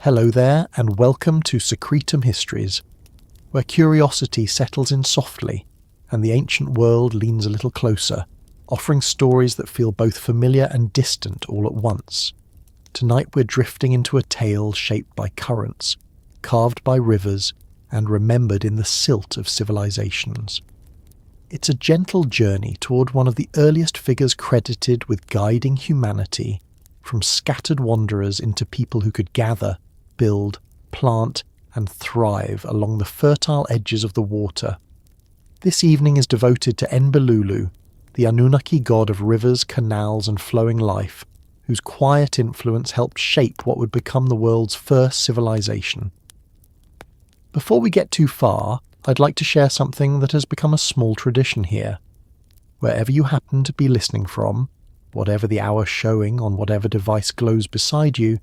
Hello there, and welcome to Secretum Histories, where curiosity settles in softly and the ancient world leans a little closer, offering stories that feel both familiar and distant all at once. Tonight we're drifting into a tale shaped by currents, carved by rivers, and remembered in the silt of civilizations. It's a gentle journey toward one of the earliest figures credited with guiding humanity from scattered wanderers into people who could gather, build, plant, and thrive along the fertile edges of the water. This evening is devoted to Enbilulu, the Anunnaki god of rivers, canals, and flowing life, whose quiet influence helped shape what would become the world's first civilization. Before we get too far, I'd like to share something that has become a small tradition here. Wherever you happen to be listening from, whatever the hour showing on whatever device glows beside you,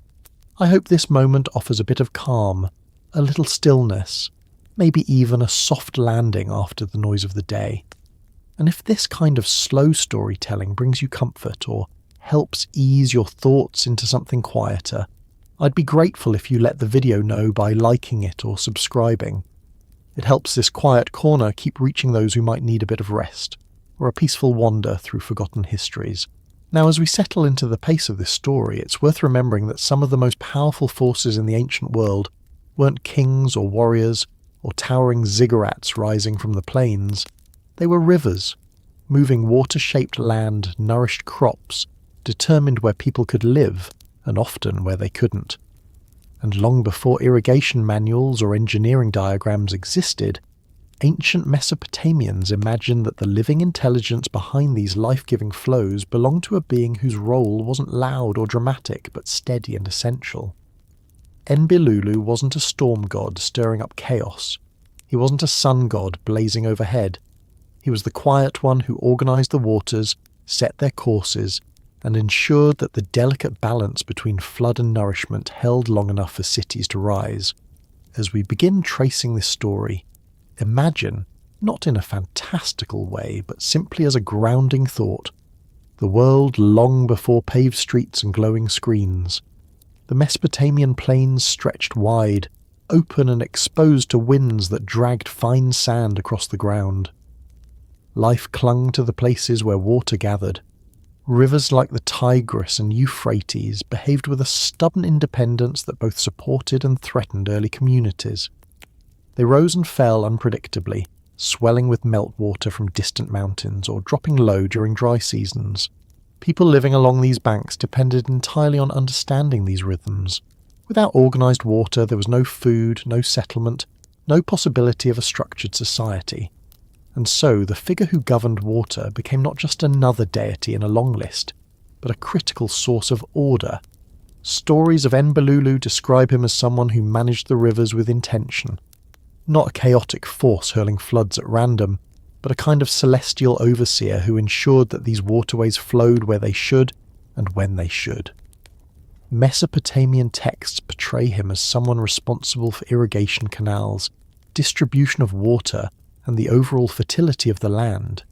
I hope this moment offers a bit of calm, a little stillness, maybe even a soft landing after the noise of the day. And if this kind of slow storytelling brings you comfort or helps ease your thoughts into something quieter, I'd be grateful if you let the video know by liking it or subscribing. It helps this quiet corner keep reaching those who might need a bit of rest, or a peaceful wander through forgotten histories. Now, as we settle into the pace of this story, it's worth remembering that some of the most powerful forces in the ancient world weren't kings or warriors or towering ziggurats rising from the plains. They were rivers, moving water-shaped land, nourished crops, determined where people could live, and often where they couldn't. And long before irrigation manuals or engineering diagrams existed, ancient Mesopotamians imagined that the living intelligence behind these life-giving flows belonged to a being whose role wasn't loud or dramatic, but steady and essential. Enbilulu wasn't a storm god stirring up chaos. He wasn't a sun god blazing overhead. He was the quiet one who organized the waters, set their courses, and ensured that the delicate balance between flood and nourishment held long enough for cities to rise. As we begin tracing this story, imagine, not in a fantastical way, but simply as a grounding thought, the world long before paved streets and glowing screens. The Mesopotamian plains stretched wide, open and exposed to winds that dragged fine sand across the ground. Life clung to the places where water gathered. Rivers like the Tigris and Euphrates behaved with a stubborn independence that both supported and threatened early communities. They rose and fell unpredictably, swelling with meltwater from distant mountains or dropping low during dry seasons. People living along these banks depended entirely on understanding these rhythms. Without organized water, there was no food, no settlement, no possibility of a structured society. And so the figure who governed water became not just another deity in a long list, but a critical source of order. Stories of Enbilulu describe him as someone who managed the rivers with intention. Not a chaotic force hurling floods at random, but a kind of celestial overseer who ensured that these waterways flowed where they should and when they should. Mesopotamian texts portray him as someone responsible for irrigation canals, distribution of water, and the overall fertility of the land.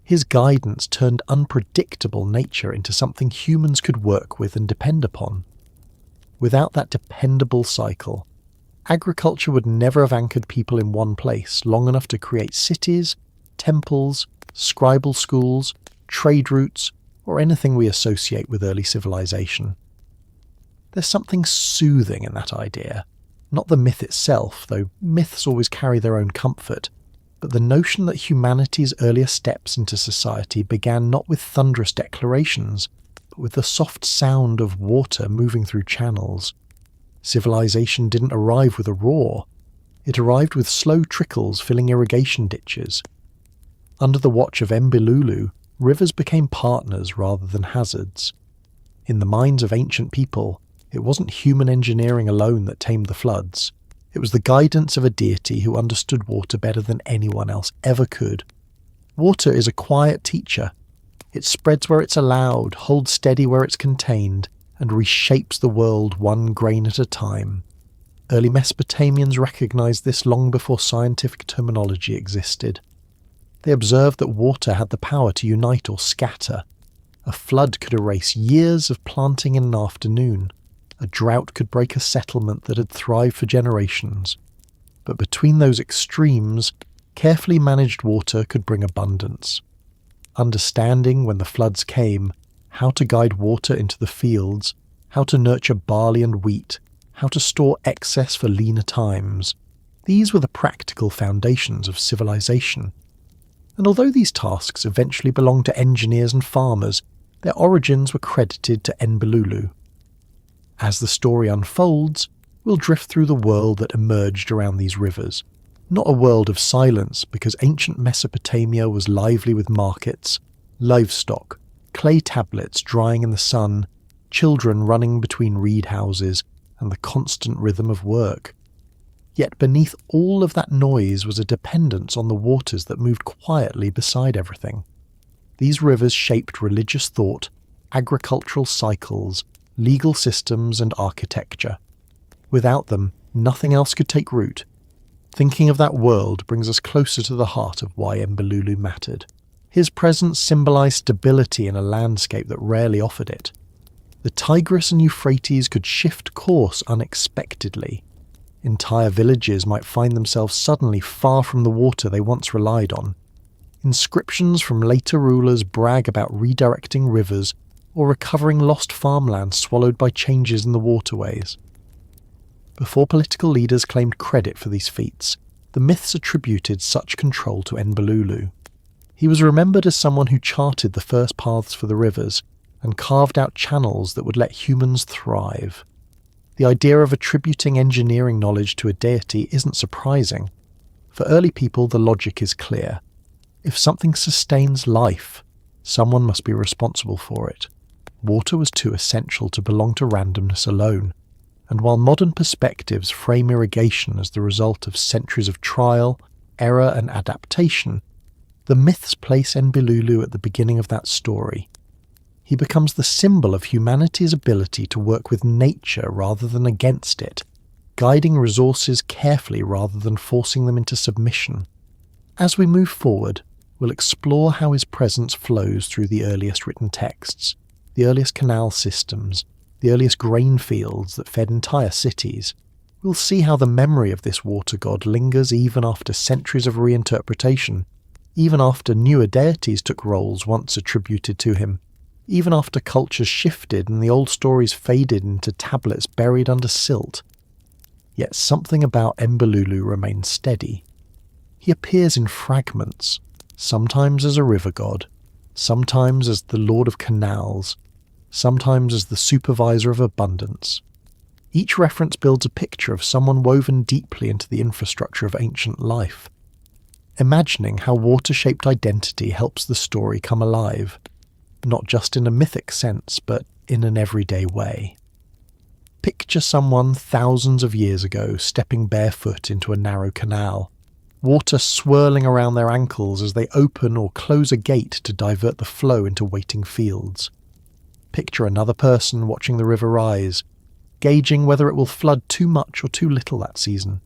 His guidance turned unpredictable nature into something humans could work with and depend upon. Without that dependable cycle, agriculture would never have anchored people in one place long enough to create cities, temples, scribal schools, trade routes, or anything we associate with early civilization. There's something soothing in that idea, not the myth itself, though myths always carry their own comfort, but the notion that humanity's earlier steps into society began not with thunderous declarations, but with the soft sound of water moving through channels. Civilization didn't arrive with a roar. It arrived with slow trickles filling irrigation ditches. Under the watch of Enbilulu, rivers became partners rather than hazards. In the minds of ancient people, it wasn't human engineering alone that tamed the floods. It was the guidance of a deity who understood water better than anyone else ever could. Water is a quiet teacher. It spreads where it's allowed, holds steady where it's contained, and reshapes the world one grain at a time. Early Mesopotamians recognized this long before scientific terminology existed. They observed that water had the power to unite or scatter. A flood could erase years of planting in an afternoon. a drought could break a settlement that had thrived for generations. But between those extremes, carefully managed water could bring abundance. Understanding, when the floods came, how to guide water into the fields, how to nurture barley and wheat, how to store excess for leaner times, these were the practical foundations of civilization. And although these tasks eventually belonged to engineers and farmers, their origins were credited to Enbilulu. As the story unfolds, we'll drift through the world that emerged around these rivers. Not a world of silence, because ancient Mesopotamia was lively with markets, livestock, clay tablets drying in the sun, children running between reed houses, and the constant rhythm of work. Yet beneath all of that noise was a dependence on the waters that moved quietly beside everything. These rivers shaped religious thought, agricultural cycles, legal systems, and architecture. Without them, nothing else could take root. Thinking of that world brings us closer to the heart of why Enbilulu mattered. His presence symbolized stability in a landscape that rarely offered it. The Tigris and Euphrates could shift course unexpectedly. Entire villages might find themselves suddenly far from the water they once relied on. Inscriptions from later rulers brag about redirecting rivers or recovering lost farmland swallowed by changes in the waterways. Before political leaders claimed credit for these feats, the myths attributed such control to Enbilulu. He was remembered as someone who charted the first paths for the rivers and carved out channels that would let humans thrive. The idea of attributing engineering knowledge to a deity isn't surprising. For early people, the logic is clear. If something sustains life, someone must be responsible for it. Water was too essential to belong to randomness alone. And while modern perspectives frame irrigation as the result of centuries of trial, error, and adaptation, the myths place Enbilulu at the beginning of that story. He becomes the symbol of humanity's ability to work with nature rather than against it, guiding resources carefully rather than forcing them into submission. As we move forward, we'll explore how his presence flows through the earliest written texts, the earliest canal systems, the earliest grain fields that fed entire cities. We'll see how the memory of this water god lingers even after centuries of reinterpretation, even after newer deities took roles once attributed to him, even after cultures shifted and the old stories faded into tablets buried under silt. Yet something about Enbilulu remains steady. He appears in fragments, sometimes as a river god, sometimes as the lord of canals, sometimes as the supervisor of abundance. Each reference builds a picture of someone woven deeply into the infrastructure of ancient life. Imagining how water-shaped identity helps the story come alive, not just in a mythic sense, but in an everyday way. Picture someone thousands of years ago stepping barefoot into a narrow canal, water swirling around their ankles as they open or close a gate to divert the flow into waiting fields. Picture another person watching the river rise, gauging whether it will flood too much or too little that season.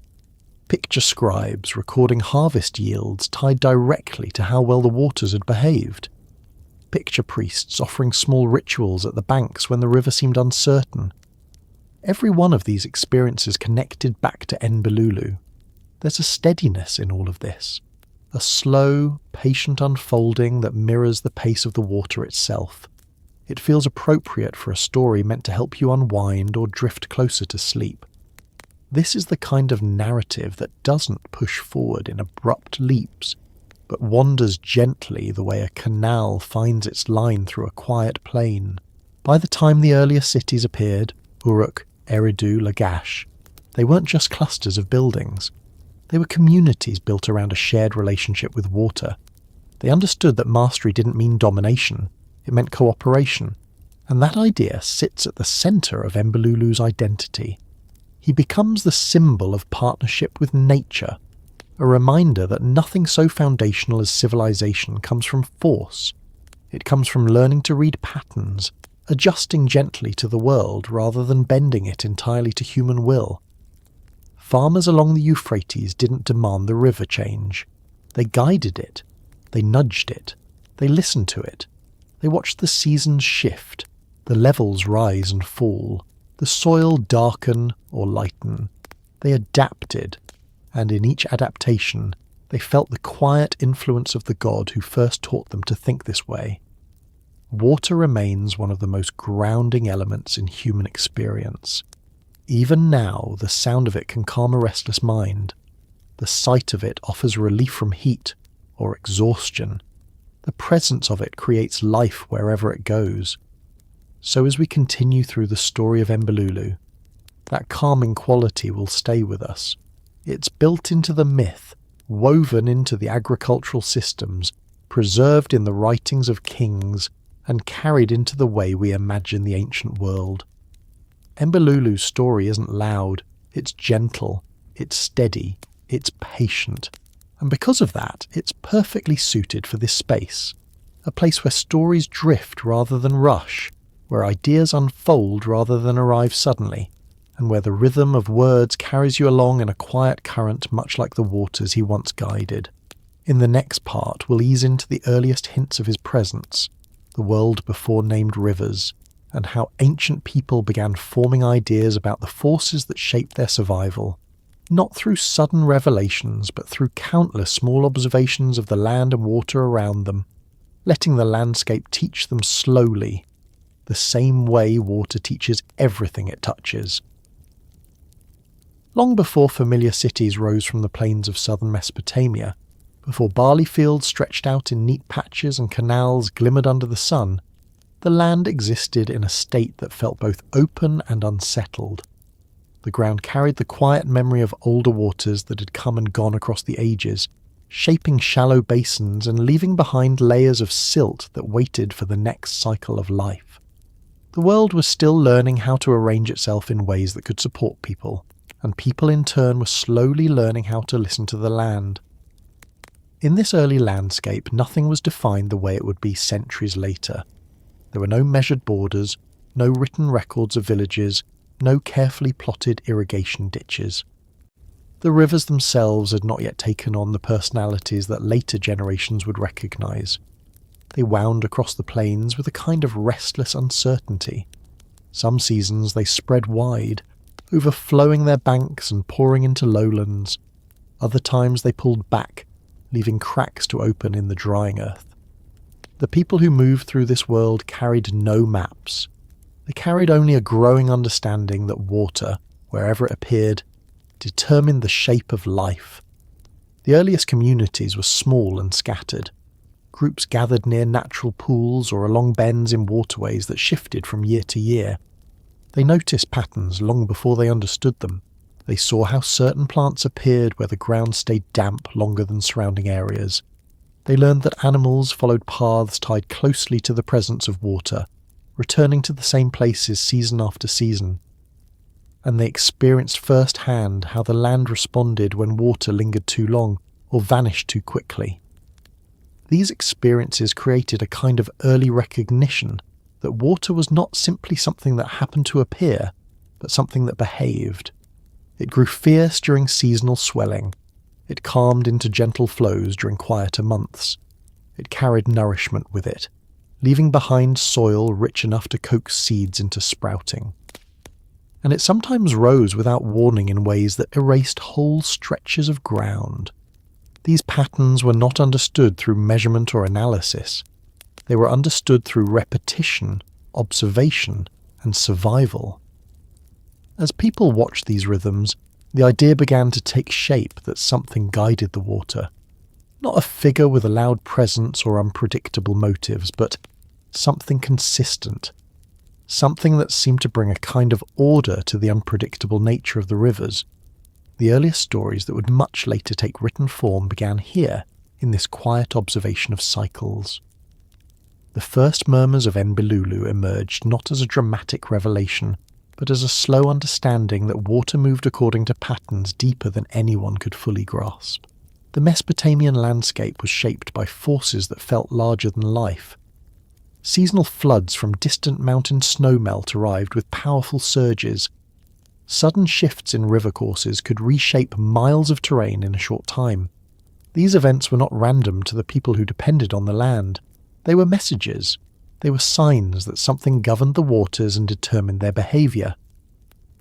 Picture scribes recording harvest yields tied directly to how well the waters had behaved. Picture priests offering small rituals at the banks when the river seemed uncertain. Every one of these experiences connected back to Enbilulu. There's a steadiness in all of this, a slow, patient unfolding that mirrors the pace of the water itself. It feels appropriate for a story meant to help you unwind or drift closer to sleep. This is the kind of narrative that doesn't push forward in abrupt leaps, but wanders gently the way a canal finds its line through a quiet plain. By the time the earlier cities appeared, Uruk, Eridu, Lagash, they weren't just clusters of buildings. They were communities built around a shared relationship with water. They understood that mastery didn't mean domination, it meant cooperation, and that idea sits at the centre of Enbilulu's identity. He becomes the symbol of partnership with nature, a reminder that nothing so foundational as civilization comes from force. It comes from learning to read patterns, adjusting gently to the world rather than bending it entirely to human will. Farmers along the Euphrates didn't demand the river change. They guided it. They nudged it. They listened to it. They watched the seasons shift, the levels rise and fall, The soil darken or lighten. They adapted, and in each adaptation, they felt the quiet influence of the god who first taught them to think this way. Water remains one of the most grounding elements in human experience. Even now, the sound of it can calm a restless mind. The sight of it offers relief from heat or exhaustion. The presence of it creates life wherever it goes. So as we continue through the story of Enbilulu, that calming quality will stay with us. It's built into the myth, woven into the agricultural systems, preserved in the writings of kings, and carried into the way we imagine the ancient world. Enbilulu's story isn't loud, it's gentle, it's steady, it's patient. And because of that, it's perfectly suited for this space. A place where stories drift rather than rush, where ideas unfold rather than arrive suddenly, and where the rhythm of words carries you along in a quiet current much like the waters he once guided. In the next part, we'll ease into the earliest hints of his presence, the world before named rivers, and how ancient people began forming ideas about the forces that shaped their survival, not through sudden revelations, but through countless small observations of the land and water around them, letting the landscape teach them slowly, the same way water teaches everything it touches. Long before familiar cities rose from the plains of southern Mesopotamia, before barley fields stretched out in neat patches and canals glimmered under the sun, the land existed in a state that felt both open and unsettled. The ground carried the quiet memory of older waters that had come and gone across the ages, shaping shallow basins and leaving behind layers of silt that waited for the next cycle of life. The world was still learning how to arrange itself in ways that could support people, and people in turn were slowly learning how to listen to the land. In this early landscape, nothing was defined the way it would be centuries later. There were no measured borders, no written records of villages, no carefully plotted irrigation ditches. The rivers themselves had not yet taken on the personalities that later generations would recognise. They wound across the plains with a kind of restless uncertainty. Some seasons they spread wide, overflowing their banks and pouring into lowlands. Other times they pulled back, leaving cracks to open in the drying earth. The people who moved through this world carried no maps. They carried only a growing understanding that water, wherever it appeared, determined the shape of life. The earliest communities were small and scattered. Groups gathered near natural pools or along bends in waterways that shifted from year to year. They noticed patterns long before they understood them. They saw how certain plants appeared where the ground stayed damp longer than surrounding areas. They learned that animals followed paths tied closely to the presence of water, returning to the same places season after season. And they experienced firsthand how the land responded when water lingered too long or vanished too quickly. These experiences created a kind of early recognition that water was not simply something that happened to appear, but something that behaved. It grew fierce during seasonal swelling. It calmed into gentle flows during quieter months. It carried nourishment with it, leaving behind soil rich enough to coax seeds into sprouting. And it sometimes rose without warning in ways that erased whole stretches of ground. These patterns were not understood through measurement or analysis. They were understood through repetition, observation, and survival. As people watched these rhythms, the idea began to take shape that something guided the water. Not a figure with a loud presence or unpredictable motives, but something consistent. Something that seemed to bring a kind of order to the unpredictable nature of the rivers. The earliest stories that would much later take written form began here, in this quiet observation of cycles. The first murmurs of Enbilulu emerged not as a dramatic revelation, but as a slow understanding that water moved according to patterns deeper than anyone could fully grasp. The Mesopotamian landscape was shaped by forces that felt larger than life. Seasonal floods from distant mountain snowmelt arrived with powerful surges. Sudden shifts in river courses could reshape miles of terrain in a short time. These events were not random to the people who depended on the land. They were messages. They were signs that something governed the waters and determined their behaviour.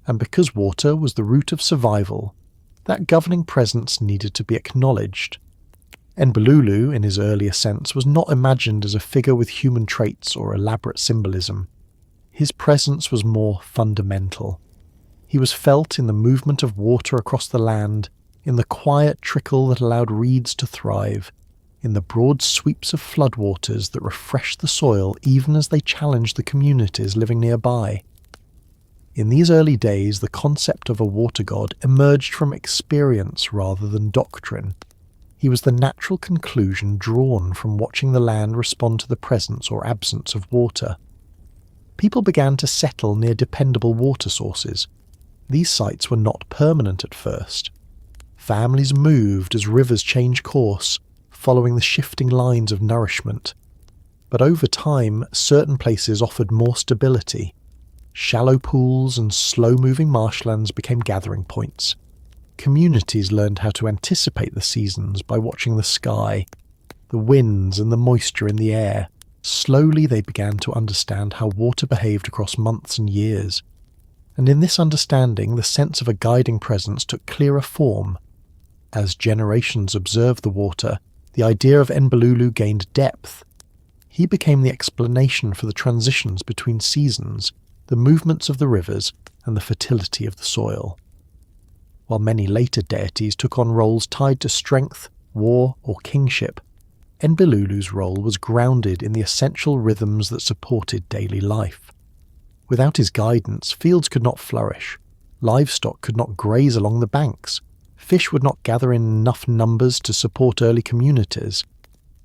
And because water was the root of survival, that governing presence needed to be acknowledged. Enbilulu, in his earlier sense, was not imagined as a figure with human traits or elaborate symbolism. His presence was more fundamental. He was felt in the movement of water across the land, in the quiet trickle that allowed reeds to thrive, in the broad sweeps of floodwaters that refreshed the soil even as they challenged the communities living nearby. In these early days, the concept of a water god emerged from experience rather than doctrine. He was the natural conclusion drawn from watching the land respond to the presence or absence of water. People began to settle near dependable water sources. These sites were not permanent at first. Families moved as rivers changed course, following the shifting lines of nourishment. But over time, certain places offered more stability. Shallow pools and slow-moving marshlands became gathering points. Communities learned how to anticipate the seasons by watching the sky, the winds and the moisture in the air. Slowly they began to understand how water behaved across months and years. And in this understanding, the sense of a guiding presence took clearer form. As generations observed the water, the idea of Enbilulu gained depth. He became the explanation for the transitions between seasons, the movements of the rivers, and the fertility of the soil. While many later deities took on roles tied to strength, war, or kingship, Enbilulu's role was grounded in the essential rhythms that supported daily life. Without his guidance, fields could not flourish, livestock could not graze along the banks, fish would not gather in enough numbers to support early communities.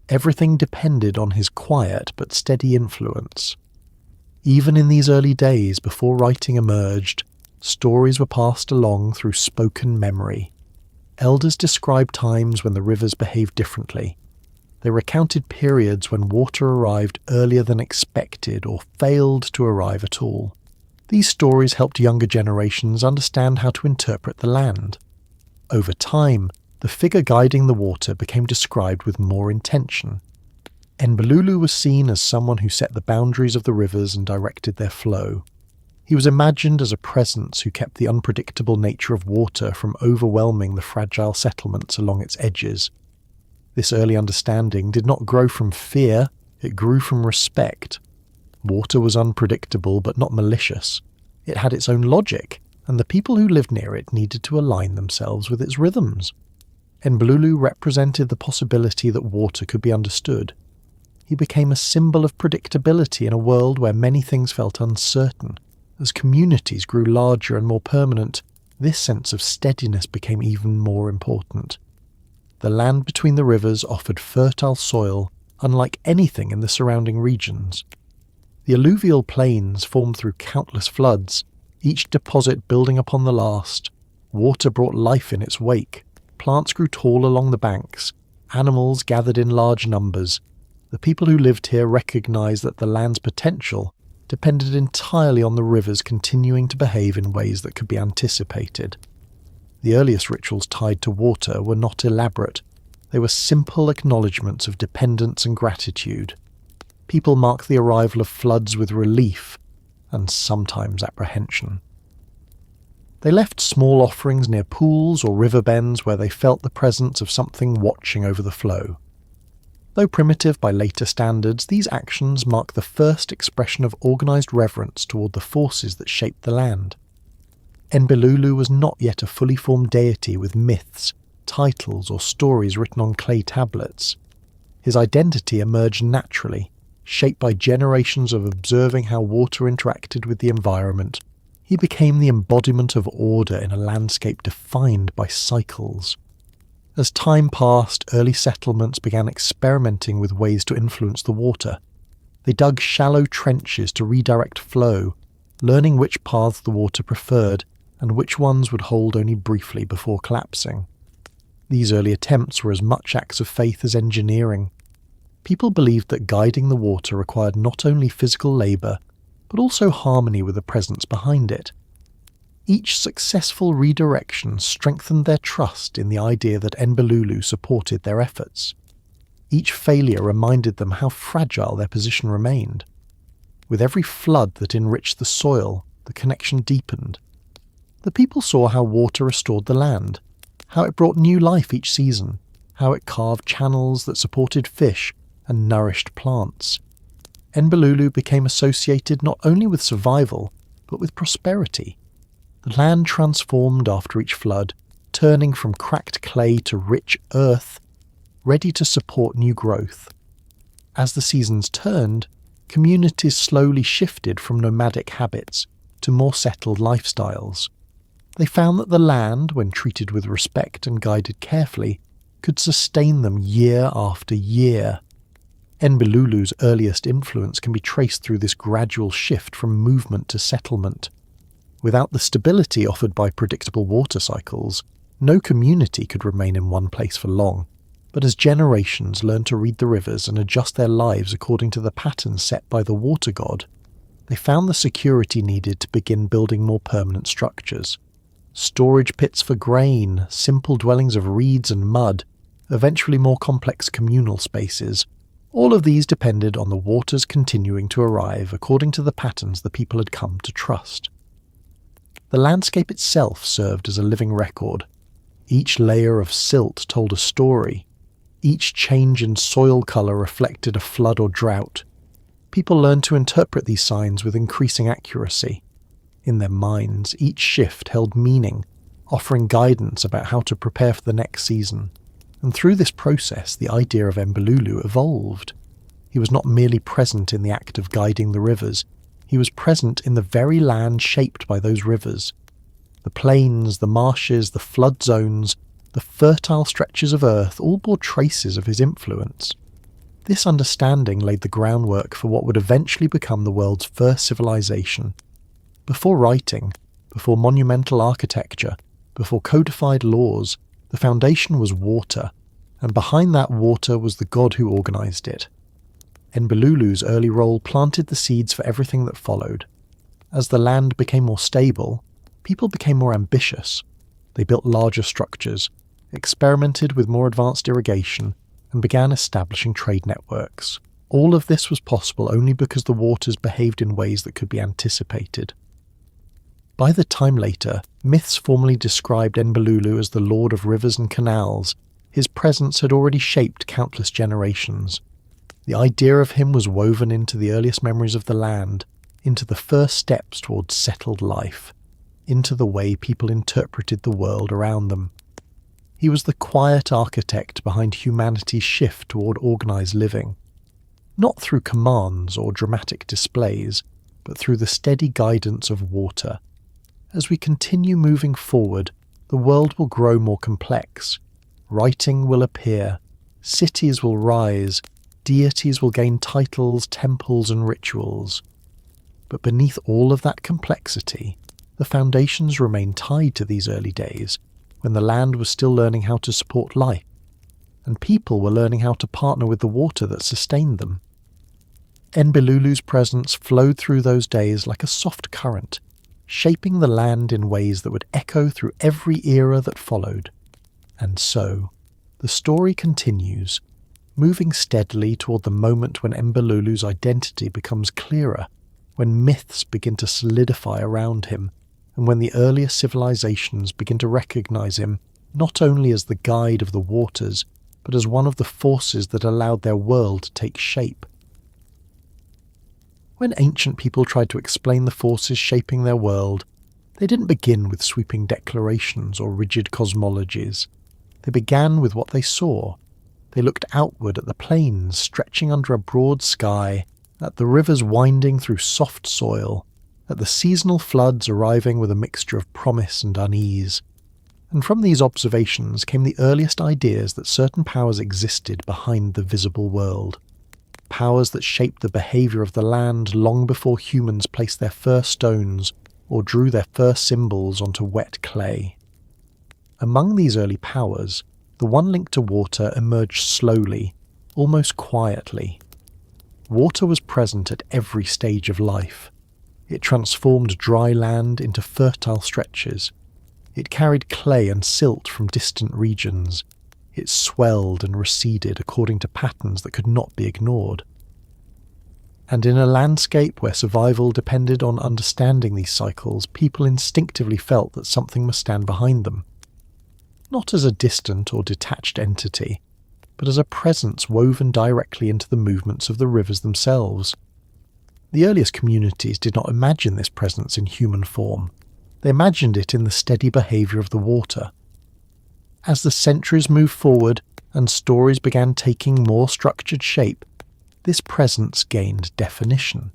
Everything depended on his quiet but steady influence. Even in these early days before writing emerged, stories were passed along through spoken memory. Elders described times when the rivers behaved differently. They recounted periods when water arrived earlier than expected or failed to arrive at all. These stories helped younger generations understand how to interpret the land. Over time, the figure guiding the water became described with more intention. Enbilulu was seen as someone who set the boundaries of the rivers and directed their flow. He was imagined as a presence who kept the unpredictable nature of water from overwhelming the fragile settlements along its edges. This early understanding did not grow from fear, it grew from respect. Water was unpredictable but not malicious. It had its own logic, and the people who lived near it needed to align themselves with its rhythms. Enbilulu represented the possibility that water could be understood. He became a symbol of predictability in a world where many things felt uncertain. As communities grew larger and more permanent, this sense of steadiness became even more important. The land between the rivers offered fertile soil, unlike anything in the surrounding regions. The alluvial plains formed through countless floods, each deposit building upon the last. Water brought life in its wake. Plants grew tall along the banks. Animals gathered in large numbers. The people who lived here recognized that the land's potential depended entirely on the rivers continuing to behave in ways that could be anticipated. The earliest rituals tied to water were not elaborate. They were simple acknowledgements of dependence and gratitude. People marked the arrival of floods with relief and sometimes apprehension. They left small offerings near pools or river bends where they felt the presence of something watching over the flow. Though primitive by later standards, these actions mark the first expression of organized reverence toward the forces that shaped the land. Enbilulu was not yet a fully formed deity with myths, titles, or stories written on clay tablets. His identity emerged naturally, shaped by generations of observing how water interacted with the environment. He became the embodiment of order in a landscape defined by cycles. As time passed, early settlements began experimenting with ways to influence the water. They dug shallow trenches to redirect flow, learning which paths the water preferred and which ones would hold only briefly before collapsing. These early attempts were as much acts of faith as engineering. People believed that guiding the water required not only physical labour, but also harmony with the presence behind it. Each successful redirection strengthened their trust in the idea that Enbilulu supported their efforts. Each failure reminded them how fragile their position remained. With every flood that enriched the soil, the connection deepened. The people saw how water restored the land, how it brought new life each season, how it carved channels that supported fish and nourished plants. Enbilulu became associated not only with survival, but with prosperity. The land transformed after each flood, turning from cracked clay to rich earth, ready to support new growth. As the seasons turned, communities slowly shifted from nomadic habits to more settled lifestyles. They found that the land, when treated with respect and guided carefully, could sustain them year after year. Enbilulu's earliest influence can be traced through this gradual shift from movement to settlement. Without the stability offered by predictable water cycles, no community could remain in one place for long. But as generations learned to read the rivers and adjust their lives according to the patterns set by the water god, they found the security needed to begin building more permanent structures. Storage pits for grain, simple dwellings of reeds and mud, eventually more complex communal spaces. All of these depended on the waters continuing to arrive according to the patterns the people had come to trust. The landscape itself served as a living record. Each layer of silt told a story. Each change in soil colour reflected a flood or drought. People learned to interpret these signs with increasing accuracy. In their minds, each shift held meaning, offering guidance about how to prepare for the next season. And through this process, the idea of Enbilulu evolved. He was not merely present in the act of guiding the rivers, he was present in the very land shaped by those rivers. The plains, the marshes, the flood zones, the fertile stretches of earth all bore traces of his influence. This understanding laid the groundwork for what would eventually become the world's first civilization. Before writing, before monumental architecture, before codified laws, the foundation was water, and behind that water was the god who organized it. Enbilulu's early role planted the seeds for everything that followed. As the land became more stable, people became more ambitious. They built larger structures, experimented with more advanced irrigation, and began establishing trade networks. All of this was possible only because the waters behaved in ways that could be anticipated. By the time later, myths formally described Enbilulu as the lord of rivers and canals. His presence had already shaped countless generations. The idea of him was woven into the earliest memories of the land, into the first steps towards settled life, into the way people interpreted the world around them. He was the quiet architect behind humanity's shift toward organized living, not through commands or dramatic displays, but through the steady guidance of water. As we continue moving forward, the world will grow more complex. Writing will appear, cities will rise, deities will gain titles, temples, and rituals. But beneath all of that complexity, the foundations remain tied to these early days, when the land was still learning how to support life, and people were learning how to partner with the water that sustained them. Enbilulu's presence flowed through those days like a soft current, shaping the land in ways that would echo through every era that followed. And so, the story continues, moving steadily toward the moment when Enbilulu's identity becomes clearer, when myths begin to solidify around him, and when the earliest civilizations begin to recognize him not only as the guide of the waters, but as one of the forces that allowed their world to take shape. When ancient people tried to explain the forces shaping their world, they didn't begin with sweeping declarations or rigid cosmologies. They began with what they saw. They looked outward at the plains stretching under a broad sky, at the rivers winding through soft soil, at the seasonal floods arriving with a mixture of promise and unease. And from these observations came the earliest ideas that certain powers existed behind the visible world. Powers that shaped the behaviour of the land long before humans placed their first stones or drew their first symbols onto wet clay. Among these early powers, the one linked to water emerged slowly, almost quietly. Water was present at every stage of life. It transformed dry land into fertile stretches. It carried clay and silt from distant regions. It swelled and receded according to patterns that could not be ignored. And in a landscape where survival depended on understanding these cycles, people instinctively felt that something must stand behind them. Not as a distant or detached entity, but as a presence woven directly into the movements of the rivers themselves. The earliest communities did not imagine this presence in human form. They imagined it in the steady behaviour of the water. As the centuries moved forward and stories began taking more structured shape, this presence gained definition.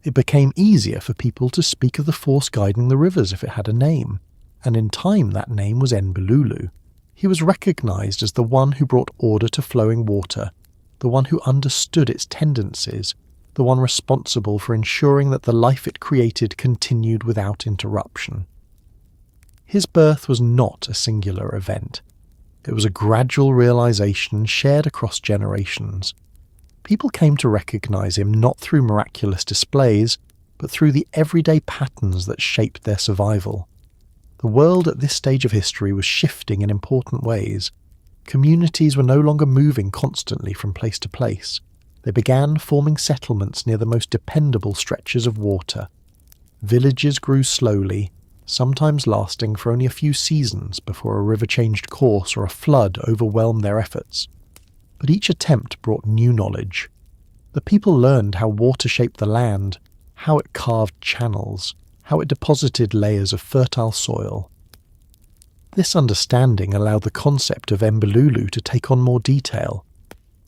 It became easier for people to speak of the force guiding the rivers if it had a name, and in time that name was Enbilulu. He was recognised as the one who brought order to flowing water, the one who understood its tendencies, the one responsible for ensuring that the life it created continued without interruption. His birth was not a singular event. It was a gradual realisation shared across generations. People came to recognise him not through miraculous displays, but through the everyday patterns that shaped their survival. The world at this stage of history was shifting in important ways. Communities were no longer moving constantly from place to place. They began forming settlements near the most dependable stretches of water. Villages grew slowly, sometimes lasting for only a few seasons before a river changed course or a flood overwhelmed their efforts. But each attempt brought new knowledge. The people learned how water shaped the land, how it carved channels, how it deposited layers of fertile soil. This understanding allowed the concept of Enbilulu to take on more detail.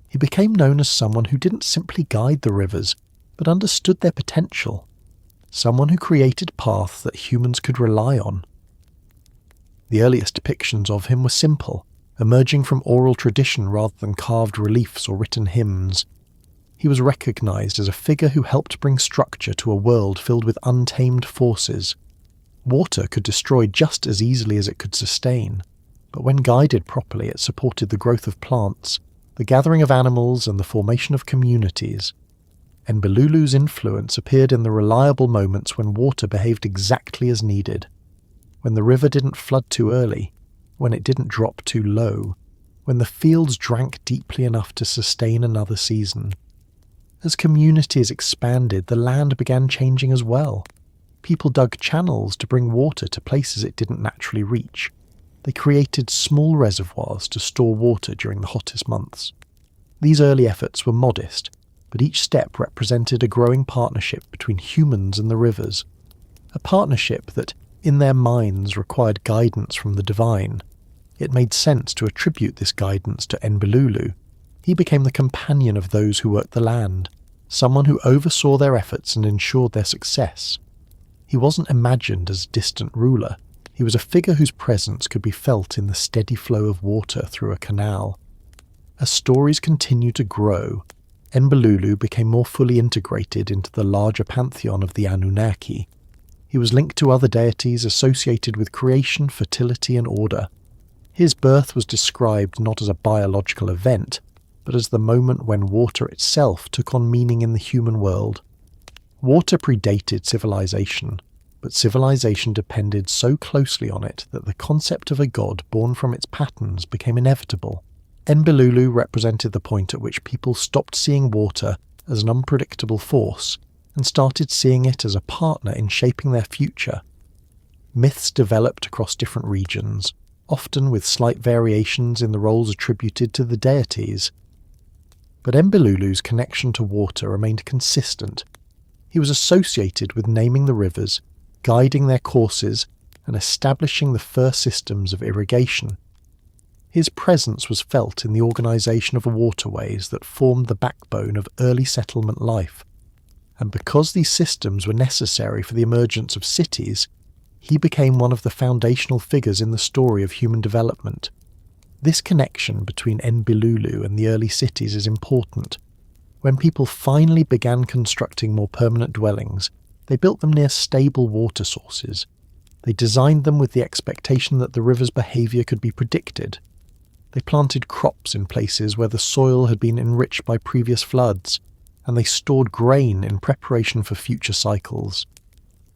He became known as someone who didn't simply guide the rivers, but understood their potential. Someone who created paths that humans could rely on. The earliest depictions of him were simple, emerging from oral tradition rather than carved reliefs or written hymns. He was recognised as a figure who helped bring structure to a world filled with untamed forces. Water could destroy just as easily as it could sustain, but when guided properly it supported the growth of plants, the gathering of animals and the formation of communities. Enbilulu's influence appeared in the reliable moments when water behaved exactly as needed, when the river didn't flood too early, when it didn't drop too low, when the fields drank deeply enough to sustain another season. As communities expanded, the land began changing as well. People dug channels to bring water to places it didn't naturally reach. They created small reservoirs to store water during the hottest months. These early efforts were modest, but each step represented a growing partnership between humans and the rivers. A partnership that, in their minds, required guidance from the divine. It made sense to attribute this guidance to Enbilulu. He became the companion of those who worked the land, someone who oversaw their efforts and ensured their success. He wasn't imagined as a distant ruler. He was a figure whose presence could be felt in the steady flow of water through a canal. As stories continued to grow, Enbilulu became more fully integrated into the larger pantheon of the Anunnaki. He was linked to other deities associated with creation, fertility, and order. His birth was described not as a biological event, but as the moment when water itself took on meaning in the human world. Water predated civilization, but civilization depended so closely on it that the concept of a god born from its patterns became inevitable. Enbilulu represented the point at which people stopped seeing water as an unpredictable force and started seeing it as a partner in shaping their future. Myths developed across different regions, often with slight variations in the roles attributed to the deities. But Enbilulu's connection to water remained consistent. He was associated with naming the rivers, guiding their courses, and establishing the first systems of irrigation. His presence was felt in the organisation of waterways that formed the backbone of early settlement life. And because these systems were necessary for the emergence of cities, he became one of the foundational figures in the story of human development. This connection between Enbilulu and the early cities is important. When people finally began constructing more permanent dwellings, they built them near stable water sources. They designed them with the expectation that the river's behaviour could be predicted. They planted crops in places where the soil had been enriched by previous floods, and they stored grain in preparation for future cycles.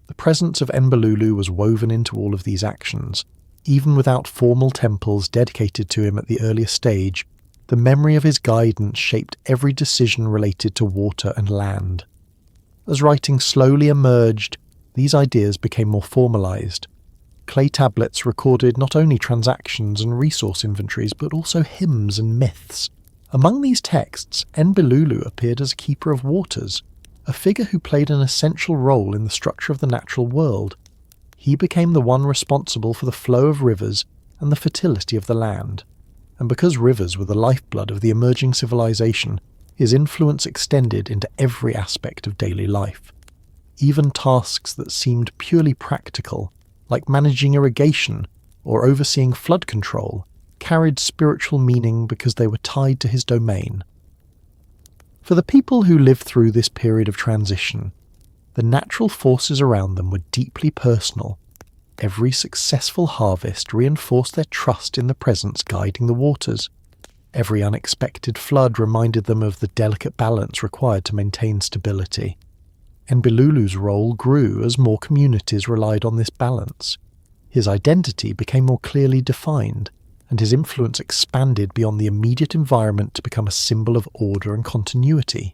The presence of Enbilulu was woven into all of these actions. Even without formal temples dedicated to him at the earliest stage, The memory of his guidance shaped every decision related to water and land. As writing slowly emerged, these ideas became more formalized. Clay tablets recorded not only transactions and resource inventories, but also hymns and myths. Among these texts, Enbilulu appeared as a keeper of waters, a figure who played an essential role in the structure of the natural world. He became the one responsible for the flow of rivers and the fertility of the land. And because rivers were the lifeblood of the emerging civilization, his influence extended into every aspect of daily life. Even tasks that seemed purely practical, like managing irrigation or overseeing flood control, carried spiritual meaning because they were tied to his domain. For the people who lived through this period of transition, the natural forces around them were deeply personal. Every successful harvest reinforced their trust in the presence guiding the waters. Every unexpected flood reminded them of the delicate balance required to maintain stability. Enbilulu's role grew as more communities relied on this balance. His identity became more clearly defined, and his influence expanded beyond the immediate environment to become a symbol of order and continuity.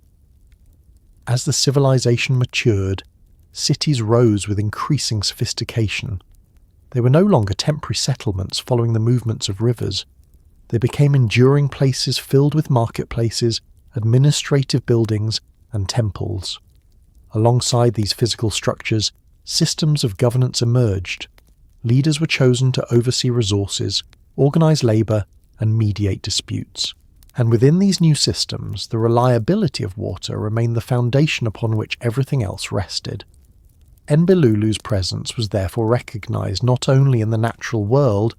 As the civilization matured, cities rose with increasing sophistication. They were no longer temporary settlements following the movements of rivers. They became enduring places filled with marketplaces, administrative buildings, and temples. Alongside these physical structures, systems of governance emerged. Leaders were chosen to oversee resources, organize labor, and mediate disputes. And within these new systems, the reliability of water remained the foundation upon which everything else rested. Enbilulu's presence was therefore recognized not only in the natural world,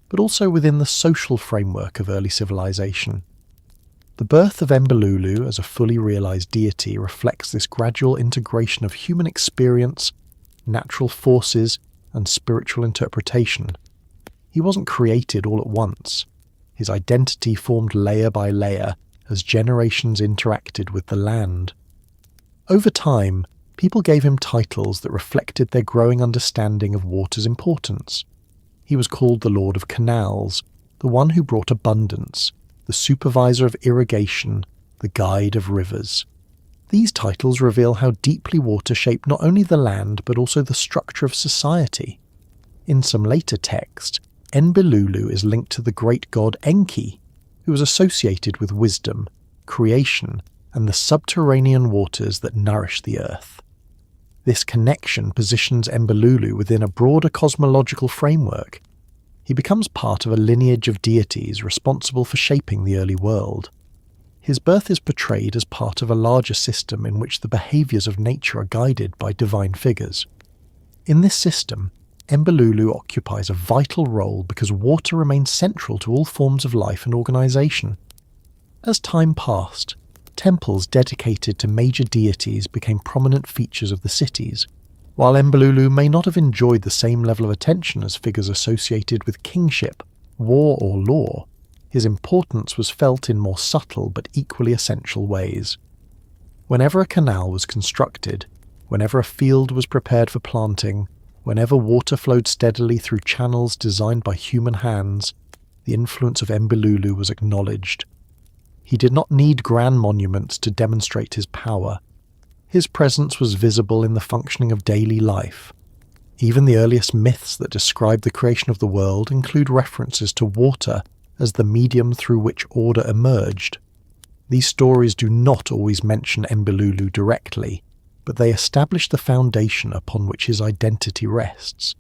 but also within the social framework of early civilization. The birth of Enbilulu as a fully realized deity reflects this gradual integration of human experience, natural forces, and spiritual interpretation. He wasn't created all at once. His identity formed layer by layer as generations interacted with the land. Over time, people gave him titles that reflected their growing understanding of water's importance. He was called the Lord of Canals, the one who brought abundance, the supervisor of irrigation, the guide of rivers. These titles reveal how deeply water shaped not only the land but also the structure of society. In some later texts, Enbilulu is linked to the great god Enki, who was associated with wisdom, creation, and the subterranean waters that nourish the earth. This connection positions Enbilulu within a broader cosmological framework. He becomes part of a lineage of deities responsible for shaping the early world. His birth is portrayed as part of a larger system in which the behaviours of nature are guided by divine figures. In this system, Enbilulu occupies a vital role because water remains central to all forms of life and organisation. As time passed, temples dedicated to major deities became prominent features of the cities. While Enbilulu may not have enjoyed the same level of attention as figures associated with kingship, war or law, his importance was felt in more subtle but equally essential ways. Whenever a canal was constructed, whenever a field was prepared for planting, whenever water flowed steadily through channels designed by human hands, the influence of Enbilulu was acknowledged. He did not need grand monuments to demonstrate his power. His presence was visible in the functioning of daily life. Even the earliest myths that describe the creation of the world include references to water as the medium through which order emerged. These stories do not always mention Enbilulu directly, but they establish the foundation upon which his identity rests.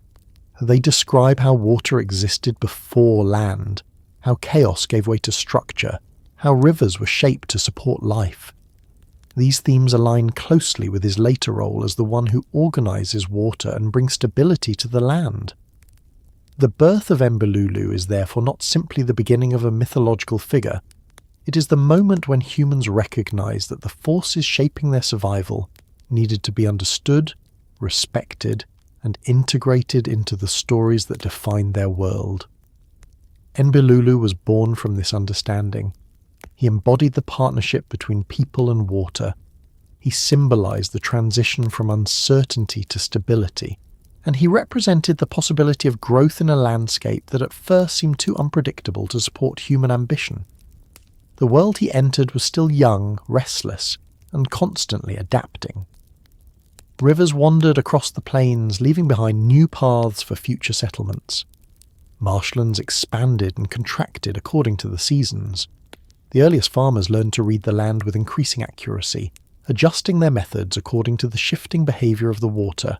They describe how water existed before land, how chaos gave way to structure, how rivers were shaped to support life. These themes align closely with his later role as the one who organizes water and brings stability to the land. The birth of Enbilulu is therefore not simply the beginning of a mythological figure. It is the moment when humans recognize that the forces shaping their survival needed to be understood, respected, and integrated into the stories that defined their world. Enbilulu was born from this understanding. He embodied the partnership between people and water. He symbolized the transition from uncertainty to stability, and he represented the possibility of growth in a landscape that at first seemed too unpredictable to support human ambition. The world he entered was still young, restless, and constantly adapting. Rivers wandered across the plains, leaving behind new paths for future settlements. Marshlands expanded and contracted according to the seasons. The earliest farmers learned to read the land with increasing accuracy, adjusting their methods according to the shifting behaviour of the water.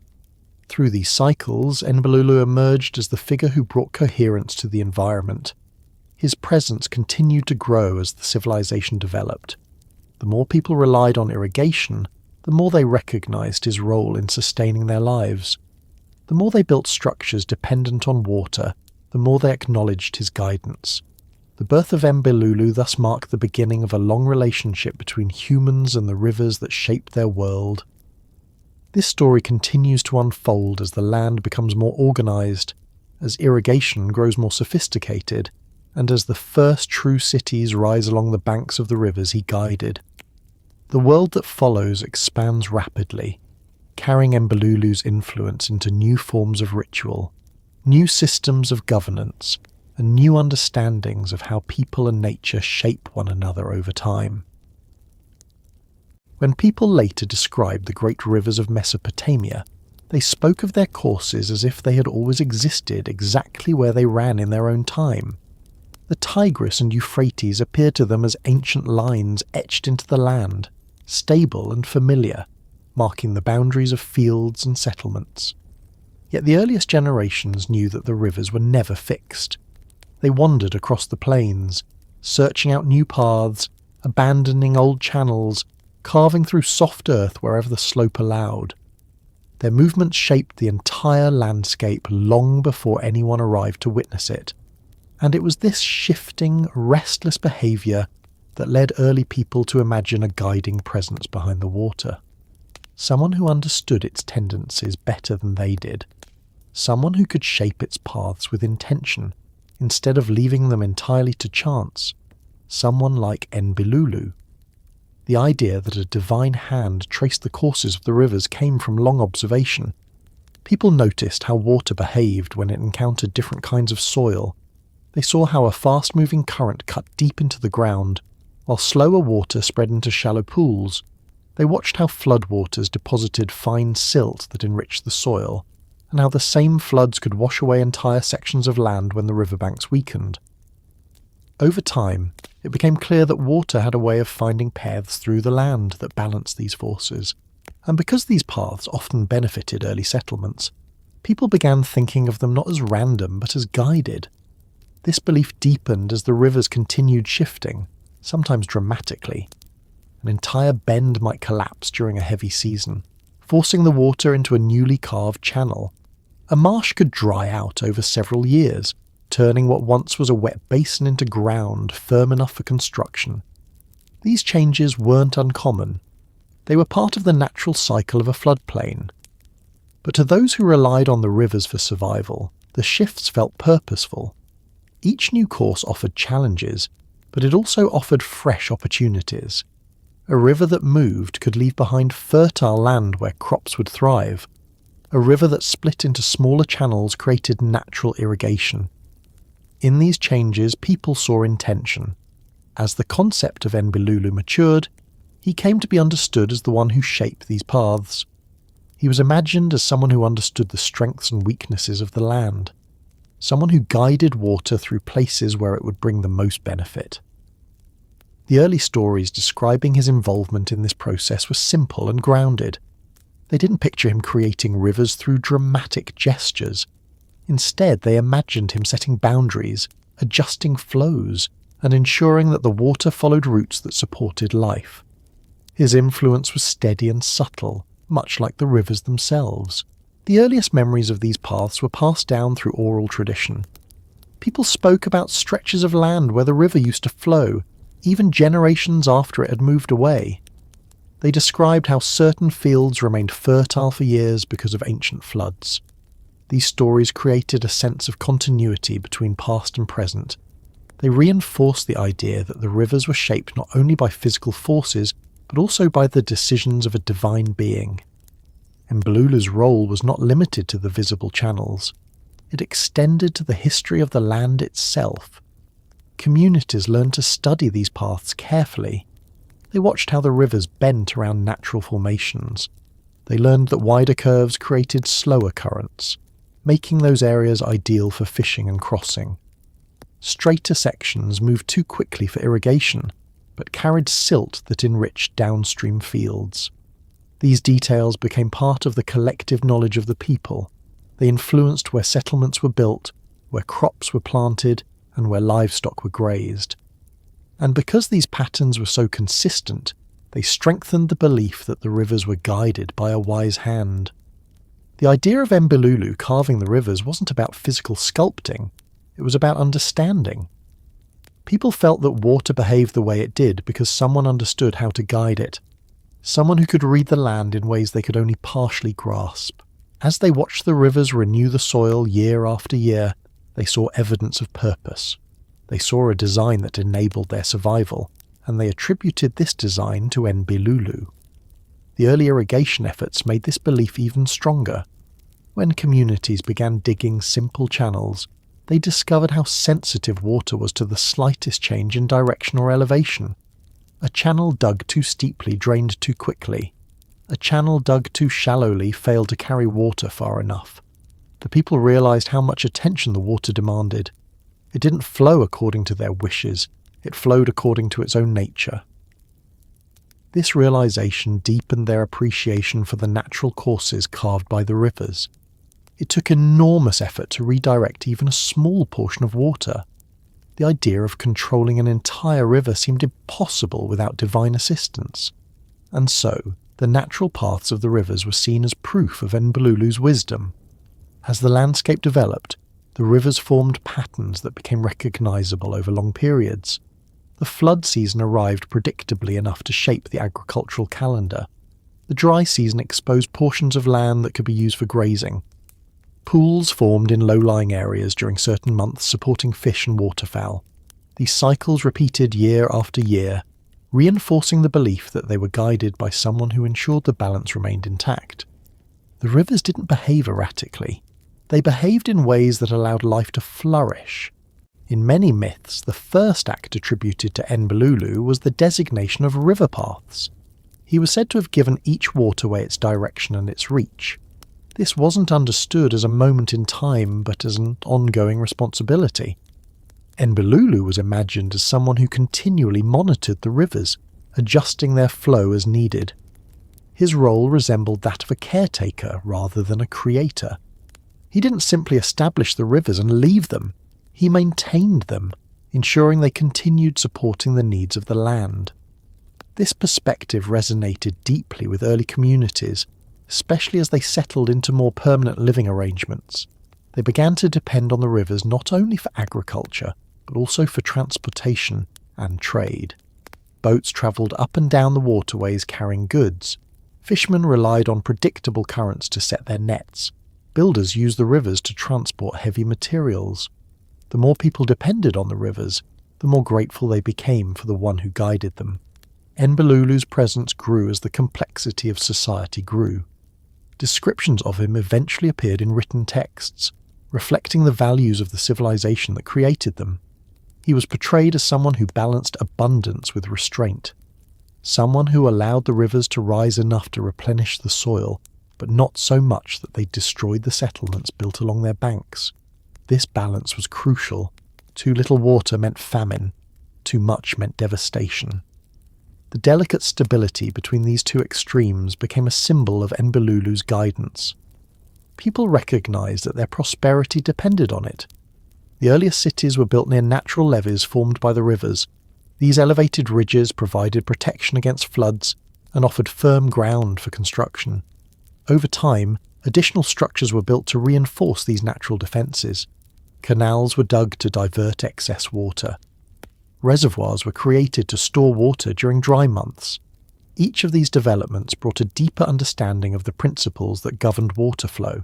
Through these cycles, Enbilulu emerged as the figure who brought coherence to the environment. His presence continued to grow as the civilization developed. The more people relied on irrigation, the more they recognised his role in sustaining their lives. The more they built structures dependent on water, the more they acknowledged his guidance. The birth of Enbilulu thus marked the beginning of a long relationship between humans and the rivers that shaped their world. This story continues to unfold as the land becomes more organised, as irrigation grows more sophisticated, and as the first true cities rise along the banks of the rivers he guided. The world that follows expands rapidly, carrying Enbilulu's influence into new forms of ritual, new systems of governance, and new understandings of how people and nature shape one another over time. When people later described the great rivers of Mesopotamia, they spoke of their courses as if they had always existed exactly where they ran in their own time. The Tigris and Euphrates appeared to them as ancient lines etched into the land, stable and familiar, marking the boundaries of fields and settlements. Yet the earliest generations knew that the rivers were never fixed. They wandered across the plains, searching out new paths, abandoning old channels, carving through soft earth wherever the slope allowed. Their movements shaped the entire landscape long before anyone arrived to witness it, and it was this shifting, restless behaviour that led early people to imagine a guiding presence behind the water. Someone who understood its tendencies better than they did. Someone who could shape its paths with intention, instead of leaving them entirely to chance. Someone like Enbilulu. The idea that a divine hand traced the courses of the rivers came from long observation. People noticed how water behaved when it encountered different kinds of soil. They saw how a fast-moving current cut deep into the ground, while slower water spread into shallow pools. They watched how floodwaters deposited fine silt that enriched the soil, and how the same floods could wash away entire sections of land when the riverbanks weakened. Over time, it became clear that water had a way of finding paths through the land that balanced these forces, and because these paths often benefited early settlements, people began thinking of them not as random but as guided. This belief deepened as the rivers continued shifting, sometimes dramatically. An entire bend might collapse during a heavy season, forcing the water into a newly carved channel. A marsh could dry out over several years, turning what once was a wet basin into ground firm enough for construction. These changes weren't uncommon. They were part of the natural cycle of a floodplain. But to those who relied on the rivers for survival, the shifts felt purposeful. Each new course offered challenges, but it also offered fresh opportunities. A river that moved could leave behind fertile land where crops would thrive. A river that split into smaller channels created natural irrigation. In these changes, people saw intention. As the concept of Enbilulu matured, he came to be understood as the one who shaped these paths. He was imagined as someone who understood the strengths and weaknesses of the land, someone who guided water through places where it would bring the most benefit. The early stories describing his involvement in this process were simple and grounded. They didn't picture him creating rivers through dramatic gestures. Instead, they imagined him setting boundaries, adjusting flows, and ensuring that the water followed routes that supported life. His influence was steady and subtle, much like the rivers themselves. The earliest memories of these paths were passed down through oral tradition. People spoke about stretches of land where the river used to flow, even generations after it had moved away. They described how certain fields remained fertile for years because of ancient floods. These stories created a sense of continuity between past and present. They reinforced the idea that the rivers were shaped not only by physical forces, but also by the decisions of a divine being. Enbilulu's role was not limited to the visible channels. It extended to the history of the land itself. communities learned to study these paths carefully. They watched how the rivers bent around natural formations. They learned that wider curves created slower currents, making those areas ideal for fishing and crossing. Straighter sections moved too quickly for irrigation, but carried silt that enriched downstream fields. These details became part of the collective knowledge of the people. They influenced where settlements were built, where crops were planted, and where livestock were grazed. And because these patterns were so consistent, they strengthened the belief that the rivers were guided by a wise hand. The idea of Enbilulu carving the rivers wasn't about physical sculpting, it was about understanding. People felt that water behaved the way it did because someone understood how to guide it, someone who could read the land in ways they could only partially grasp. As they watched the rivers renew the soil year after year, they saw evidence of purpose. They saw a design that enabled their survival, and they attributed this design to Enbilulu. The early irrigation efforts made this belief even stronger. When communities began digging simple channels, they discovered how sensitive water was to the slightest change in direction or elevation. A channel dug too steeply drained too quickly. A channel dug too shallowly failed to carry water far enough. The people realized how much attention the water demanded. It didn't flow according to their wishes, it flowed according to its own nature. This realization deepened their appreciation for the natural courses carved by the rivers. It took enormous effort to redirect even a small portion of water. The idea of controlling an entire river seemed impossible without divine assistance. And so, the natural paths of the rivers were seen as proof of Enbilulu's wisdom. As the landscape developed, the rivers formed patterns that became recognizable over long periods. The flood season arrived predictably enough to shape the agricultural calendar. The dry season exposed portions of land that could be used for grazing. Pools formed in low-lying areas during certain months supporting fish and waterfowl. These cycles repeated year after year, reinforcing the belief that they were guided by someone who ensured the balance remained intact. The rivers didn't behave erratically. They behaved in ways that allowed life to flourish. In many myths, the first act attributed to Enbilulu was the designation of river paths. He was said to have given each waterway its direction and its reach. This wasn't understood as a moment in time, but as an ongoing responsibility. Enbilulu was imagined as someone who continually monitored the rivers, adjusting their flow as needed. His role resembled that of a caretaker rather than a creator. He didn't simply establish the rivers and leave them. He maintained them, ensuring they continued supporting the needs of the land. This perspective resonated deeply with early communities, especially as they settled into more permanent living arrangements. They began to depend on the rivers not only for agriculture, but also for transportation and trade. Boats travelled up and down the waterways carrying goods. Fishermen relied on predictable currents to set their nets. Builders used the rivers to transport heavy materials. The more people depended on the rivers, the more grateful they became for the one who guided them. Enbilulu's presence grew as the complexity of society grew. Descriptions of him eventually appeared in written texts, reflecting the values of the civilization that created them. He was portrayed as someone who balanced abundance with restraint, someone who allowed the rivers to rise enough to replenish the soil, but not so much that they destroyed the settlements built along their banks. This balance was crucial. Too little water meant famine, too much meant devastation. The delicate stability between these two extremes became a symbol of Enbilulu's guidance. People recognized that their prosperity depended on it. The earliest cities were built near natural levees formed by the rivers. These elevated ridges provided protection against floods and offered firm ground for construction. Over time, additional structures were built to reinforce these natural defences. Canals were dug to divert excess water. Reservoirs were created to store water during dry months. Each of these developments brought a deeper understanding of the principles that governed water flow,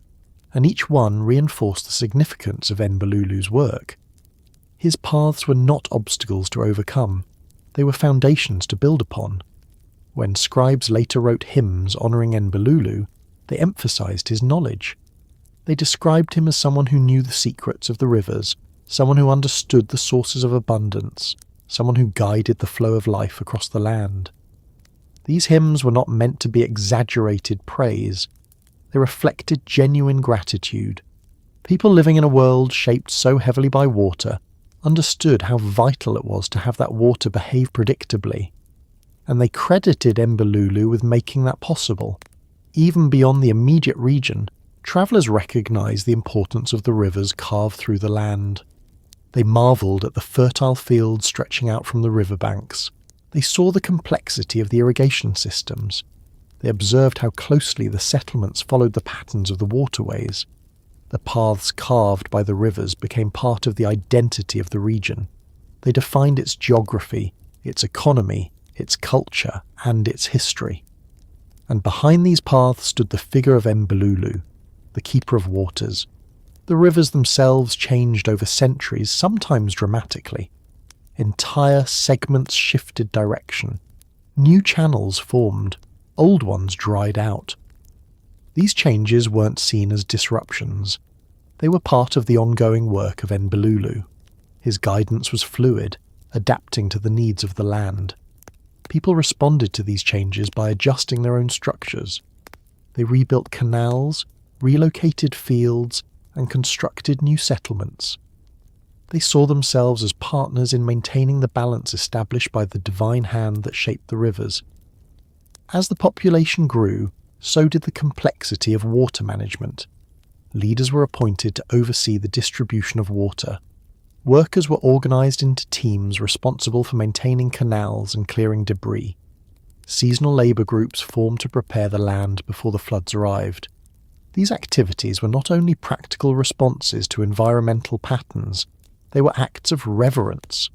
and each one reinforced the significance of Enbilulu's work. His paths were not obstacles to overcome, they were foundations to build upon. When scribes later wrote hymns honouring Enbilulu, they emphasised his knowledge. They described him as someone who knew the secrets of the rivers, someone who understood the sources of abundance, someone who guided the flow of life across the land. These hymns were not meant to be exaggerated praise. They reflected genuine gratitude. People living in a world shaped so heavily by water understood how vital it was to have that water behave predictably, and they credited Enbilulu with making that possible. Even beyond the immediate region, travellers recognised the importance of the rivers carved through the land. They marvelled at the fertile fields stretching out from the riverbanks. They saw the complexity of the irrigation systems. They observed how closely the settlements followed the patterns of the waterways. The paths carved by the rivers became part of the identity of the region. They defined its geography, its economy, its culture, and its history. And behind these paths stood the figure of Enbilulu, the keeper of waters. The rivers themselves changed over centuries, sometimes dramatically. Entire segments shifted direction. New channels formed, old ones dried out. These changes weren't seen as disruptions. They were part of the ongoing work of Enbilulu. His guidance was fluid, adapting to the needs of the land. People responded to these changes by adjusting their own structures. They rebuilt canals, relocated fields, and constructed new settlements. They saw themselves as partners in maintaining the balance established by the divine hand that shaped the rivers. As the population grew, so did the complexity of water management. Leaders were appointed to oversee the distribution of water. Workers were organised into teams responsible for maintaining canals and clearing debris. Seasonal labour groups formed to prepare the land before the floods arrived. These activities were not only practical responses to environmental patterns, they were acts of reverence.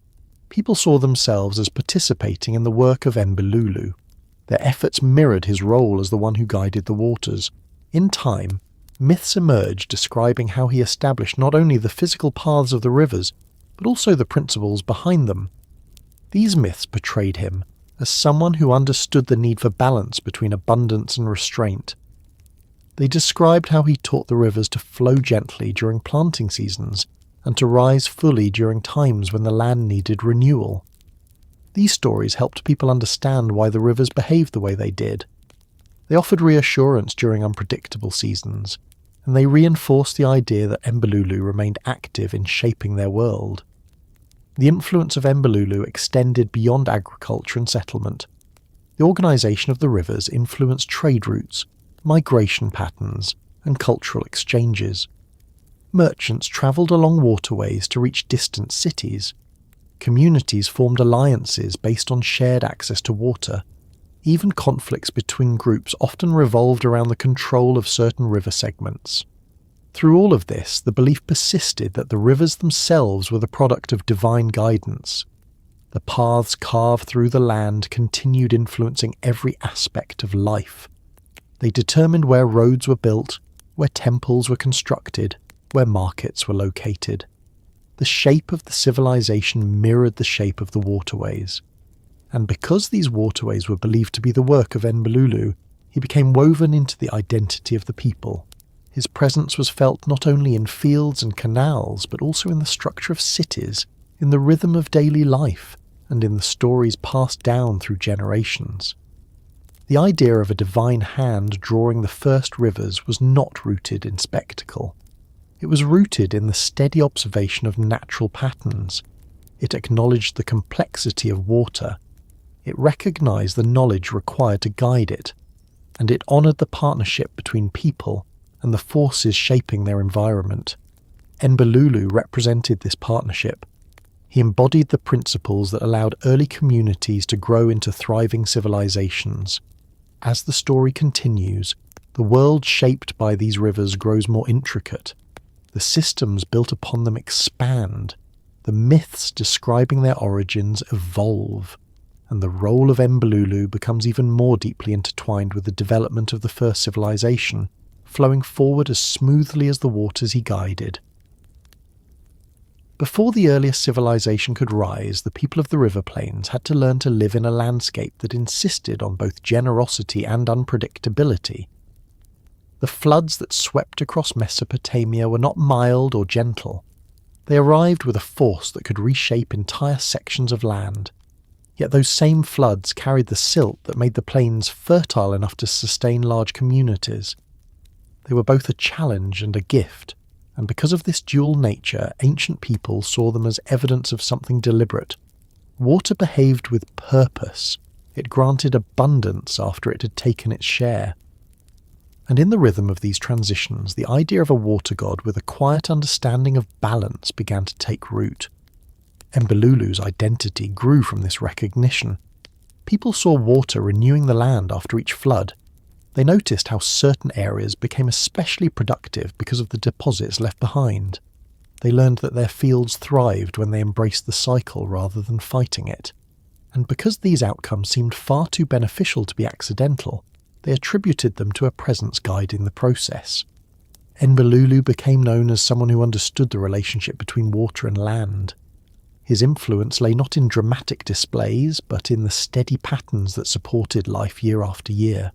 People saw themselves as participating in the work of Enbilulu. Their efforts mirrored his role as the one who guided the waters. In time, myths emerged describing how he established not only the physical paths of the rivers, but also the principles behind them. These myths portrayed him as someone who understood the need for balance between abundance and restraint. They described how he taught the rivers to flow gently during planting seasons and to rise fully during times when the land needed renewal. These stories helped people understand why the rivers behaved the way they did. They offered reassurance during unpredictable seasons, and they reinforced the idea that Enbilulu remained active in shaping their world. The influence of Enbilulu extended beyond agriculture and settlement. The organisation of the rivers influenced trade routes, migration patterns, and cultural exchanges. Merchants travelled along waterways to reach distant cities. Communities formed alliances based on shared access to water. Even conflicts between groups often revolved around the control of certain river segments. Through all of this, the belief persisted that the rivers themselves were the product of divine guidance. The paths carved through the land continued influencing every aspect of life. They determined where roads were built, where temples were constructed, where markets were located. The shape of the civilization mirrored the shape of the waterways. And because these waterways were believed to be the work of Enbilulu, he became woven into the identity of the people. His presence was felt not only in fields and canals, but also in the structure of cities, in the rhythm of daily life, and in the stories passed down through generations. The idea of a divine hand drawing the first rivers was not rooted in spectacle. It was rooted in the steady observation of natural patterns. It acknowledged the complexity of water. It recognized the knowledge required to guide it, and it honored the partnership between people and the forces shaping their environment. Enbilulu represented this partnership. He embodied the principles that allowed early communities to grow into thriving civilizations. As the story continues, the world shaped by these rivers grows more intricate. The systems built upon them expand. The myths describing their origins evolve. And the role of Enbilulu becomes even more deeply intertwined with the development of the first civilization, flowing forward as smoothly as the waters he guided. Before the earliest civilization could rise, the people of the river plains had to learn to live in a landscape that insisted on both generosity and unpredictability. The floods that swept across Mesopotamia were not mild or gentle. They arrived with a force that could reshape entire sections of land. Yet those same floods carried the silt that made the plains fertile enough to sustain large communities. They were both a challenge and a gift, and because of this dual nature, ancient people saw them as evidence of something deliberate. Water behaved with purpose. It granted abundance after it had taken its share. And in the rhythm of these transitions, the idea of a water god with a quiet understanding of balance began to take root. Enbilulu's identity grew from this recognition. People saw water renewing the land after each flood. They noticed how certain areas became especially productive because of the deposits left behind. They learned that their fields thrived when they embraced the cycle rather than fighting it. And because these outcomes seemed far too beneficial to be accidental, they attributed them to a presence guiding the process. Enbilulu became known as someone who understood the relationship between water and land. His influence lay not in dramatic displays, but in the steady patterns that supported life year after year.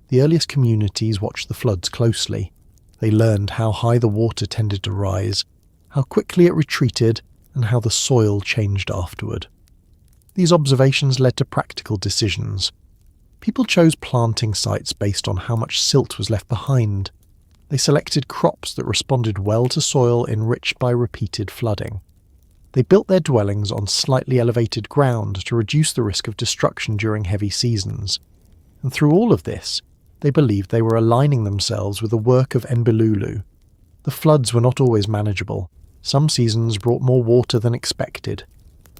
The earliest communities watched the floods closely. They learned how high the water tended to rise, how quickly it retreated, and how the soil changed afterward. These observations led to practical decisions. People chose planting sites based on how much silt was left behind. They selected crops that responded well to soil enriched by repeated flooding. They built their dwellings on slightly elevated ground to reduce the risk of destruction during heavy seasons. And through all of this, they believed they were aligning themselves with the work of Enbilulu. The floods were not always manageable. Some seasons brought more water than expected.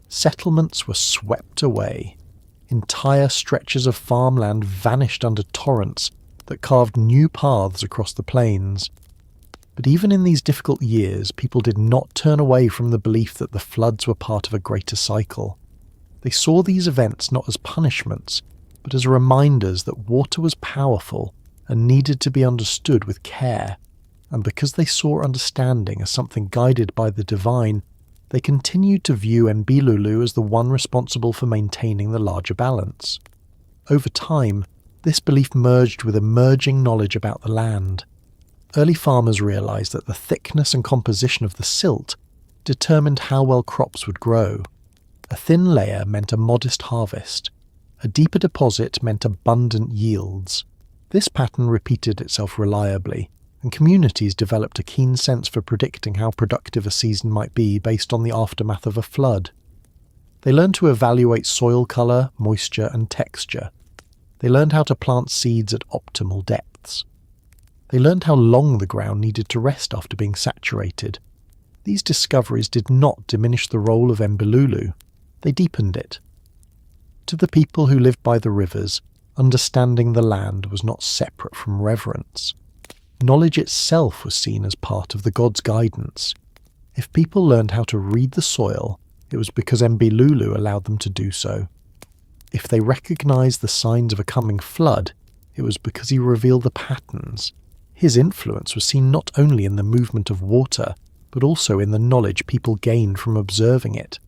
Settlements were swept away. Entire stretches of farmland vanished under torrents that carved new paths across the plains. But even in these difficult years, people did not turn away from the belief that the floods were part of a greater cycle. They saw these events not as punishments, but as reminders that water was powerful and needed to be understood with care. And because they saw understanding as something guided by the divine, they continued to view Enbilulu as the one responsible for maintaining the larger balance. Over time, this belief merged with emerging knowledge about the land. Early farmers realized that the thickness and composition of the silt determined how well crops would grow. A thin layer meant a modest harvest. A deeper deposit meant abundant yields. This pattern repeated itself reliably, and communities developed a keen sense for predicting how productive a season might be based on the aftermath of a flood. They learned to evaluate soil color, moisture, and texture. They learned how to plant seeds at optimal depths. They learned how long the ground needed to rest after being saturated. These discoveries did not diminish the role of Enbilulu. They deepened it. To the people who lived by the rivers, understanding the land was not separate from reverence. Knowledge itself was seen as part of the god's guidance. If people learned how to read the soil, it was because Enbilulu allowed them to do so. If they recognized the signs of a coming flood, it was because he revealed the patterns. His influence was seen not only in the movement of water, but also in the knowledge people gained from observing it.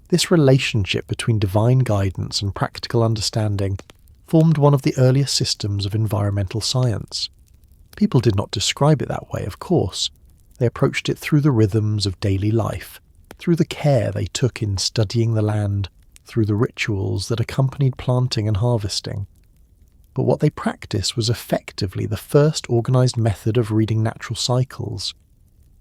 This relationship between divine guidance and practical understanding formed one of the earliest systems of environmental science. People did not describe it that way, of course. They approached it through the rhythms of daily life, through the care they took in studying the land, through the rituals that accompanied planting and harvesting. But what they practiced was effectively the first organized method of reading natural cycles.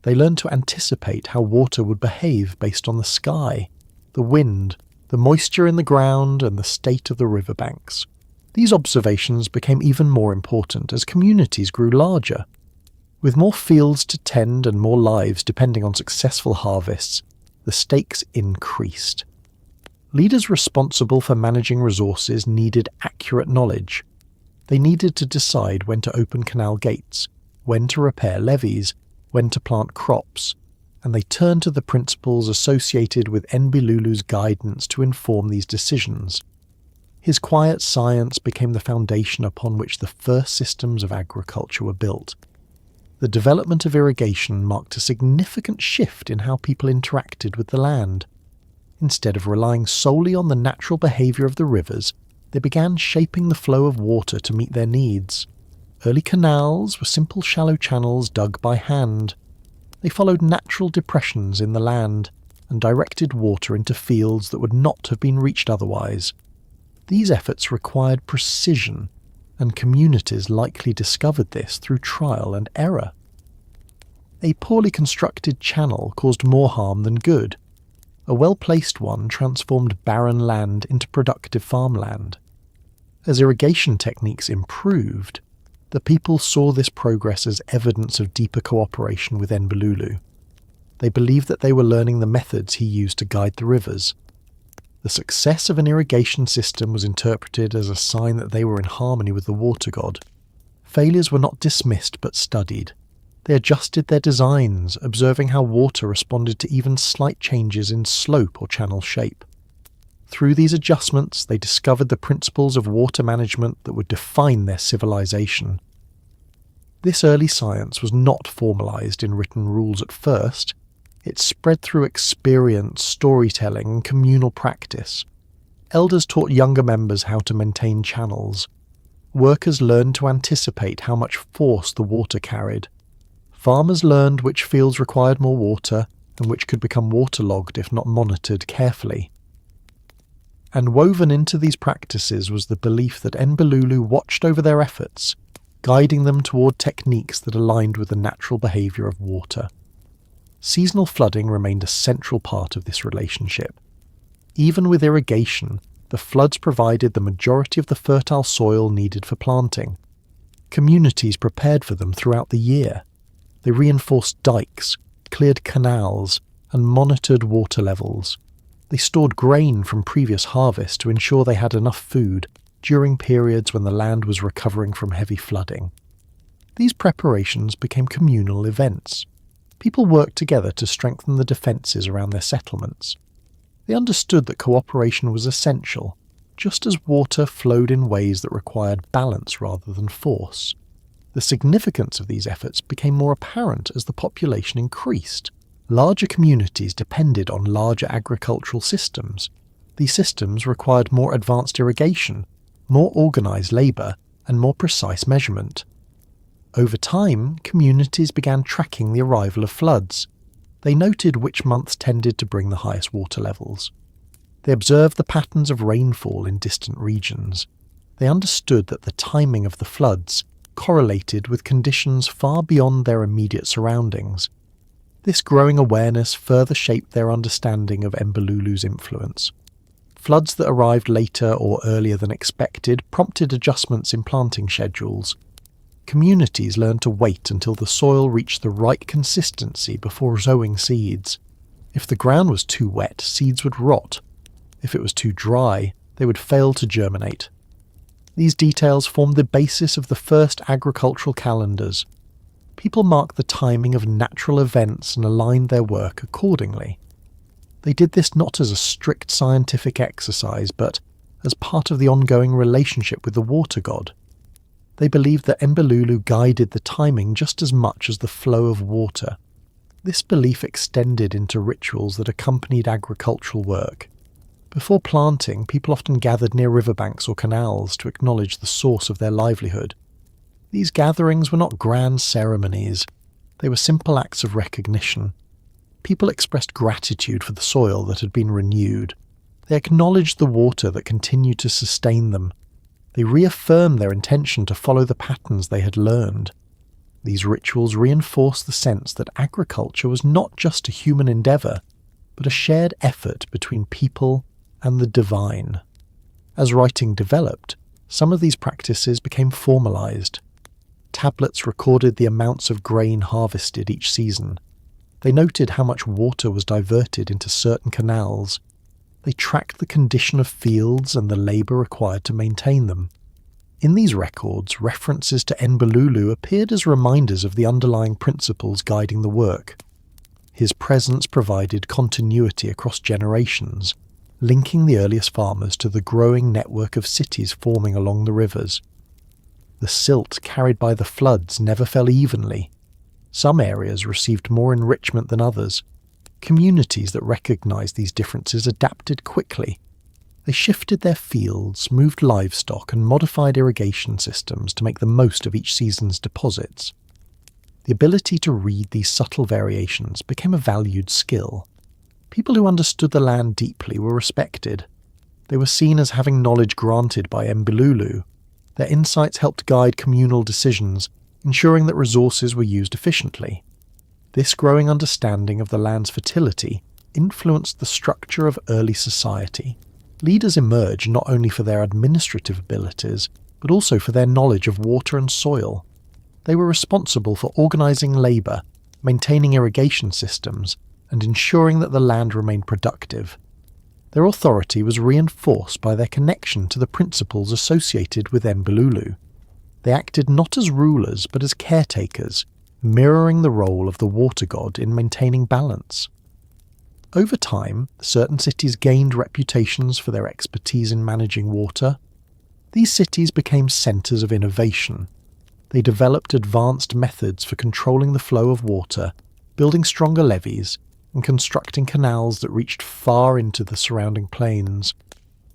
They learned to anticipate how water would behave based on the sky, the wind, the moisture in the ground, and the state of the riverbanks. These observations became even more important as communities grew larger. With more fields to tend and more lives depending on successful harvests, the stakes increased. Leaders responsible for managing resources needed accurate knowledge. They needed to decide when to open canal gates, when to repair levees, when to plant crops, and they turned to the principles associated with Enbilulu's guidance to inform these decisions. His quiet science became the foundation upon which the first systems of agriculture were built. The development of irrigation marked a significant shift in how people interacted with the land. Instead of relying solely on the natural behavior of the rivers, they began shaping the flow of water to meet their needs. Early canals were simple shallow channels dug by hand. They followed natural depressions in the land and directed water into fields that would not have been reached otherwise. These efforts required precision, and communities likely discovered this through trial and error. A poorly constructed channel caused more harm than good. A well-placed one transformed barren land into productive farmland. As irrigation techniques improved, the people saw this progress as evidence of deeper cooperation with Enbilulu. They believed that they were learning the methods he used to guide the rivers. The success of an irrigation system was interpreted as a sign that they were in harmony with the water god. Failures were not dismissed but studied. They adjusted their designs, observing how water responded to even slight changes in slope or channel shape. Through these adjustments, they discovered the principles of water management that would define their civilization. This early science was not formalized in written rules at first. It spread through experience, storytelling, and communal practice. Elders taught younger members how to maintain channels. Workers learned to anticipate how much force the water carried. Farmers learned which fields required more water and which could become waterlogged if not monitored carefully. And woven into these practices was the belief that Enbilulu watched over their efforts, guiding them toward techniques that aligned with the natural behavior of water. Seasonal flooding remained a central part of this relationship. Even with irrigation, the floods provided the majority of the fertile soil needed for planting. Communities prepared for them throughout the year. They reinforced dikes, cleared canals, and monitored water levels. They stored grain from previous harvests to ensure they had enough food during periods when the land was recovering from heavy flooding. These preparations became communal events. People worked together to strengthen the defences around their settlements. They understood that cooperation was essential, just as water flowed in ways that required balance rather than force. The significance of these efforts became more apparent as the population increased. Larger communities depended on larger agricultural systems. These systems required more advanced irrigation, more organised labour, and more precise measurement. Over time, communities began tracking the arrival of floods. They noted which months tended to bring the highest water levels. They observed the patterns of rainfall in distant regions. They understood that the timing of the floods correlated with conditions far beyond their immediate surroundings. This growing awareness further shaped their understanding of Enbilulu's influence. Floods that arrived later or earlier than expected prompted adjustments in planting schedules. Communities learned to wait until the soil reached the right consistency before sowing seeds. If the ground was too wet, seeds would rot. If it was too dry, they would fail to germinate. These details formed the basis of the first agricultural calendars. People marked the timing of natural events and aligned their work accordingly. They did this not as a strict scientific exercise, but as part of the ongoing relationship with the water god. They believed that Enbilulu guided the timing just as much as the flow of water. This belief extended into rituals that accompanied agricultural work. Before planting, people often gathered near riverbanks or canals to acknowledge the source of their livelihood. These gatherings were not grand ceremonies. They were simple acts of recognition. People expressed gratitude for the soil that had been renewed. They acknowledged the water that continued to sustain them. They reaffirmed their intention to follow the patterns they had learned. These rituals reinforced the sense that agriculture was not just a human endeavour, but a shared effort between people and the divine. As writing developed, some of these practices became formalised. Tablets recorded the amounts of grain harvested each season. They noted how much water was diverted into certain canals. They tracked the condition of fields and the labour required to maintain them. In these records, references to Enbilulu appeared as reminders of the underlying principles guiding the work. His presence provided continuity across generations, linking the earliest farmers to the growing network of cities forming along the rivers. The silt carried by the floods never fell evenly. Some areas received more enrichment than others. Communities that recognized these differences adapted quickly. They shifted their fields, moved livestock, and modified irrigation systems to make the most of each season's deposits. The ability to read these subtle variations became a valued skill. People who understood the land deeply were respected. They were seen as having knowledge granted by Enbilulu. Their insights helped guide communal decisions, ensuring that resources were used efficiently. This growing understanding of the land's fertility influenced the structure of early society. Leaders emerged not only for their administrative abilities, but also for their knowledge of water and soil. They were responsible for organising labour, maintaining irrigation systems, and ensuring that the land remained productive. Their authority was reinforced by their connection to the principles associated with Enbilulu. They acted not as rulers but as caretakers, mirroring the role of the water god in maintaining balance. Over time, certain cities gained reputations for their expertise in managing water. These cities became centres of innovation. They developed advanced methods for controlling the flow of water, building stronger levees, and constructing canals that reached far into the surrounding plains.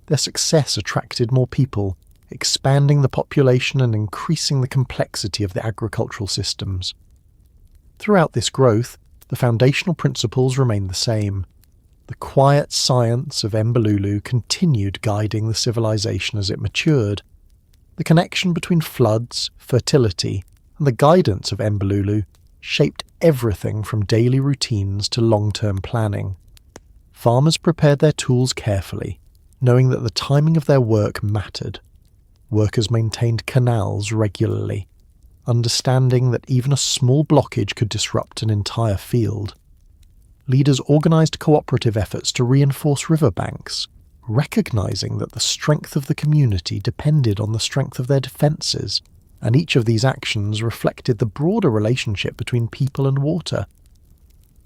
Their success attracted more people, expanding the population and increasing the complexity of the agricultural systems. Throughout this growth, the foundational principles remained the same. The quiet science of Enbilulu continued guiding the civilization as it matured. The connection between floods, fertility, and the guidance of Enbilulu shaped everything from daily routines to long-term planning. Farmers prepared their tools carefully, knowing that the timing of their work mattered. Workers maintained canals regularly, understanding that even a small blockage could disrupt an entire field. Leaders organised cooperative efforts to reinforce riverbanks, recognising that the strength of the community depended on the strength of their defences, and each of these actions reflected the broader relationship between people and water.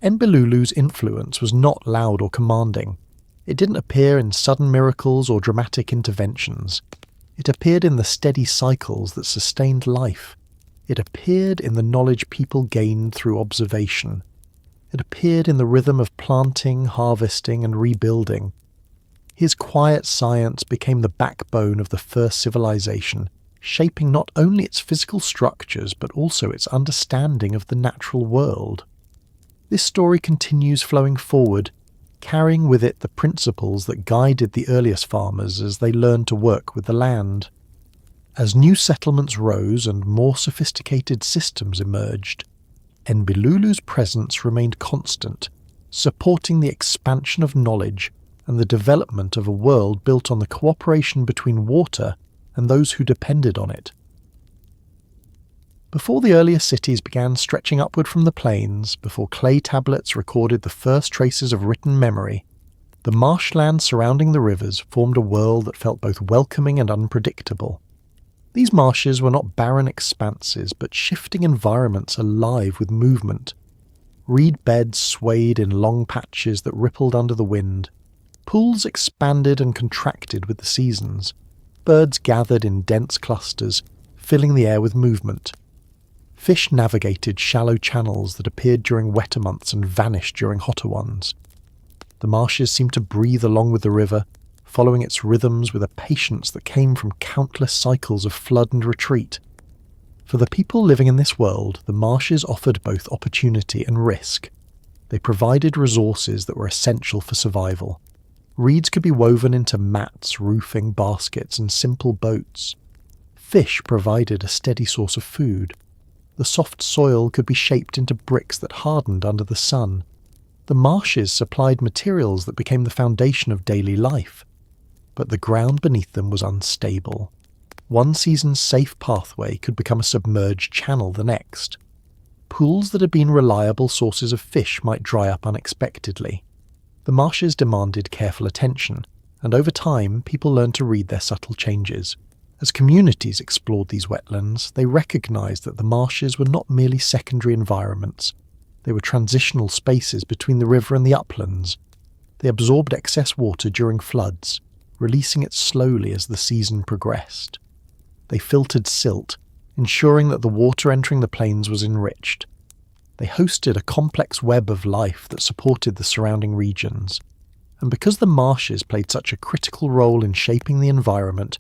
Enbilulu's influence was not loud or commanding. It didn't appear in sudden miracles or dramatic interventions. It appeared in the steady cycles that sustained life. It appeared in the knowledge people gained through observation. It appeared in the rhythm of planting, harvesting, and rebuilding. His quiet science became the backbone of the first civilization, shaping not only its physical structures but also its understanding of the natural world. This story continues flowing forward, carrying with it the principles that guided the earliest farmers as they learned to work with the land. As new settlements rose and more sophisticated systems emerged, Enbilulu's presence remained constant, supporting the expansion of knowledge and the development of a world built on the cooperation between water and those who depended on it. Before the earliest cities began stretching upward from the plains, before clay tablets recorded the first traces of written memory, the marshlands surrounding the rivers formed a world that felt both welcoming and unpredictable. These marshes were not barren expanses, but shifting environments alive with movement. Reed beds swayed in long patches that rippled under the wind. Pools expanded and contracted with the seasons. Birds gathered in dense clusters, filling the air with movement. Fish navigated shallow channels that appeared during wetter months and vanished during hotter ones. The marshes seemed to breathe along with the river, following its rhythms with a patience that came from countless cycles of flood and retreat. For the people living in this world, the marshes offered both opportunity and risk. They provided resources that were essential for survival. Reeds could be woven into mats, roofing, baskets, and simple boats. Fish provided a steady source of food. The soft soil could be shaped into bricks that hardened under the sun. The marshes supplied materials that became the foundation of daily life. But the ground beneath them was unstable. One season's safe pathway could become a submerged channel the next. Pools that had been reliable sources of fish might dry up unexpectedly. The marshes demanded careful attention, and over time people learned to read their subtle changes. As communities explored these wetlands, they recognized that the marshes were not merely secondary environments. They were transitional spaces between the river and the uplands. They absorbed excess water during floods, releasing it slowly as the season progressed. They filtered silt, ensuring that the water entering the plains was enriched. They hosted a complex web of life that supported the surrounding regions. And because the marshes played such a critical role in shaping the environment,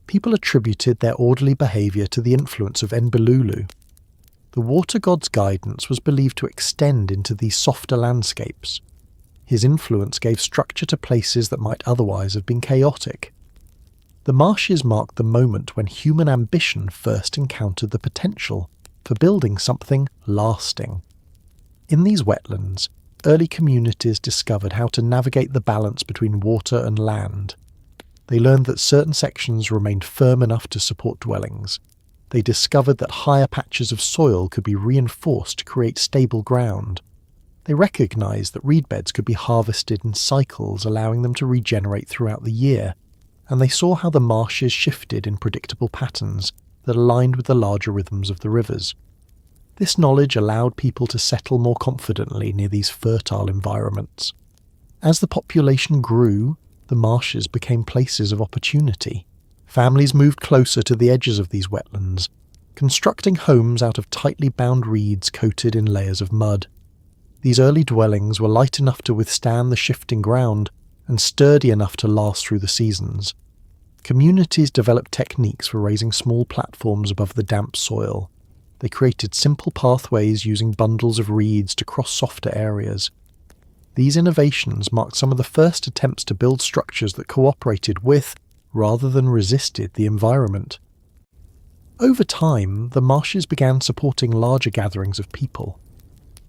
people attributed their orderly behaviour to the influence of Enbilulu. The water god's guidance was believed to extend into these softer landscapes. His influence gave structure to places that might otherwise have been chaotic. The marshes marked the moment when human ambition first encountered the potential for building something lasting. In these wetlands, early communities discovered how to navigate the balance between water and land. They learned that certain sections remained firm enough to support dwellings. They discovered that higher patches of soil could be reinforced to create stable ground. They recognized that reed beds could be harvested in cycles, allowing them to regenerate throughout the year, and they saw how the marshes shifted in predictable patterns that aligned with the larger rhythms of the rivers. This knowledge allowed people to settle more confidently near these fertile environments. As the population grew, the marshes became places of opportunity. Families moved closer to the edges of these wetlands, constructing homes out of tightly bound reeds coated in layers of mud. These early dwellings were light enough to withstand the shifting ground and sturdy enough to last through the seasons. Communities developed techniques for raising small platforms above the damp soil. They created simple pathways using bundles of reeds to cross softer areas. These innovations marked some of the first attempts to build structures that cooperated with, rather than resisted, the environment. Over time, the marshes began supporting larger gatherings of people.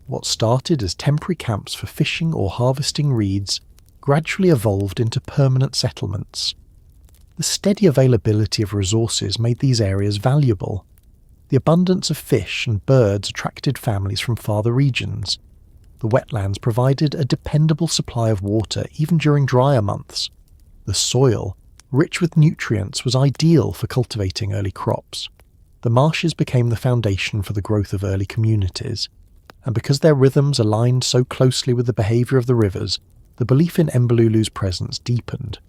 What started as temporary camps for fishing or harvesting reeds gradually evolved into permanent settlements. The steady availability of resources made these areas valuable. The abundance of fish and birds attracted families from farther regions. The wetlands provided a dependable supply of water even during drier months. The soil, rich with nutrients, was ideal for cultivating early crops. The marshes became the foundation for the growth of early communities, and because their rhythms aligned so closely with the behaviour of the rivers, the belief in Enbilulu's presence deepened.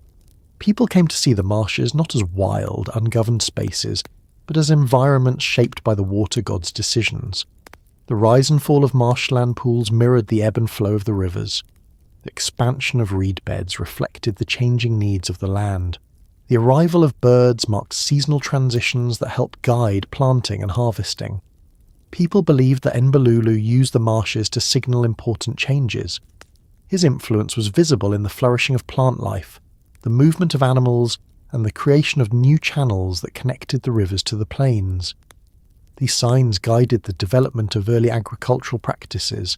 People came to see the marshes not as wild, ungoverned spaces, but as environments shaped by the water god's decisions. The rise and fall of marshland pools mirrored the ebb and flow of the rivers. The expansion of reed beds reflected the changing needs of the land. The arrival of birds marked seasonal transitions that helped guide planting and harvesting. People believed that Enbilulu used the marshes to signal important changes. His influence was visible in the flourishing of plant life, the movement of animals, and the creation of new channels that connected the rivers to the plains. These signs guided the development of early agricultural practices.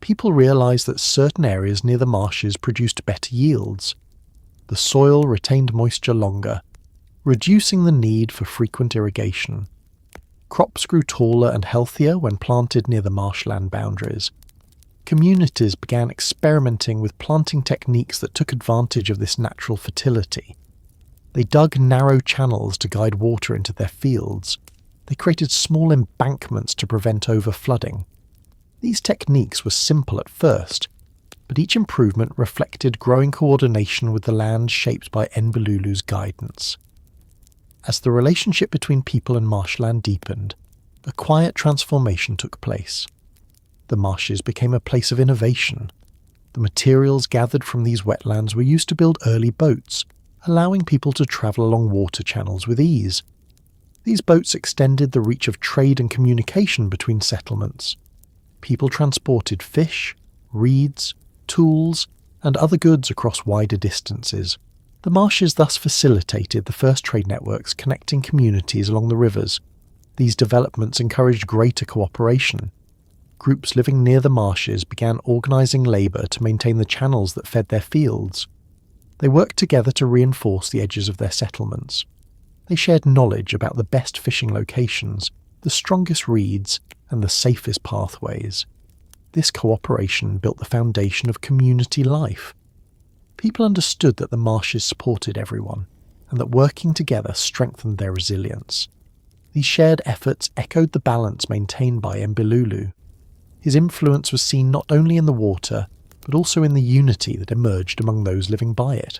People realized that certain areas near the marshes produced better yields. The soil retained moisture longer, reducing the need for frequent irrigation. Crops grew taller and healthier when planted near the marshland boundaries. Communities began experimenting with planting techniques that took advantage of this natural fertility. They dug narrow channels to guide water into their fields. They created small embankments to prevent overflooding. These techniques were simple at first, but each improvement reflected growing coordination with the land shaped by Enbilulu's guidance. As the relationship between people and marshland deepened, a quiet transformation took place. The marshes became a place of innovation. The materials gathered from these wetlands were used to build early boats, allowing people to travel along water channels with ease. These boats extended the reach of trade and communication between settlements. People transported fish, reeds, tools, and other goods across wider distances. The marshes thus facilitated the first trade networks connecting communities along the rivers. These developments encouraged greater cooperation. Groups living near the marshes began organising labour to maintain the channels that fed their fields. They worked together to reinforce the edges of their settlements. They shared knowledge about the best fishing locations, the strongest reeds, and the safest pathways. This cooperation built the foundation of community life. People understood that the marshes supported everyone, and that working together strengthened their resilience. These shared efforts echoed the balance maintained by Enbilulu. His influence was seen not only in the water, but also in the unity that emerged among those living by it.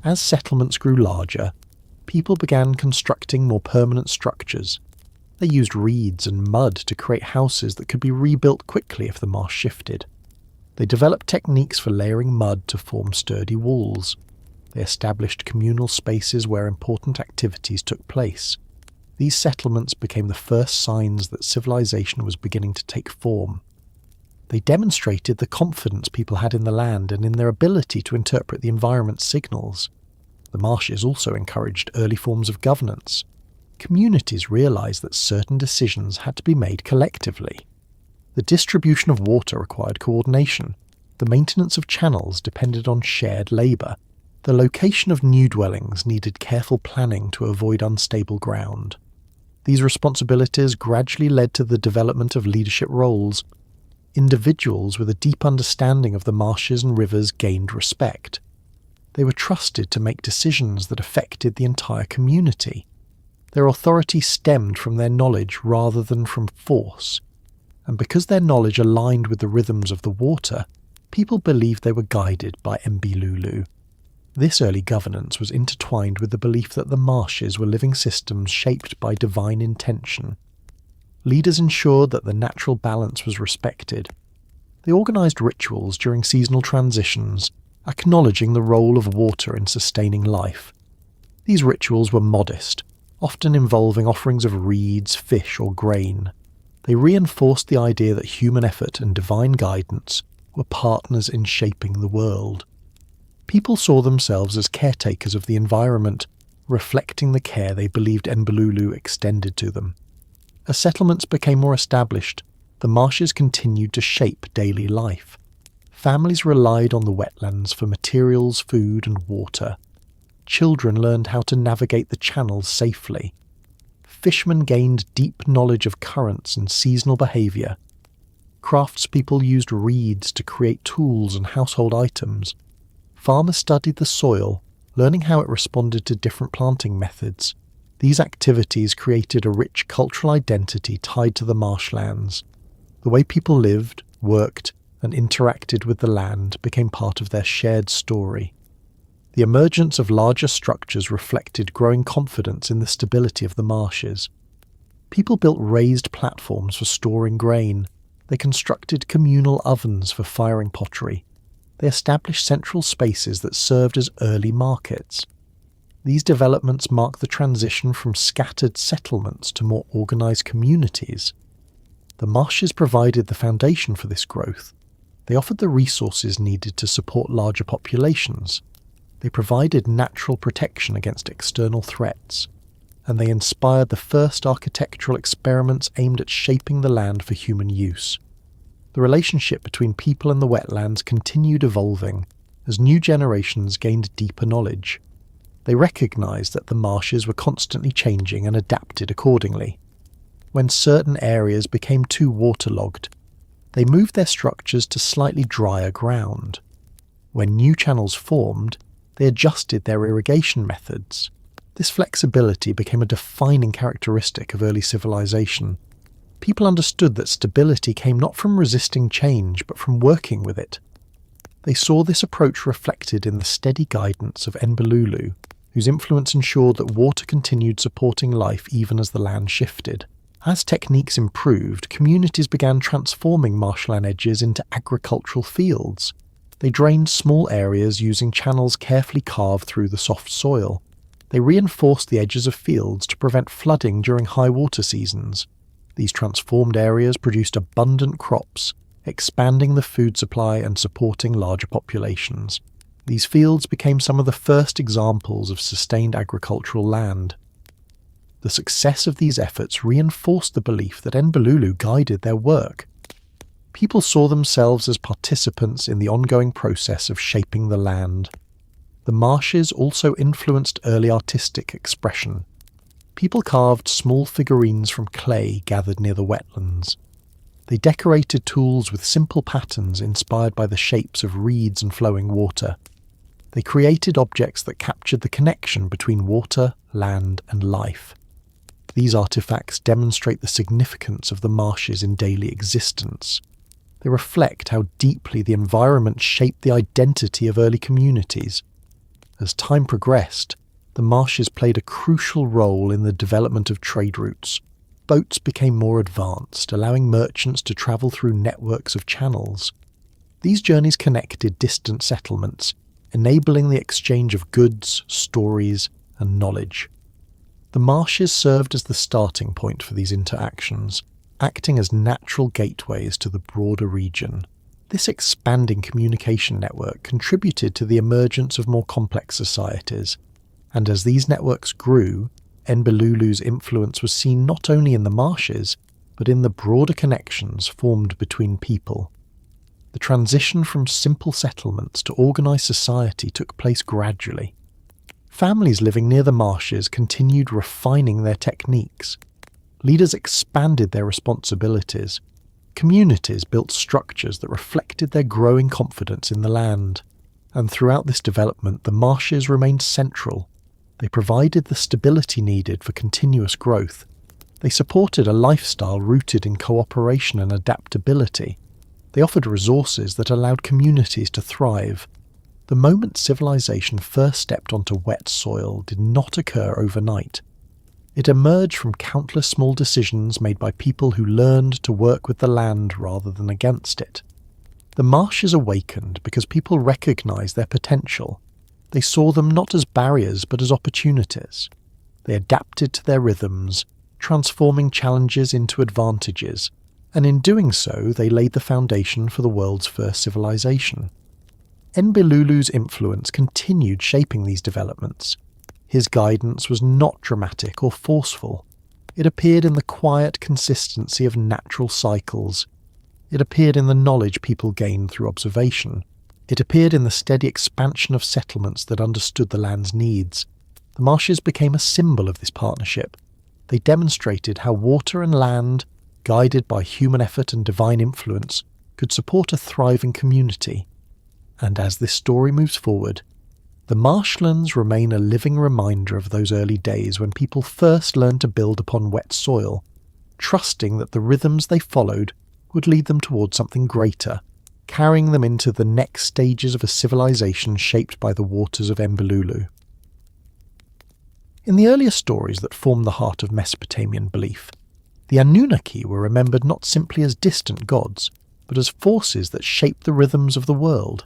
As settlements grew larger, people began constructing more permanent structures. They used reeds and mud to create houses that could be rebuilt quickly if the marsh shifted. They developed techniques for layering mud to form sturdy walls. They established communal spaces where important activities took place. These settlements became the first signs that civilization was beginning to take form. They demonstrated the confidence people had in the land and in their ability to interpret the environment's signals. The marshes also encouraged early forms of governance. Communities realized that certain decisions had to be made collectively. The distribution of water required coordination. The maintenance of channels depended on shared labour. The location of new dwellings needed careful planning to avoid unstable ground. These responsibilities gradually led to the development of leadership roles. Individuals with a deep understanding of the marshes and rivers gained respect. They were trusted to make decisions that affected the entire community. Their authority stemmed from their knowledge rather than from force, and because their knowledge aligned with the rhythms of the water, people believed they were guided by Enbilulu. This early governance was intertwined with the belief that the marshes were living systems shaped by divine intention. Leaders ensured that the natural balance was respected. They organized rituals during seasonal transitions, acknowledging the role of water in sustaining life. These rituals were modest, often involving offerings of reeds, fish, or grain. They reinforced the idea that human effort and divine guidance were partners in shaping the world. People saw themselves as caretakers of the environment, reflecting the care they believed Enbilulu extended to them. As settlements became more established, the marshes continued to shape daily life. Families relied on the wetlands for materials, food, and water. Children learned how to navigate the channels safely. Fishermen gained deep knowledge of currents and seasonal behaviour. Craftspeople used reeds to create tools and household items. Farmers studied the soil, learning how it responded to different planting methods. These activities created a rich cultural identity tied to the marshlands. The way people lived, worked, and interacted with the land became part of their shared story. The emergence of larger structures reflected growing confidence in the stability of the marshes. People built raised platforms for storing grain. They constructed communal ovens for firing pottery. They established central spaces that served as early markets. These developments mark the transition from scattered settlements to more organised communities. The marshes provided the foundation for this growth. They offered the resources needed to support larger populations. They provided natural protection against external threats, and they inspired the first architectural experiments aimed at shaping the land for human use. The relationship between people and the wetlands continued evolving as new generations gained deeper knowledge. They recognized that the marshes were constantly changing and adapted accordingly. When certain areas became too waterlogged, they moved their structures to slightly drier ground. When new channels formed, they adjusted their irrigation methods. This flexibility became a defining characteristic of early civilization. People understood that stability came not from resisting change, but from working with it. They saw this approach reflected in the steady guidance of Enbilulu, whose influence ensured that water continued supporting life even as the land shifted. As techniques improved, communities began transforming marshland edges into agricultural fields. They drained small areas using channels carefully carved through the soft soil. They reinforced the edges of fields to prevent flooding during high water seasons. These transformed areas produced abundant crops, expanding the food supply and supporting larger populations. These fields became some of the first examples of sustained agricultural land. The success of these efforts reinforced the belief that Enbilulu guided their work. People saw themselves as participants in the ongoing process of shaping the land. The marshes also influenced early artistic expression. People carved small figurines from clay gathered near the wetlands. They decorated tools with simple patterns inspired by the shapes of reeds and flowing water. They created objects that captured the connection between water, land, and life. These artifacts demonstrate the significance of the marshes in daily existence. They reflect how deeply the environment shaped the identity of early communities. As time progressed, the marshes played a crucial role in the development of trade routes. Boats became more advanced, allowing merchants to travel through networks of channels. These journeys connected distant settlements, enabling the exchange of goods, stories, and knowledge. The marshes served as the starting point for these interactions, acting as natural gateways to the broader region. This expanding communication network contributed to the emergence of more complex societies, and as these networks grew, Enbilulu's influence was seen not only in the marshes, but in the broader connections formed between people. The transition from simple settlements to organised society took place gradually. Families living near the marshes continued refining their techniques. Leaders expanded their responsibilities. Communities built structures that reflected their growing confidence in the land. And throughout this development, the marshes remained central. They provided the stability needed for continuous growth. They supported a lifestyle rooted in cooperation and adaptability. They offered resources that allowed communities to thrive. The moment civilization first stepped onto wet soil did not occur overnight. It emerged from countless small decisions made by people who learned to work with the land rather than against it. The marshes awakened because people recognized their potential. They saw them not as barriers but as opportunities. They adapted to their rhythms, transforming challenges into advantages, and in doing so they laid the foundation for the world's first civilization. Enbilulu's influence continued shaping these developments. His guidance was not dramatic or forceful. It appeared in the quiet consistency of natural cycles. It appeared in the knowledge people gained through observation. It appeared in the steady expansion of settlements that understood the land's needs. The marshes became a symbol of this partnership. They demonstrated how water and land, guided by human effort and divine influence, could support a thriving community. And as this story moves forward, the marshlands remain a living reminder of those early days when people first learned to build upon wet soil, trusting that the rhythms they followed would lead them towards something greater, carrying them into the next stages of a civilization shaped by the waters of Enbilulu. In the earlier stories that form the heart of Mesopotamian belief, the Anunnaki were remembered not simply as distant gods, but as forces that shaped the rhythms of the world.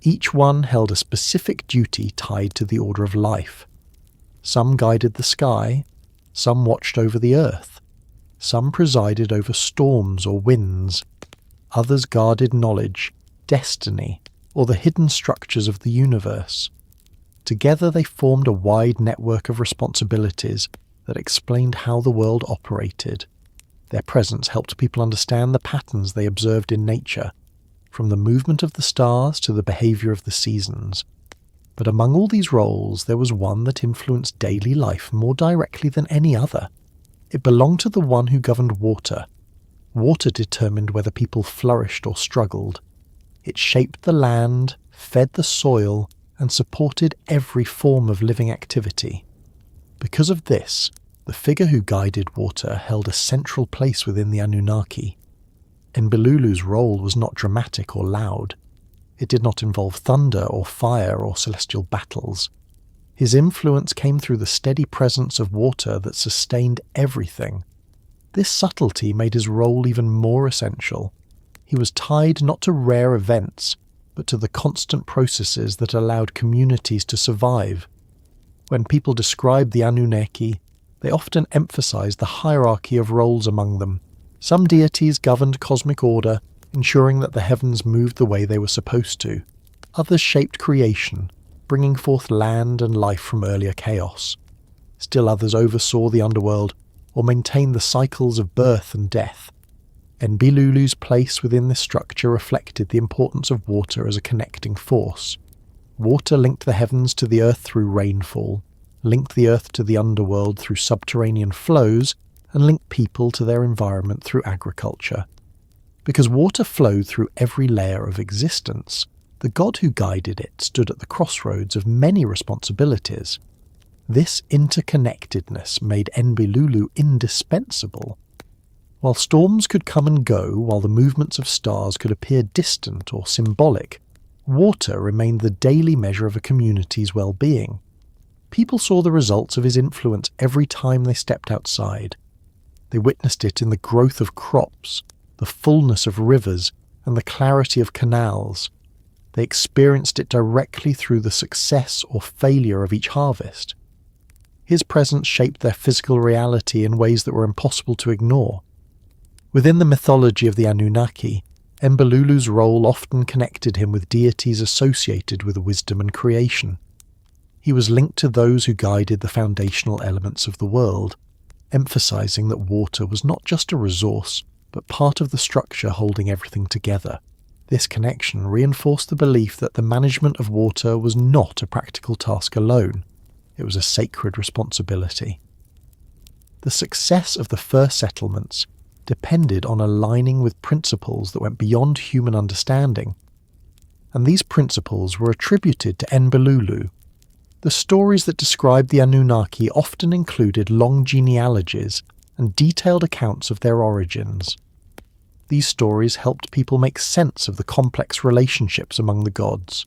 Each one held a specific duty tied to the order of life. Some guided the sky, some watched over the earth, some presided over storms or winds, others guarded knowledge, destiny, or the hidden structures of the universe. Together they formed a wide network of responsibilities that explained how the world operated. Their presence helped people understand the patterns they observed in nature, from the movement of the stars to the behaviour of the seasons. But among all these roles, there was one that influenced daily life more directly than any other. It belonged to the one who governed water. Water determined whether people flourished or struggled. It shaped the land, fed the soil, and supported every form of living activity. Because of this, the figure who guided water held a central place within the Anunnaki. Enbilulu's role was not dramatic or loud. It did not involve thunder or fire or celestial battles. His influence came through the steady presence of water that sustained everything. This subtlety made his role even more essential. He was tied not to rare events, but to the constant processes that allowed communities to survive. When people described the Anunnaki, they often emphasized the hierarchy of roles among them. Some deities governed cosmic order, ensuring that the heavens moved the way they were supposed to. Others shaped creation, bringing forth land and life from earlier chaos. Still others oversaw the underworld, or maintained the cycles of birth and death. Enbilulu's place within this structure reflected the importance of water as a connecting force. Water linked the heavens to the earth through rainfall, linked the earth to the underworld through subterranean flows, and linked people to their environment through agriculture. Because water flowed through every layer of existence, the god who guided it stood at the crossroads of many responsibilities. This interconnectedness made Enbilulu indispensable. While storms could come and go, while the movements of stars could appear distant or symbolic, water remained the daily measure of a community's well-being. People saw the results of his influence every time they stepped outside. They witnessed it in the growth of crops, the fullness of rivers, and the clarity of canals. They experienced it directly through the success or failure of each harvest. His presence shaped their physical reality in ways that were impossible to ignore. Within the mythology of the Anunnaki, Enbilulu's role often connected him with deities associated with wisdom and creation. He was linked to those who guided the foundational elements of the world, emphasizing that water was not just a resource, but part of the structure holding everything together. This connection reinforced the belief that the management of water was not a practical task alone. It was a sacred responsibility. The success of the first settlements depended on aligning with principles that went beyond human understanding, and these principles were attributed to Enbilulu. The stories that described the Anunnaki often included long genealogies and detailed accounts of their origins. These stories helped people make sense of the complex relationships among the gods.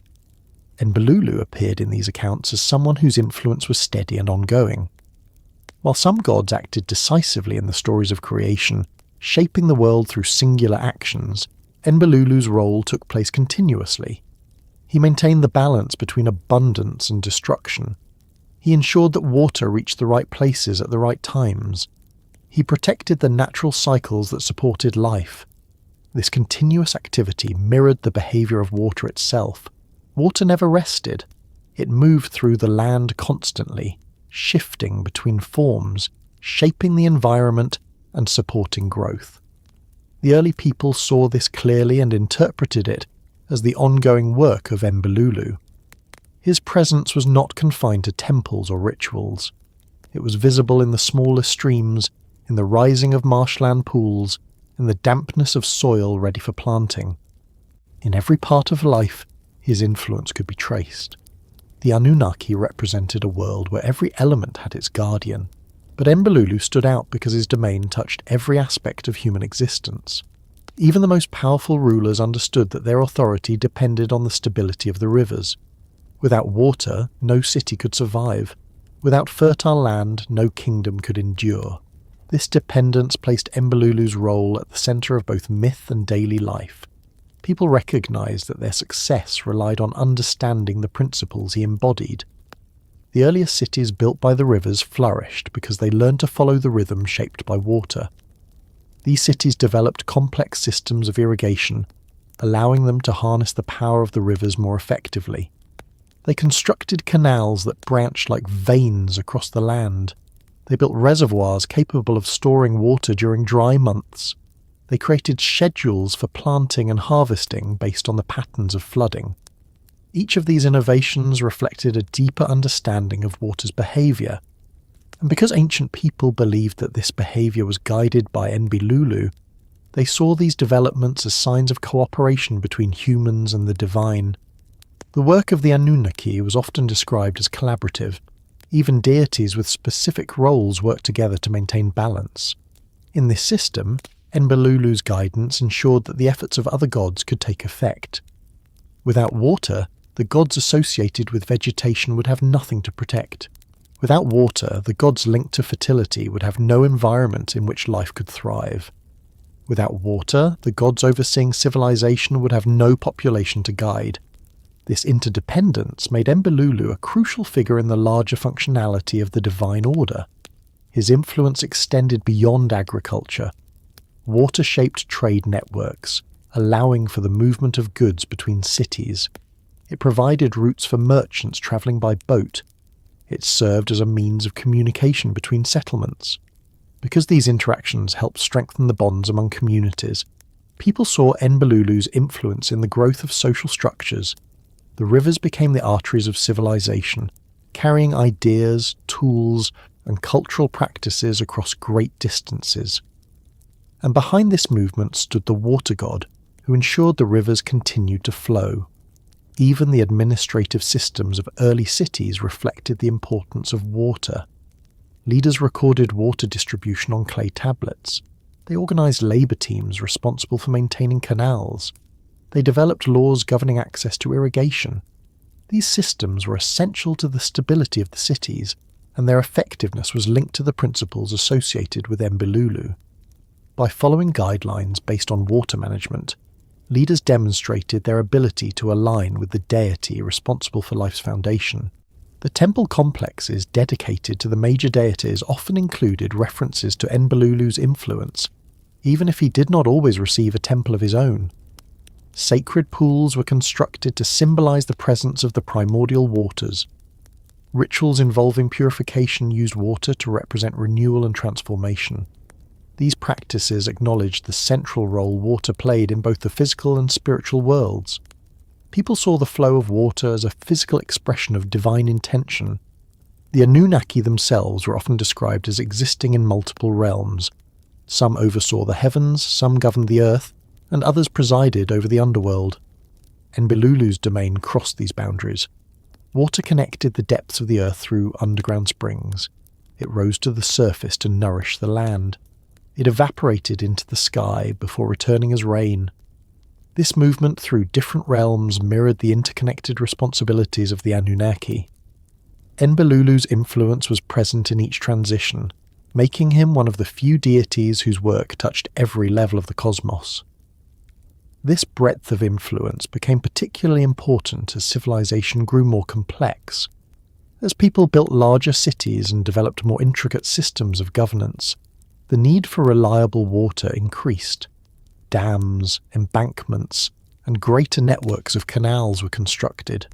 Enbilulu appeared in these accounts as someone whose influence was steady and ongoing. While some gods acted decisively in the stories of creation, shaping the world through singular actions, Enbilulu's role took place continuously. He maintained the balance between abundance and destruction. He ensured that water reached the right places at the right times. He protected the natural cycles that supported life. This continuous activity mirrored the behavior of water itself. Water never rested. It moved through the land constantly, shifting between forms, shaping the environment and supporting growth. The early people saw this clearly and interpreted it as the ongoing work of Enbilulu. His presence was not confined to temples or rituals. It was visible in the smallest streams, in the rising of marshland pools, in the dampness of soil ready for planting. In every part of life, his influence could be traced. The Anunnaki represented a world where every element had its guardian, but Enbilulu stood out because his domain touched every aspect of human existence. Even the most powerful rulers understood that their authority depended on the stability of the rivers. Without water, no city could survive. Without fertile land, no kingdom could endure. This dependence placed Enbilulu's role at the center of both myth and daily life. People recognized that their success relied on understanding the principles he embodied. The earliest cities built by the rivers flourished because they learned to follow the rhythm shaped by water. These cities developed complex systems of irrigation, allowing them to harness the power of the rivers more effectively. They constructed canals that branched like veins across the land. They built reservoirs capable of storing water during dry months. They created schedules for planting and harvesting based on the patterns of flooding. Each of these innovations reflected a deeper understanding of water's behavior. And because ancient people believed that this behavior was guided by Enbilulu, they saw these developments as signs of cooperation between humans and the divine. The work of the Anunnaki was often described as collaborative. Even deities with specific roles worked together to maintain balance. In this system, Enbilulu's guidance ensured that the efforts of other gods could take effect. Without water, the gods associated with vegetation would have nothing to protect. Without water, the gods linked to fertility would have no environment in which life could thrive. Without water, the gods overseeing civilization would have no population to guide. This interdependence made Enbilulu a crucial figure in the larger functionality of the divine order. His influence extended beyond agriculture. Water shaped trade networks, allowing for the movement of goods between cities. It provided routes for merchants travelling by boat. It served as a means of communication between settlements. Because these interactions helped strengthen the bonds among communities, people saw Enbilulu's influence in the growth of social structures. The rivers became the arteries of civilization, carrying ideas, tools, and cultural practices across great distances. And behind this movement stood the water god, who ensured the rivers continued to flow. Even the administrative systems of early cities reflected the importance of water. Leaders recorded water distribution on clay tablets. They organized labor teams responsible for maintaining canals. They developed laws governing access to irrigation. These systems were essential to the stability of the cities, and their effectiveness was linked to the principles associated with Enbilulu. By following guidelines based on water management, leaders demonstrated their ability to align with the deity responsible for life's foundation. The temple complexes dedicated to the major deities often included references to Enbilulu's influence, even if he did not always receive a temple of his own. Sacred pools were constructed to symbolize the presence of the primordial waters. Rituals involving purification used water to represent renewal and transformation. These practices acknowledged the central role water played in both the physical and spiritual worlds. People saw the flow of water as a physical expression of divine intention. The Anunnaki themselves were often described as existing in multiple realms. Some oversaw the heavens, some governed the earth, and others presided over the underworld. Enbilulu's domain crossed these boundaries. Water connected the depths of the earth through underground springs. It rose to the surface to nourish the land. It evaporated into the sky before returning as rain. This movement through different realms mirrored the interconnected responsibilities of the Anunnaki. Enbilulu's influence was present in each transition, making him one of the few deities whose work touched every level of the cosmos. This breadth of influence became particularly important as civilization grew more complex. As people built larger cities and developed more intricate systems of governance, the need for reliable water increased. Dams, embankments, and greater networks of canals were constructed.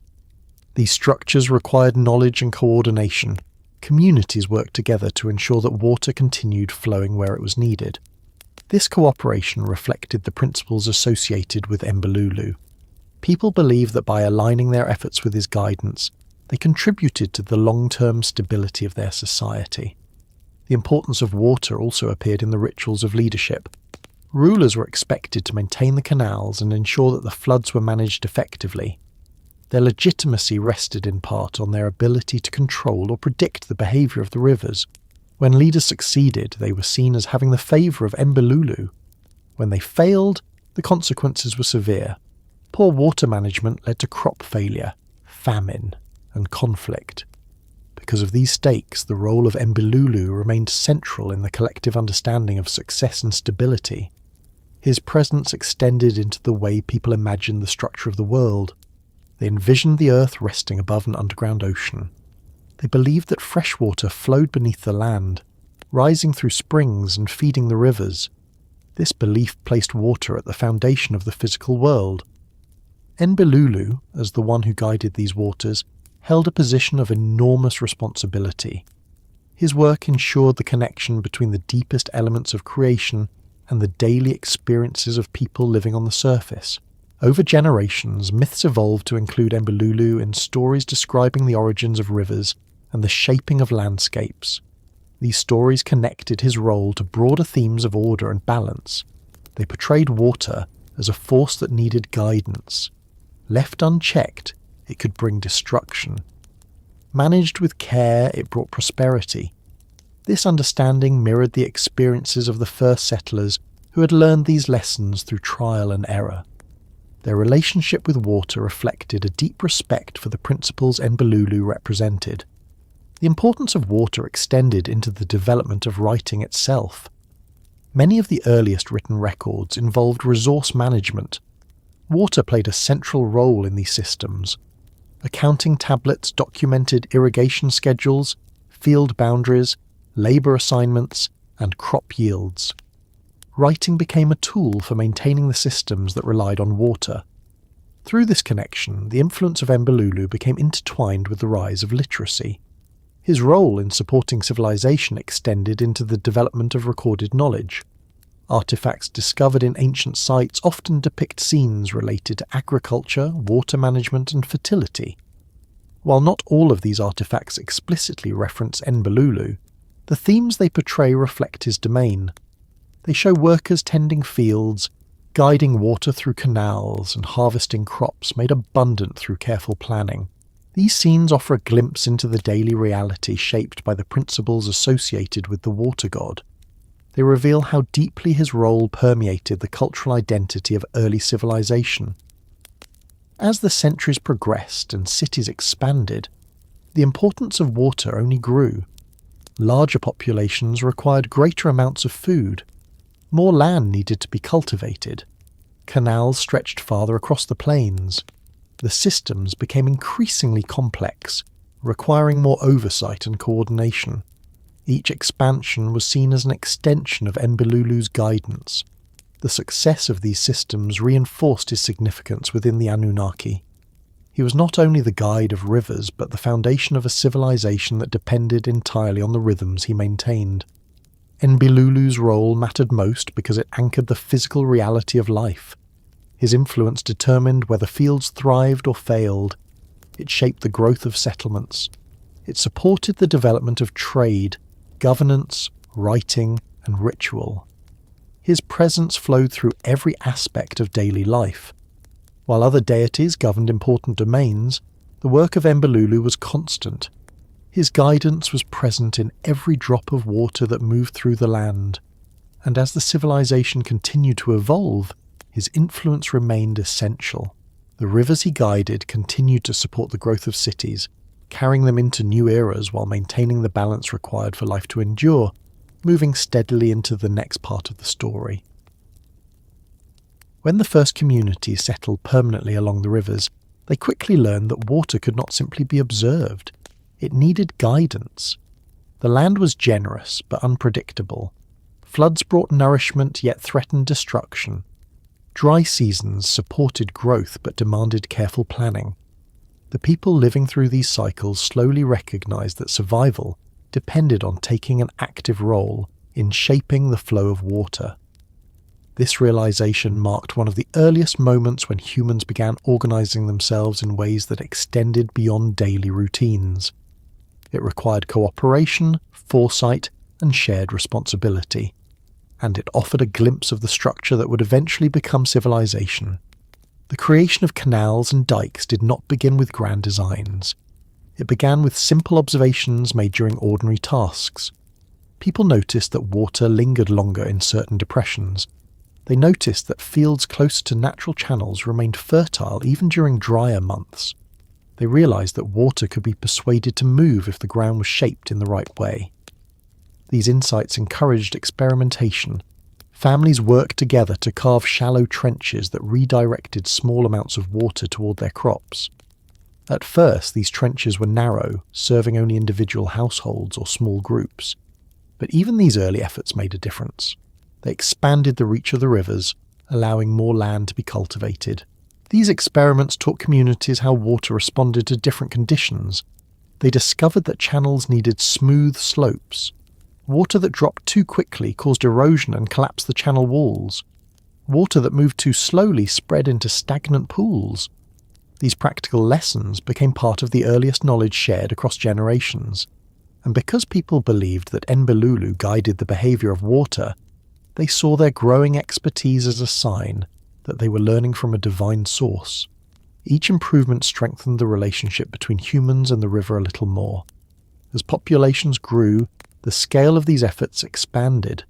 These structures required knowledge and coordination. Communities worked together to ensure that water continued flowing where it was needed. This cooperation reflected the principles associated with Enbilulu. People believed that by aligning their efforts with his guidance, they contributed to the long-term stability of their society. The importance of water also appeared in the rituals of leadership. Rulers were expected to maintain the canals and ensure that the floods were managed effectively. Their legitimacy rested in part on their ability to control or predict the behaviour of the rivers. When leaders succeeded, they were seen as having the favour of Enbilulu. When they failed, the consequences were severe. Poor water management led to crop failure, famine, and conflict. Because of these stakes, the role of Enbilulu remained central in the collective understanding of success and stability. His presence extended into the way people imagined the structure of the world. They envisioned the earth resting above an underground ocean. They believed that fresh water flowed beneath the land, rising through springs and feeding the rivers. This belief placed water at the foundation of the physical world. Enbilulu, as the one who guided these waters, held a position of enormous responsibility. His work ensured the connection between the deepest elements of creation and the daily experiences of people living on the surface. Over generations, myths evolved to include Enbilulu in stories describing the origins of rivers and the shaping of landscapes. These stories connected his role to broader themes of order and balance. They portrayed water as a force that needed guidance. Left unchecked, it could bring destruction. Managed with care, it brought prosperity. This understanding mirrored the experiences of the first settlers who had learned these lessons through trial and error. Their relationship with water reflected a deep respect for the principles Enbilulu represented. The importance of water extended into the development of writing itself. Many of the earliest written records involved resource management. Water played a central role in these systems. Accounting tablets documented irrigation schedules, field boundaries, labour assignments, and crop yields. Writing became a tool for maintaining the systems that relied on water. Through this connection, the influence of Enbilulu became intertwined with the rise of literacy. His role in supporting civilization extended into the development of recorded knowledge. Artifacts discovered in ancient sites often depict scenes related to agriculture, water management, and fertility. While not all of these artifacts explicitly reference Enbilulu, the themes they portray reflect his domain. They show workers tending fields, guiding water through canals, and harvesting crops made abundant through careful planning. These scenes offer a glimpse into the daily reality shaped by the principles associated with the water god. They reveal how deeply his role permeated the cultural identity of early civilization. As the centuries progressed and cities expanded, the importance of water only grew. Larger populations required greater amounts of food. More land needed to be cultivated. Canals stretched farther across the plains. The systems became increasingly complex, requiring more oversight and coordination. Each expansion was seen as an extension of Enbilulu's guidance. The success of these systems reinforced his significance within the Anunnaki. He was not only the guide of rivers, but the foundation of a civilization that depended entirely on the rhythms he maintained. Enbilulu's role mattered most because it anchored the physical reality of life. His influence determined whether fields thrived or failed. It shaped the growth of settlements. It supported the development of trade, governance, writing, and ritual. His presence flowed through every aspect of daily life. While other deities governed important domains, the work of Enbilulu was constant. His guidance was present in every drop of water that moved through the land, and as the civilization continued to evolve, his influence remained essential. The rivers he guided continued to support the growth of cities, carrying them into new eras while maintaining the balance required for life to endure, moving steadily into the next part of the story. When the first communities settled permanently along the rivers, they quickly learned that water could not simply be observed. It needed guidance. The land was generous but unpredictable. Floods brought nourishment yet threatened destruction. Dry seasons supported growth but demanded careful planning. The people living through these cycles slowly recognized that survival depended on taking an active role in shaping the flow of water. This realization marked one of the earliest moments when humans began organizing themselves in ways that extended beyond daily routines. It required cooperation, foresight, and shared responsibility, and it offered a glimpse of the structure that would eventually become civilization. The creation of canals and dikes did not begin with grand designs. It began with simple observations made during ordinary tasks. People noticed that water lingered longer in certain depressions. They noticed that fields closer to natural channels remained fertile even during drier months. They realized that water could be persuaded to move if the ground was shaped in the right way. These insights encouraged experimentation. Families worked together to carve shallow trenches that redirected small amounts of water toward their crops. At first, these trenches were narrow, serving only individual households or small groups. But even these early efforts made a difference. They expanded the reach of the rivers, allowing more land to be cultivated. These experiments taught communities how water responded to different conditions. They discovered that channels needed smooth slopes. Water that dropped too quickly caused erosion and collapsed the channel walls. Water that moved too slowly spread into stagnant pools. These practical lessons became part of the earliest knowledge shared across generations. And because people believed that Enbilulu guided the behavior of water, they saw their growing expertise as a sign that they were learning from a divine source. Each improvement strengthened the relationship between humans and the river a little more. As populations grew, the scale of these efforts expanded.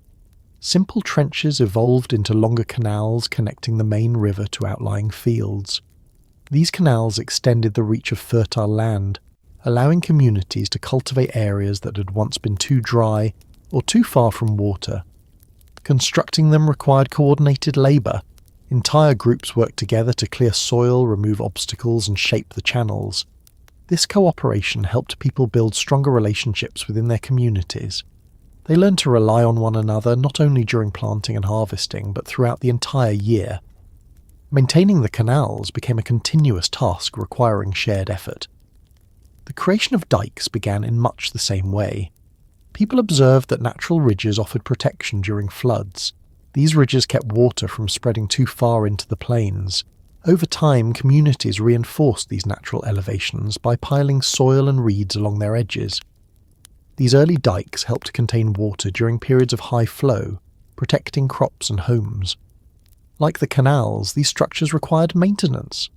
Simple trenches evolved into longer canals connecting the main river to outlying fields. These canals extended the reach of fertile land, allowing communities to cultivate areas that had once been too dry or too far from water. Constructing them required coordinated labour. Entire groups worked together to clear soil, remove obstacles, and shape the channels. This cooperation helped people build stronger relationships within their communities. They learned to rely on one another not only during planting and harvesting, but throughout the entire year. Maintaining the canals became a continuous task requiring shared effort. The creation of dikes began in much the same way. People observed that natural ridges offered protection during floods. These ridges kept water from spreading too far into the plains. Over time, communities reinforced these natural elevations by piling soil and reeds along their edges. These early dikes helped contain water during periods of high flow, protecting crops and homes. Like the canals, these structures required maintenance.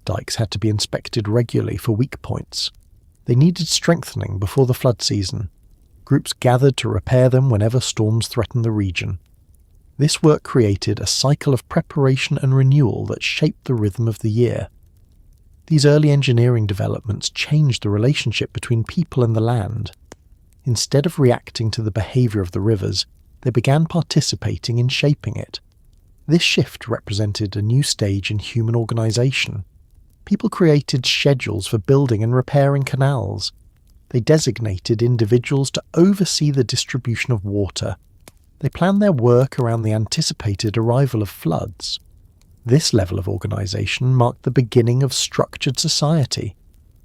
Dikes had to be inspected regularly for weak points. They needed strengthening before the flood season. Groups gathered to repair them whenever storms threatened the region. This work created a cycle of preparation and renewal that shaped the rhythm of the year. These early engineering developments changed the relationship between people and the land. Instead of reacting to the behaviour of the rivers, they began participating in shaping it. This shift represented a new stage in human organisation. People created schedules for building and repairing canals. They designated individuals to oversee the distribution of water. They planned their work around the anticipated arrival of floods. This level of organisation marked the beginning of structured society.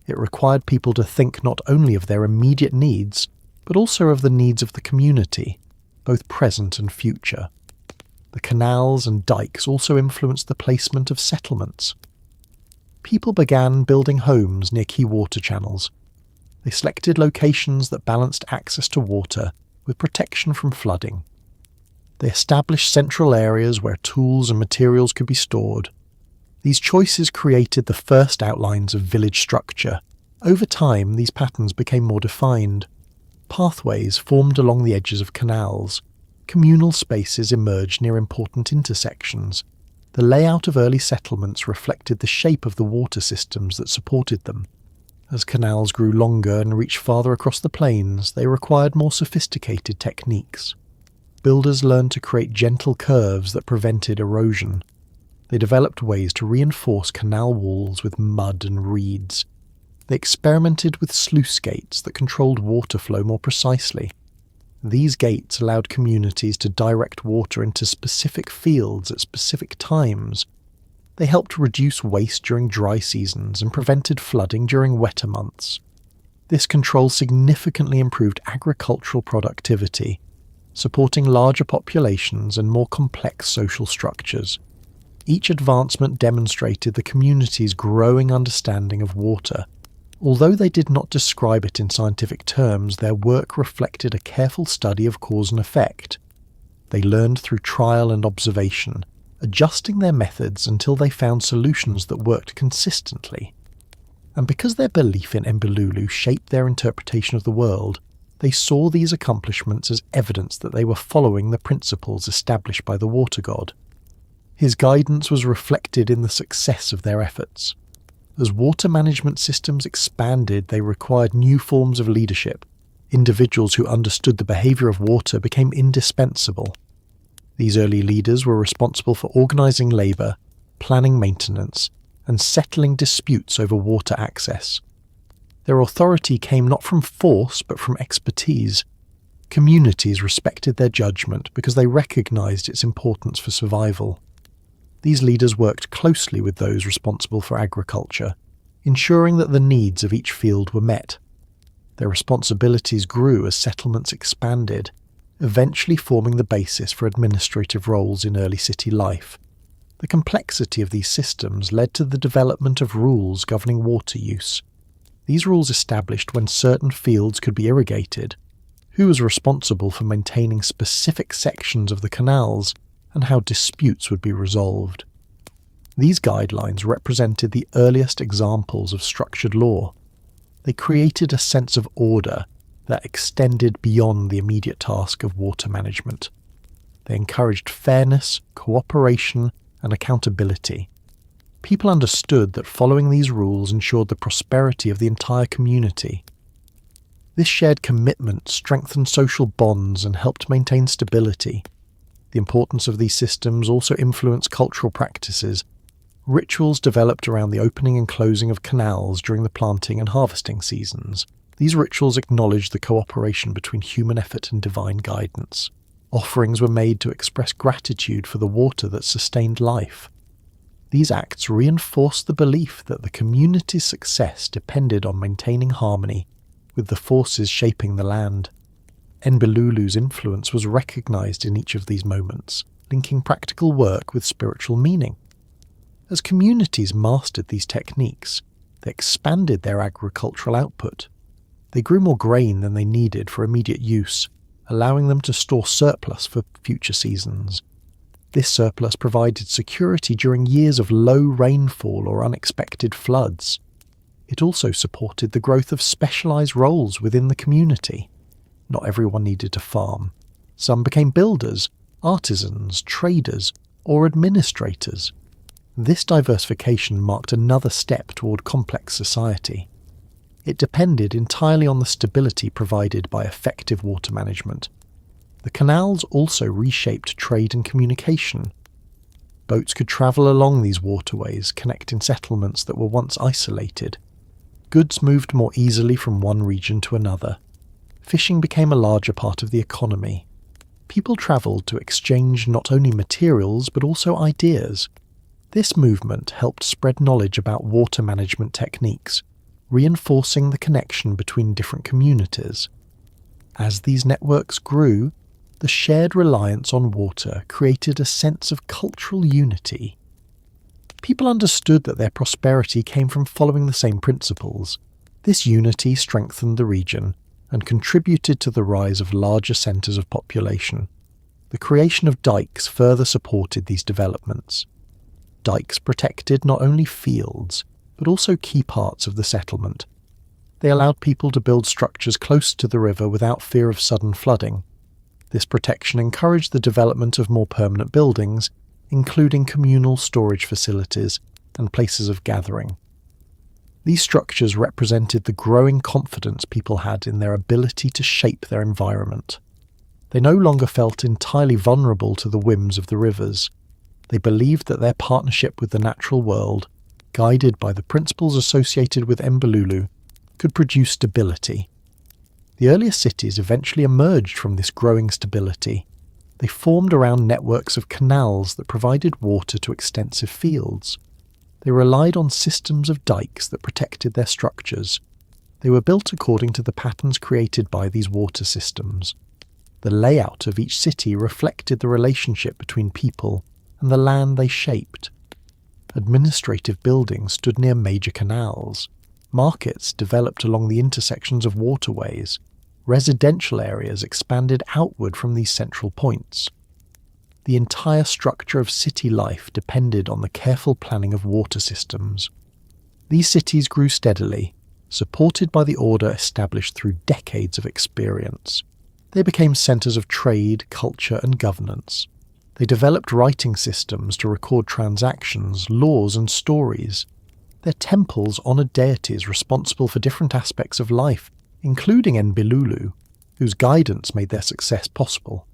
It required people to think not only of their immediate needs, but also of the needs of the community, both present and future. The canals and dikes also influenced the placement of settlements. People began building homes near key water channels. They selected locations that balanced access to water with protection from flooding. They established central areas where tools and materials could be stored. These choices created the first outlines of village structure. Over time, these patterns became more defined. Pathways formed along the edges of canals. Communal spaces emerged near important intersections. The layout of early settlements reflected the shape of the water systems that supported them. As canals grew longer and reached farther across the plains, they required more sophisticated techniques. Builders learned to create gentle curves that prevented erosion. They developed ways to reinforce canal walls with mud and reeds. They experimented with sluice gates that controlled water flow more precisely. These gates allowed communities to direct water into specific fields at specific times. They helped reduce waste during dry seasons and prevented flooding during wetter months. This control significantly improved agricultural productivity, supporting larger populations and more complex social structures. Each advancement demonstrated the community's growing understanding of water. Although they did not describe it in scientific terms, their work reflected a careful study of cause and effect. They learned through trial and observation, adjusting their methods until they found solutions that worked consistently. And because their belief in Enbilulu shaped their interpretation of the world, they saw these accomplishments as evidence that they were following the principles established by the water god. His guidance was reflected in the success of their efforts. As water management systems expanded, they required new forms of leadership. Individuals who understood the behaviour of water became indispensable. These early leaders were responsible for organising labour, planning maintenance, and settling disputes over water access. Their authority came not from force but from expertise. Communities respected their judgment because they recognised its importance for survival. These leaders worked closely with those responsible for agriculture, ensuring that the needs of each field were met. Their responsibilities grew as settlements expanded, eventually forming the basis for administrative roles in early city life. The complexity of these systems led to the development of rules governing water use. These rules established when certain fields could be irrigated, who was responsible for maintaining specific sections of the canals, and how disputes would be resolved. These guidelines represented the earliest examples of structured law. They created a sense of order that extended beyond the immediate task of water management. They encouraged fairness, cooperation, and accountability. People understood that following these rules ensured the prosperity of the entire community. This shared commitment strengthened social bonds and helped maintain stability. The importance of these systems also influenced cultural practices. Rituals developed around the opening and closing of canals during the planting and harvesting seasons. These rituals acknowledged the cooperation between human effort and divine guidance. Offerings were made to express gratitude for the water that sustained life. These acts reinforced the belief that the community's success depended on maintaining harmony with the forces shaping the land. Enbilulu's influence was recognized in each of these moments, linking practical work with spiritual meaning. As communities mastered these techniques, they expanded their agricultural output. They grew more grain than they needed for immediate use, allowing them to store surplus for future seasons. This surplus provided security during years of low rainfall or unexpected floods. It also supported the growth of specialized roles within the community. Not everyone needed to farm. Some became builders, artisans, traders, or administrators. This diversification marked another step toward complex society. It depended entirely on the stability provided by effective water management. The canals also reshaped trade and communication. Boats could travel along these waterways, connecting settlements that were once isolated. Goods moved more easily from one region to another. Fishing became a larger part of the economy. People travelled to exchange not only materials but also ideas. This movement helped spread knowledge about water management techniques, reinforcing the connection between different communities. As these networks grew, the shared reliance on water created a sense of cultural unity. People understood that their prosperity came from following the same principles. This unity strengthened the region and contributed to the rise of larger centres of population. The creation of dikes further supported these developments. Dikes protected not only fields, but also key parts of the settlement. They allowed people to build structures close to the river without fear of sudden flooding. This protection encouraged the development of more permanent buildings, including communal storage facilities and places of gathering. These structures represented the growing confidence people had in their ability to shape their environment. They no longer felt entirely vulnerable to the whims of the rivers. They believed that their partnership with the natural world, guided by the principles associated with Enbilulu, could produce stability. The earliest cities eventually emerged from this growing stability. They formed around networks of canals that provided water to extensive fields. They relied on systems of dikes that protected their structures. They were built according to the patterns created by these water systems. The layout of each city reflected the relationship between people and the land they shaped. Administrative buildings stood near major canals. Markets developed along the intersections of waterways. Residential areas expanded outward from these central points. The entire structure of city life depended on the careful planning of water systems. These cities grew steadily, supported by the order established through decades of experience. They became centres of trade, culture, and governance. They developed writing systems to record transactions, laws, and stories. Their temples honoured deities responsible for different aspects of life, including Enbilulu, whose guidance made their success possible.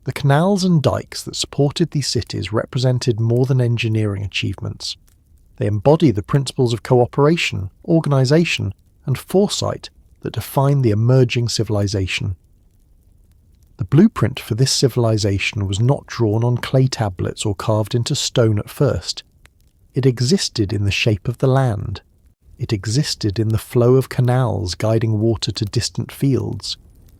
The canals and dikes that supported these cities represented more than engineering achievements. They embody the principles of cooperation, organisation, and foresight that define the emerging civilization. The blueprint for this civilization was not drawn on clay tablets or carved into stone at first. It existed in the shape of the land. It existed in the flow of canals guiding water to distant fields.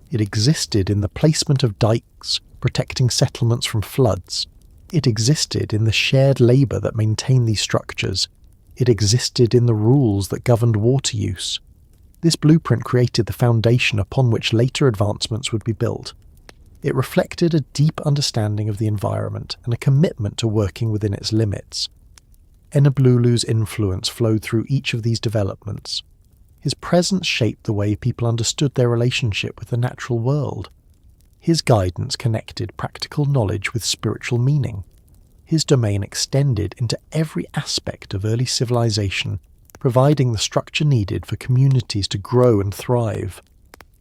It existed in the placement of dikes, protecting settlements from floods. It existed in the shared labour that maintained these structures. It existed in the rules that governed water use. This blueprint created the foundation upon which later advancements would be built. It reflected a deep understanding of the environment and a commitment to working within its limits. Enbilulu's influence flowed through each of these developments. His presence shaped the way people understood their relationship with the natural world. His guidance connected practical knowledge with spiritual meaning. His domain extended into every aspect of early civilization, providing the structure needed for communities to grow and thrive.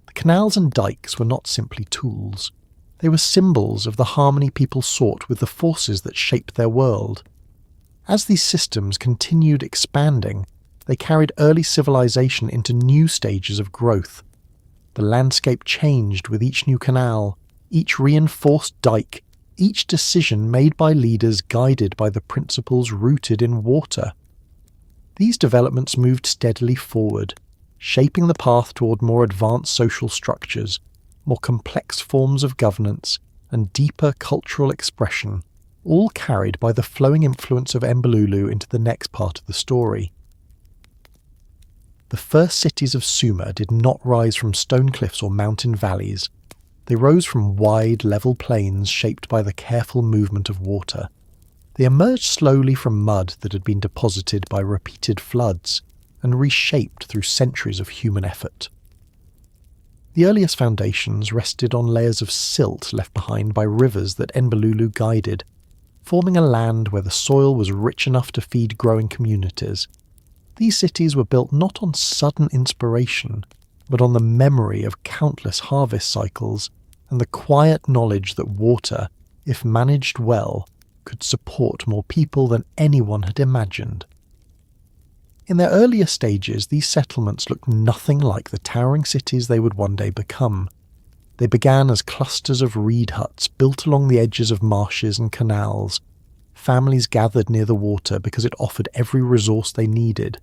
The canals and dikes were not simply tools. They were symbols of the harmony people sought with the forces that shaped their world. As these systems continued expanding, they carried early civilization into new stages of growth. The landscape changed with each new canal, each reinforced dike, each decision made by leaders guided by the principles rooted in water. These developments moved steadily forward, shaping the path toward more advanced social structures, more complex forms of governance, and deeper cultural expression, all carried by the flowing influence of Enbilulu into the next part of the story. The first cities of Sumer did not rise from stone cliffs or mountain valleys. They rose from wide, level plains shaped by the careful movement of water. They emerged slowly from mud that had been deposited by repeated floods and reshaped through centuries of human effort. The earliest foundations rested on layers of silt left behind by rivers that Enbilulu guided, forming a land where the soil was rich enough to feed growing communities. These cities were built not on sudden inspiration, but on the memory of countless harvest cycles and the quiet knowledge that water, if managed well, could support more people than anyone had imagined. In their earlier stages, these settlements looked nothing like the towering cities they would one day become. They began as clusters of reed huts built along the edges of marshes and canals. Families gathered near the water because it offered every resource they needed.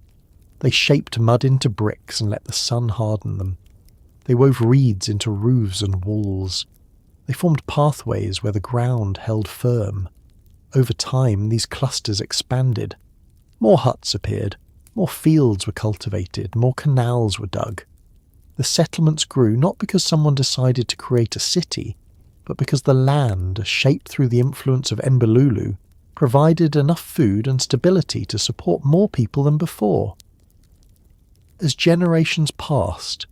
They shaped mud into bricks and let the sun harden them. They wove reeds into roofs and walls. They formed pathways where the ground held firm. Over time, these clusters expanded. More huts appeared. More fields were cultivated, more canals were dug. The settlements grew not because someone decided to create a city, but because the land, shaped through the influence of Enbilulu, provided enough food and stability to support more people than before. As generations passed,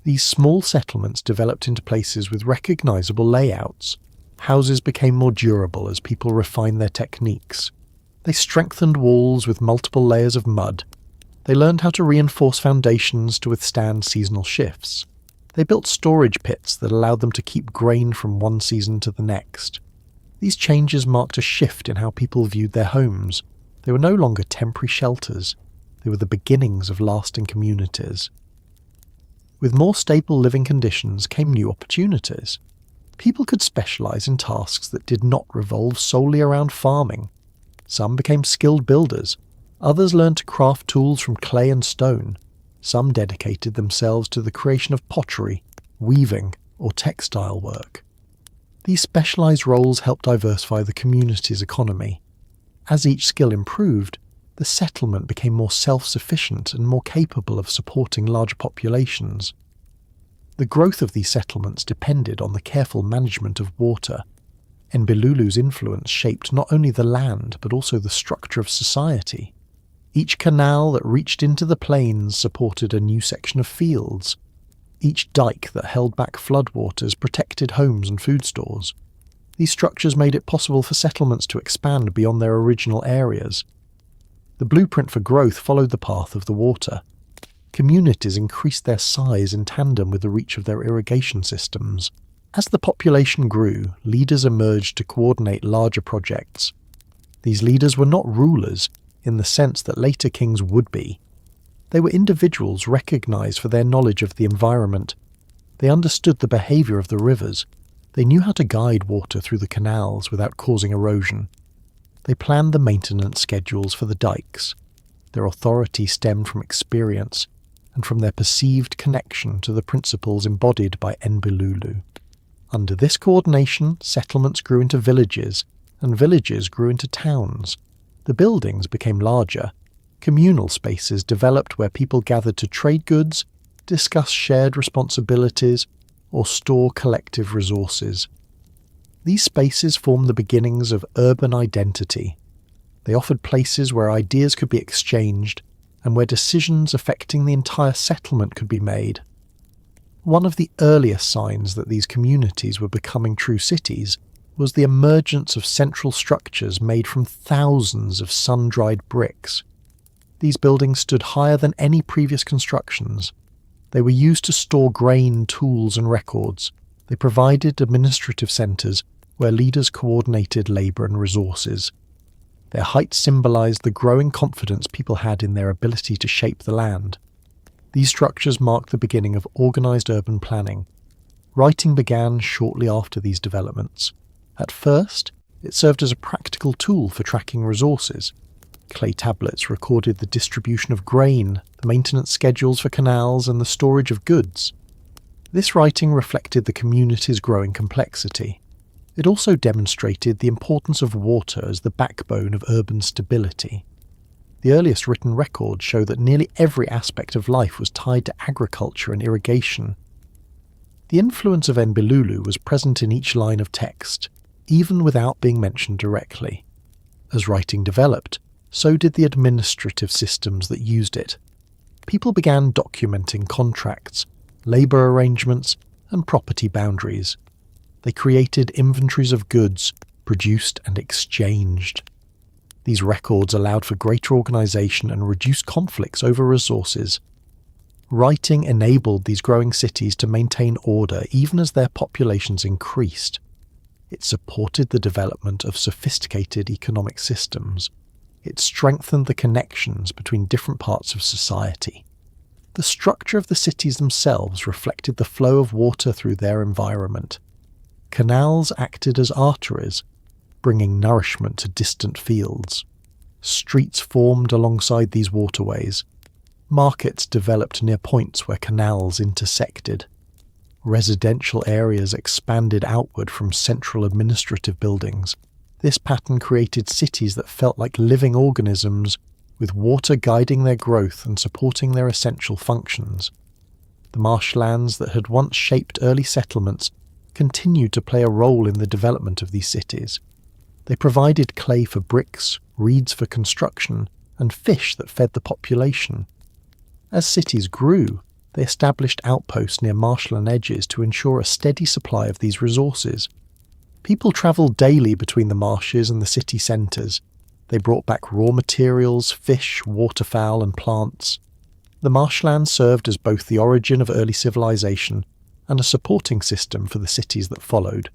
these small settlements developed into places with recognizable layouts. Houses became more durable as people refined their techniques. They strengthened walls with multiple layers of mud. They learned how to reinforce foundations to withstand seasonal shifts. They built storage pits that allowed them to keep grain from one season to the next. These changes marked a shift in how people viewed their homes. They were no longer temporary shelters. They were the beginnings of lasting communities. With more stable living conditions came new opportunities. People could specialize in tasks that did not revolve solely around farming. Some became skilled builders. Others learned to craft tools from clay and stone. Some dedicated themselves to the creation of pottery, weaving, or textile work. These specialized roles helped diversify the community's economy. As each skill improved, the settlement became more self-sufficient and more capable of supporting larger populations. The growth of these settlements depended on the careful management of water. Enbilulu's influence shaped not only the land but also the structure of society. Each canal that reached into the plains supported a new section of fields. Each dike that held back floodwaters protected homes and food stores. These structures made it possible for settlements to expand beyond their original areas. The blueprint for growth followed the path of the water. Communities increased their size in tandem with the reach of their irrigation systems. As the population grew, leaders emerged to coordinate larger projects. These leaders were not rulers, in the sense that later kings would be. They were individuals recognized for their knowledge of the environment. They understood the behavior of the rivers. They knew how to guide water through the canals without causing erosion. They planned the maintenance schedules for the dikes. Their authority stemmed from experience and from their perceived connection to the principles embodied by Enbilulu. Under this coordination, settlements grew into villages, and villages grew into towns. The buildings became larger. Communal spaces developed where people gathered to trade goods, discuss shared responsibilities, or store collective resources. These spaces formed the beginnings of urban identity. They offered places where ideas could be exchanged and where decisions affecting the entire settlement could be made. One of the earliest signs that these communities were becoming true cities was the emergence of central structures made from thousands of sun-dried bricks. These buildings stood higher than any previous constructions. They were used to store grain, tools, and records. They provided administrative centres where leaders coordinated labour and resources. Their height symbolised the growing confidence people had in their ability to shape the land. These structures marked the beginning of organised urban planning. Writing began shortly after these developments. At first, it served as a practical tool for tracking resources. Clay tablets recorded the distribution of grain, the maintenance schedules for canals, and the storage of goods. This writing reflected the community's growing complexity. It also demonstrated the importance of water as the backbone of urban stability. The earliest written records show that nearly every aspect of life was tied to agriculture and irrigation. The influence of Enbilulu was present in each line of text, even without being mentioned directly. As writing developed, so did the administrative systems that used it. People began documenting contracts, labour arrangements, and property boundaries. They created inventories of goods, produced and exchanged. These records allowed for greater organisation and reduced conflicts over resources. Writing enabled these growing cities to maintain order even as their populations increased. It supported the development of sophisticated economic systems. It strengthened the connections between different parts of society. The structure of the cities themselves reflected the flow of water through their environment. Canals acted as arteries, bringing nourishment to distant fields. Streets formed alongside these waterways. Markets developed near points where canals intersected. Residential areas expanded outward from central administrative buildings. This pattern created cities that felt like living organisms, with water guiding their growth and supporting their essential functions. The marshlands that had once shaped early settlements continued to play a role in the development of these cities. They provided clay for bricks, reeds for construction, and fish that fed the population. As cities grew, they established outposts near marshland edges to ensure a steady supply of these resources. People travelled daily between the marshes and the city centres. They brought back raw materials, fish, waterfowl, and plants. The marshlands served as both the origin of early civilization and a supporting system for the cities that followed.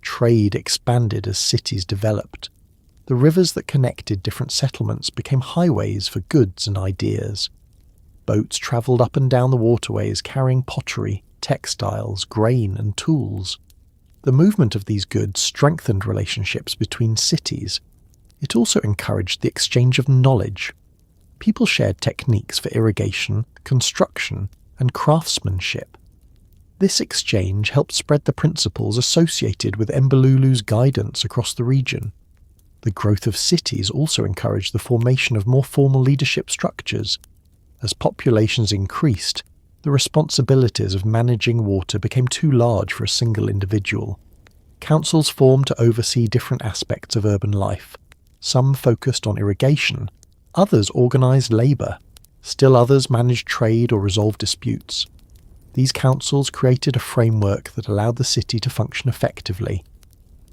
Trade expanded as cities developed. The rivers that connected different settlements became highways for goods and ideas. Boats travelled up and down the waterways carrying pottery, textiles, grain, and tools. The movement of these goods strengthened relationships between cities. It also encouraged the exchange of knowledge. People shared techniques for irrigation, construction, and craftsmanship. This exchange helped spread the principles associated with Enbilulu's guidance across the region. The growth of cities also encouraged the formation of more formal leadership structures. As populations increased, the responsibilities of managing water became too large for a single individual. Councils formed to oversee different aspects of urban life. Some focused on irrigation, others organised labour, still others managed trade or resolved disputes. These councils created a framework that allowed the city to function effectively.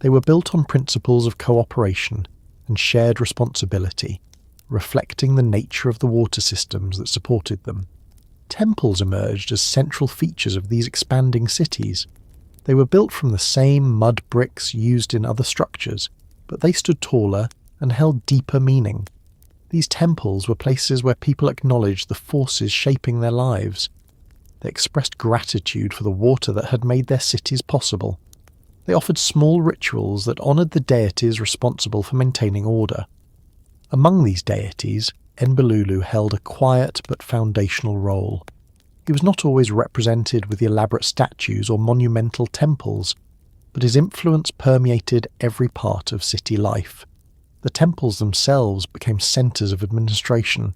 They were built on principles of cooperation and shared responsibility, reflecting the nature of the water systems that supported them. Temples emerged as central features of these expanding cities. They were built from the same mud bricks used in other structures, but they stood taller and held deeper meaning. These temples were places where people acknowledged the forces shaping their lives. They expressed gratitude for the water that had made their cities possible. They offered small rituals that honoured the deities responsible for maintaining order. Among these deities, Enbilulu held a quiet but foundational role. He was not always represented with elaborate statues or monumental temples, but his influence permeated every part of city life. The temples themselves became centres of administration.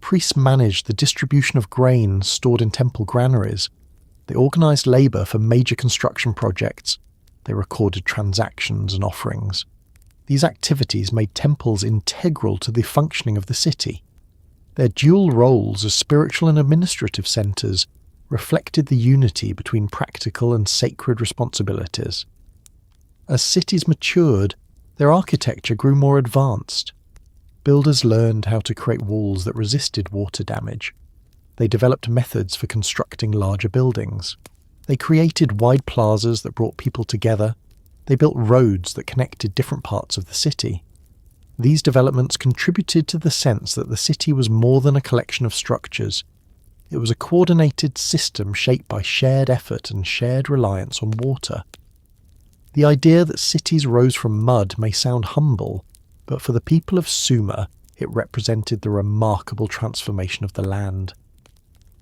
Priests managed the distribution of grain stored in temple granaries. They organised labour for major construction projects. They recorded transactions and offerings. These activities made temples integral to the functioning of the city. Their dual roles as spiritual and administrative centres reflected the unity between practical and sacred responsibilities. As cities matured, their architecture grew more advanced. Builders learned how to create walls that resisted water damage. They developed methods for constructing larger buildings. They created wide plazas that brought people together. They built roads that connected different parts of the city. These developments contributed to the sense that the city was more than a collection of structures. It was a coordinated system shaped by shared effort and shared reliance on water. The idea that cities rose from mud may sound humble, but for the people of Sumer, it represented the remarkable transformation of the land.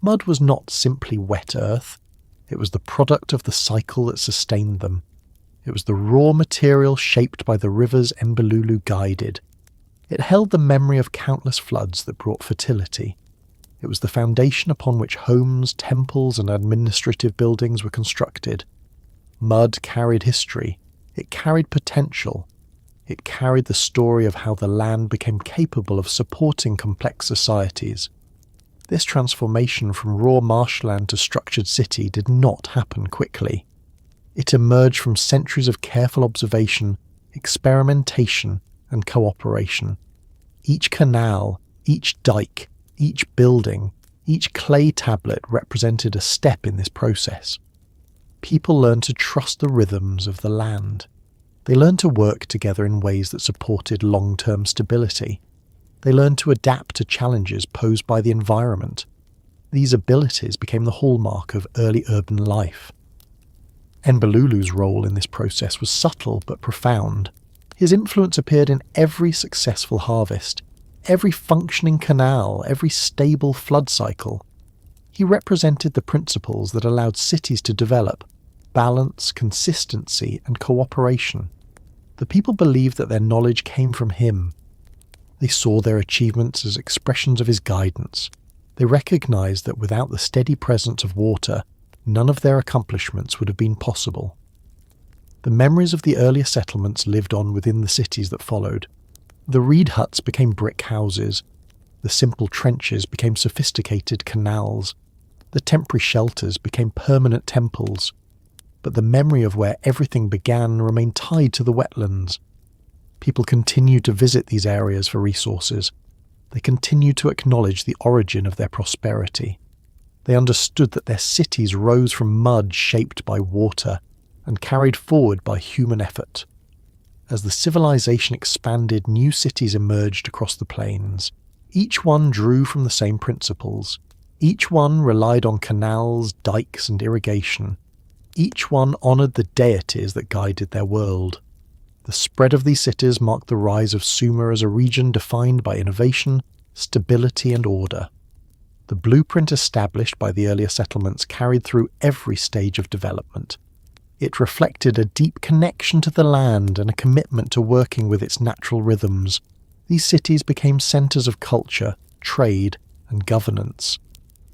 Mud was not simply wet earth. It was the product of the cycle that sustained them. It was the raw material shaped by the rivers Enbilulu guided. It held the memory of countless floods that brought fertility. It was the foundation upon which homes, temples, and administrative buildings were constructed. Mud carried history. It carried potential. It carried the story of how the land became capable of supporting complex societies. This transformation from raw marshland to structured city did not happen quickly. It emerged from centuries of careful observation, experimentation, and cooperation. Each canal, each dike, each building, each clay tablet represented a step in this process. People learned to trust the rhythms of the land. They learned to work together in ways that supported long-term stability. They learned to adapt to challenges posed by the environment. These abilities became the hallmark of early urban life. Enbilulu's role in this process was subtle but profound. His influence appeared in every successful harvest, every functioning canal, every stable flood cycle. He represented the principles that allowed cities to develop: balance, consistency, and cooperation. The people believed that their knowledge came from him. They saw their achievements as expressions of his guidance. They recognized that without the steady presence of water, none of their accomplishments would have been possible. The memories of the earlier settlements lived on within the cities that followed. The reed huts became brick houses. The simple trenches became sophisticated canals. The temporary shelters became permanent temples. But the memory of where everything began remained tied to the wetlands. People continued to visit these areas for resources. They continued to acknowledge the origin of their prosperity. They understood that their cities rose from mud shaped by water and carried forward by human effort. As the civilization expanded, new cities emerged across the plains. Each one drew from the same principles. Each one relied on canals, dikes, and irrigation. Each one honored the deities that guided their world. The spread of these cities marked the rise of Sumer as a region defined by innovation, stability, and order. The blueprint established by the earlier settlements carried through every stage of development. It reflected a deep connection to the land and a commitment to working with its natural rhythms. These cities became centers of culture, trade, and governance.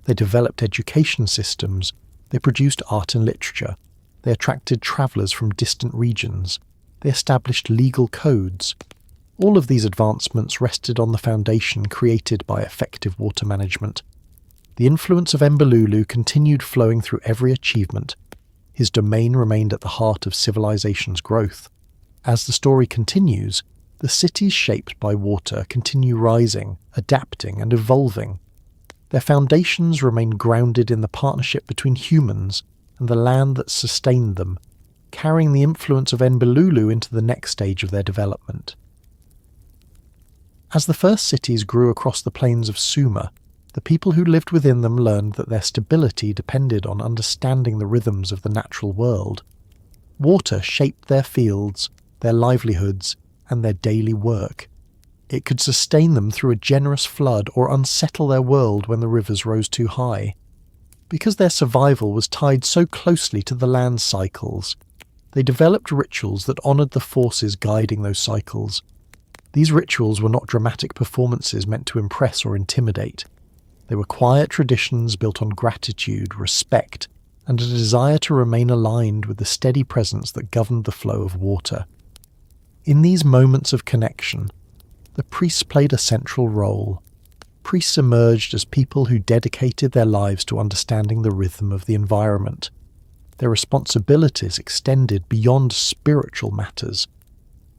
They developed education systems. They produced art and literature. They attracted travelers from distant regions. They established legal codes. All of these advancements rested on the foundation created by effective water management. The influence of Enbilulu continued flowing through every achievement. His domain remained at the heart of civilization's growth. As the story continues, the cities shaped by water continue rising, adapting, and evolving. Their foundations remain grounded in the partnership between humans and the land that sustained them, carrying the influence of Enbilulu into the next stage of their development. As the first cities grew across the plains of Sumer, the people who lived within them learned that their stability depended on understanding the rhythms of the natural world. Water shaped their fields, their livelihoods, and their daily work. It could sustain them through a generous flood or unsettle their world when the rivers rose too high. Because their survival was tied so closely to the land's cycles, they developed rituals that honoured the forces guiding those cycles. These rituals were not dramatic performances meant to impress or intimidate. They were quiet traditions built on gratitude, respect, and a desire to remain aligned with the steady presence that governed the flow of water. In these moments of connection, the priests played a central role. Priests emerged as people who dedicated their lives to understanding the rhythm of the environment. Their responsibilities extended beyond spiritual matters.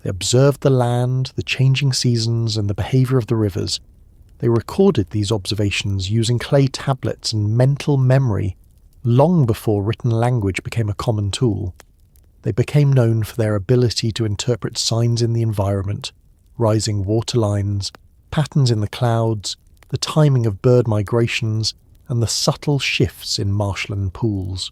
They observed the land, the changing seasons, and the behaviour of the rivers. They recorded these observations using clay tablets and mental memory long before written language became a common tool. They became known for their ability to interpret signs in the environment, rising water lines, patterns in the clouds, the timing of bird migrations, and the subtle shifts in marshland pools.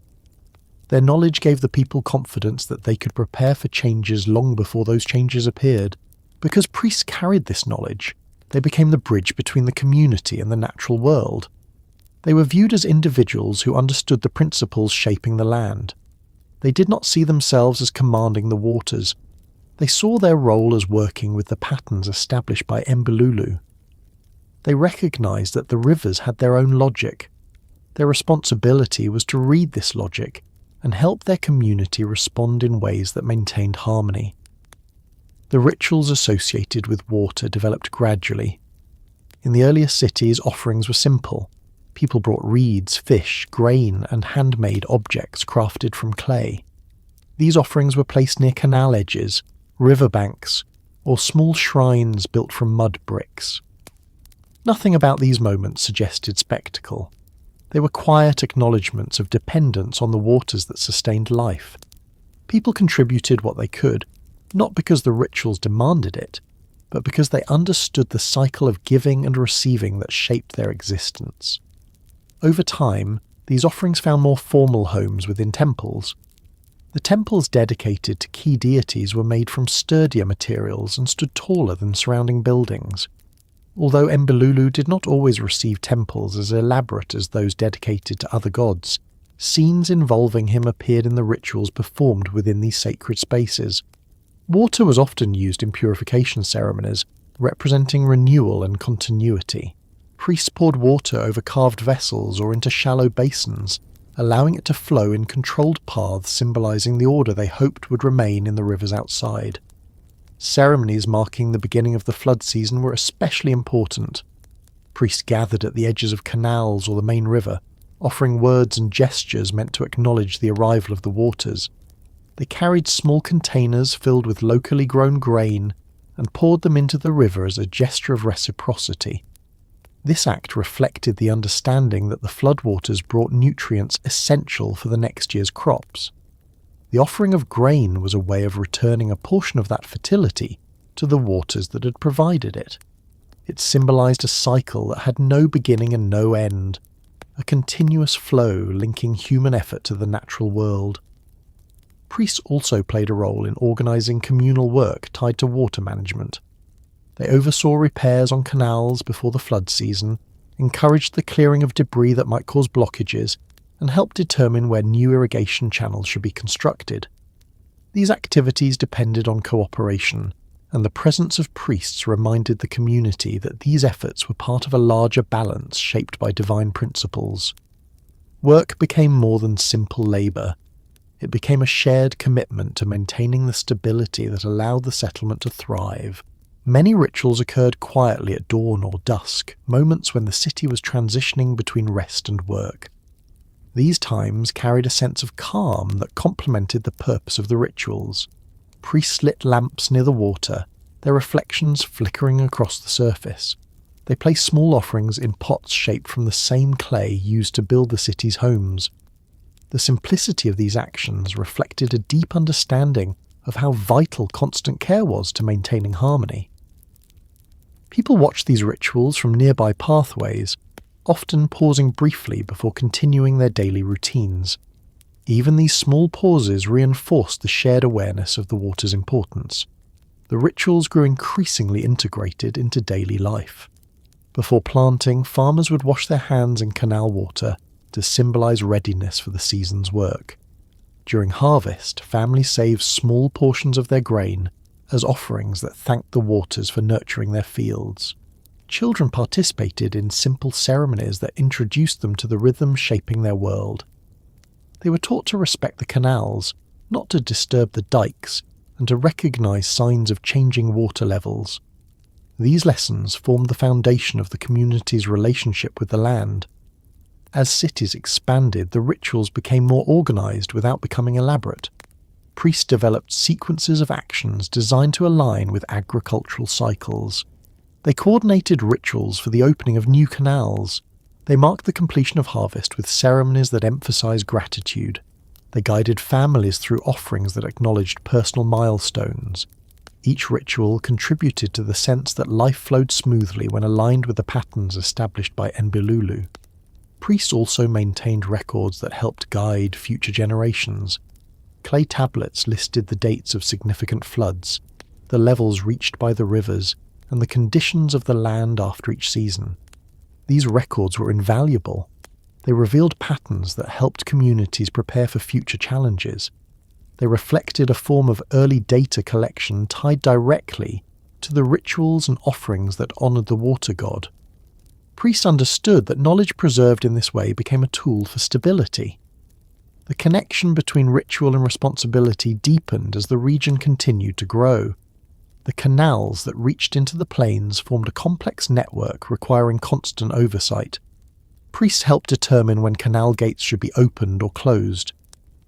Their knowledge gave the people confidence that they could prepare for changes long before those changes appeared. Because priests carried this knowledge, they became the bridge between the community and the natural world. They were viewed as individuals who understood the principles shaping the land. They did not see themselves as commanding the waters. They saw their role as working with the patterns established by Enbilulu. They recognized that the rivers had their own logic. Their responsibility was to read this logic and help their community respond in ways that maintained harmony. The rituals associated with water developed gradually. In the earlier cities, offerings were simple. People brought reeds, fish, grain, and handmade objects crafted from clay. These offerings were placed near canal edges, riverbanks, or small shrines built from mud bricks. Nothing about these moments suggested spectacle. They were quiet acknowledgements of dependence on the waters that sustained life. People contributed what they could. not because the rituals demanded it, but because they understood the cycle of giving and receiving that shaped their existence. Over time, these offerings found more formal homes within temples. The temples dedicated to key deities were made from sturdier materials and stood taller than surrounding buildings. Although Enbilulu did not always receive temples as elaborate as those dedicated to other gods, scenes involving him appeared in the rituals performed within these sacred spaces. Water was often used in purification ceremonies, representing renewal and continuity. Priests poured water over carved vessels or into shallow basins, allowing it to flow in controlled paths symbolizing the order they hoped would remain in the rivers outside. Ceremonies marking the beginning of the flood season were especially important. Priests gathered at the edges of canals or the main river, offering words and gestures meant to acknowledge the arrival of the waters. They carried small containers filled with locally grown grain and poured them into the river as a gesture of reciprocity. This act reflected the understanding that the floodwaters brought nutrients essential for the next year's crops. The offering of grain was a way of returning a portion of that fertility to the waters that had provided it. It symbolized a cycle that had no beginning and no end, a continuous flow linking human effort to the natural world. Priests also played a role in organizing communal work tied to water management. They oversaw repairs on canals before the flood season, encouraged the clearing of debris that might cause blockages, and helped determine where new irrigation channels should be constructed. These activities depended on cooperation, and the presence of priests reminded the community that these efforts were part of a larger balance shaped by divine principles. Work became more than simple labour. It became a shared commitment to maintaining the stability that allowed the settlement to thrive. Many rituals occurred quietly at dawn or dusk, moments when the city was transitioning between rest and work. These times carried a sense of calm that complemented the purpose of the rituals. Priests lit lamps near the water, their reflections flickering across the surface. They placed small offerings in pots shaped from the same clay used to build the city's homes. The simplicity of these actions reflected a deep understanding of how vital constant care was to maintaining harmony. People watched these rituals from nearby pathways, often pausing briefly before continuing their daily routines. Even these small pauses reinforced the shared awareness of the water's importance. The rituals grew increasingly integrated into daily life. Before planting, farmers would wash their hands in canal water to symbolize readiness for the season's work. During harvest, families saved small portions of their grain as offerings that thanked the waters for nurturing their fields. Children participated in simple ceremonies that introduced them to the rhythms shaping their world. They were taught to respect the canals, not to disturb the dikes, and to recognize signs of changing water levels. These lessons formed the foundation of the community's relationship with the land. As cities expanded, the rituals became more organized without becoming elaborate. Priests developed sequences of actions designed to align with agricultural cycles. They coordinated rituals for the opening of new canals. They marked the completion of harvest with ceremonies that emphasized gratitude. They guided families through offerings that acknowledged personal milestones. Each ritual contributed to the sense that life flowed smoothly when aligned with the patterns established by Enbilulu. Priests also maintained records that helped guide future generations. Clay tablets listed the dates of significant floods, the levels reached by the rivers, and the conditions of the land after each season. These records were invaluable. They revealed patterns that helped communities prepare for future challenges. They reflected a form of early data collection tied directly to the rituals and offerings that honored the water god. Priests understood that knowledge preserved in this way became a tool for stability. The connection between ritual and responsibility deepened as the region continued to grow. The canals that reached into the plains formed a complex network requiring constant oversight. Priests helped determine when canal gates should be opened or closed.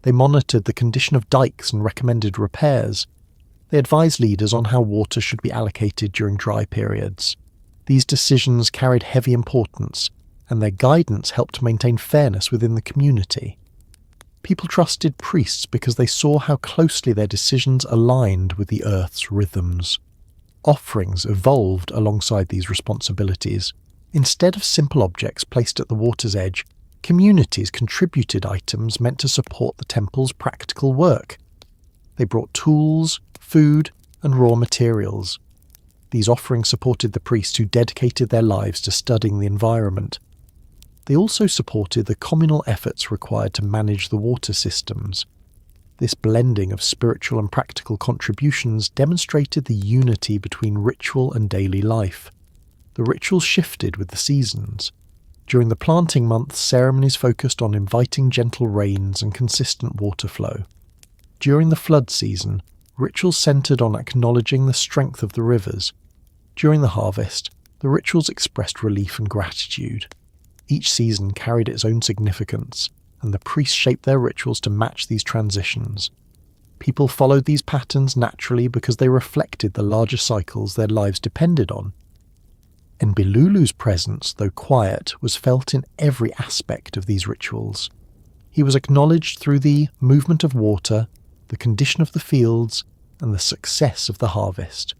They monitored the condition of dikes and recommended repairs. They advised leaders on how water should be allocated during dry periods. These decisions carried heavy importance, and their guidance helped maintain fairness within the community. People trusted priests because they saw how closely their decisions aligned with the earth's rhythms. Offerings evolved alongside these responsibilities. Instead of simple objects placed at the water's edge, communities contributed items meant to support the temple's practical work. They brought tools, food, and raw materials. These offerings supported the priests who dedicated their lives to studying the environment. They also supported the communal efforts required to manage the water systems. This blending of spiritual and practical contributions demonstrated the unity between ritual and daily life. The rituals shifted with the seasons. During the planting months, ceremonies focused on inviting gentle rains and consistent water flow. During the flood season, rituals centered on acknowledging the strength of the rivers. During the harvest, the rituals expressed relief and gratitude. Each season carried its own significance, and the priests shaped their rituals to match these transitions. People followed these patterns naturally because they reflected the larger cycles their lives depended on. Enbilulu's presence, though quiet, was felt in every aspect of these rituals. He was acknowledged through the movement of water, the condition of the fields, and the success of the harvest.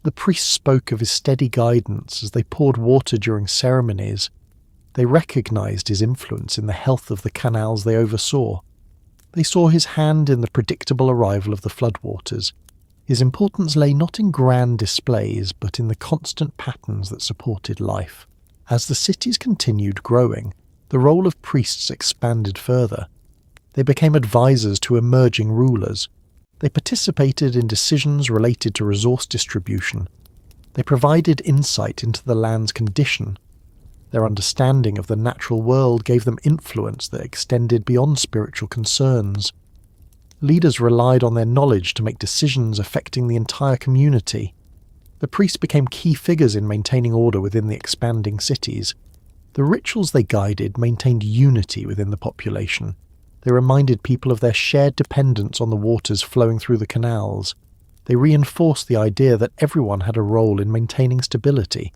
The priests spoke of his steady guidance as they poured water during ceremonies. They recognized his influence in the health of the canals they oversaw. They saw his hand in the predictable arrival of the floodwaters. His importance lay not in grand displays, but in the constant patterns that supported life. As the cities continued growing, the role of priests expanded further. They became advisors to emerging rulers. They participated in decisions related to resource distribution. They provided insight into the land's condition. Their understanding of the natural world gave them influence that extended beyond spiritual concerns. Leaders relied on their knowledge to make decisions affecting the entire community. The priests became key figures in maintaining order within the expanding cities. The rituals they guided maintained unity within the population. They reminded people of their shared dependence on the waters flowing through the canals. They reinforced the idea that everyone had a role in maintaining stability.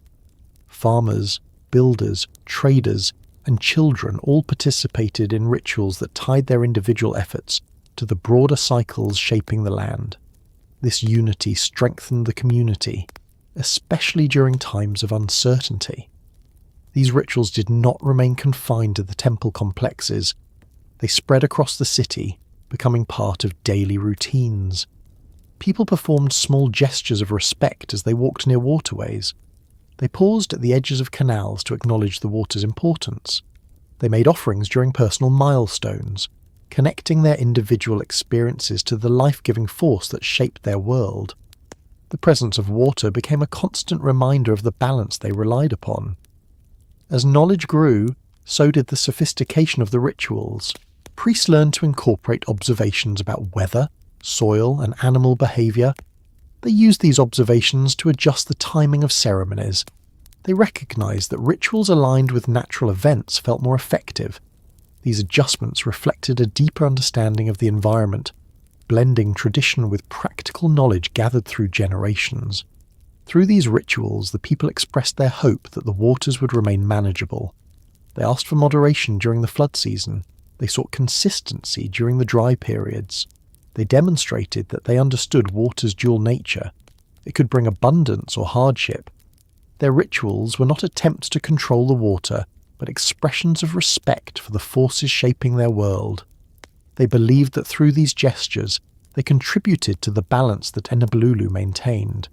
Farmers, builders, traders, and children all participated in rituals that tied their individual efforts to the broader cycles shaping the land. This unity strengthened the community, especially during times of uncertainty. These rituals did not remain confined to the temple complexes. They spread across the city, becoming part of daily routines. People performed small gestures of respect as they walked near waterways. They paused at the edges of canals to acknowledge the water's importance. They made offerings during personal milestones, connecting their individual experiences to the life-giving force that shaped their world. The presence of water became a constant reminder of the balance they relied upon. As knowledge grew, so did the sophistication of the rituals. Priests learned to incorporate observations about weather, soil, and animal behavior. They used these observations to adjust the timing of ceremonies. They recognized that rituals aligned with natural events felt more effective. These adjustments reflected a deeper understanding of the environment, blending tradition with practical knowledge gathered through generations. Through these rituals, the people expressed their hope that the waters would remain manageable. They asked for moderation during the flood season. They sought consistency during the dry periods. They demonstrated that they understood water's dual nature. It could bring abundance or hardship. Their rituals were not attempts to control the water, but expressions of respect for the forces shaping their world. They believed that through these gestures, they contributed to the balance that Enbilulu maintained.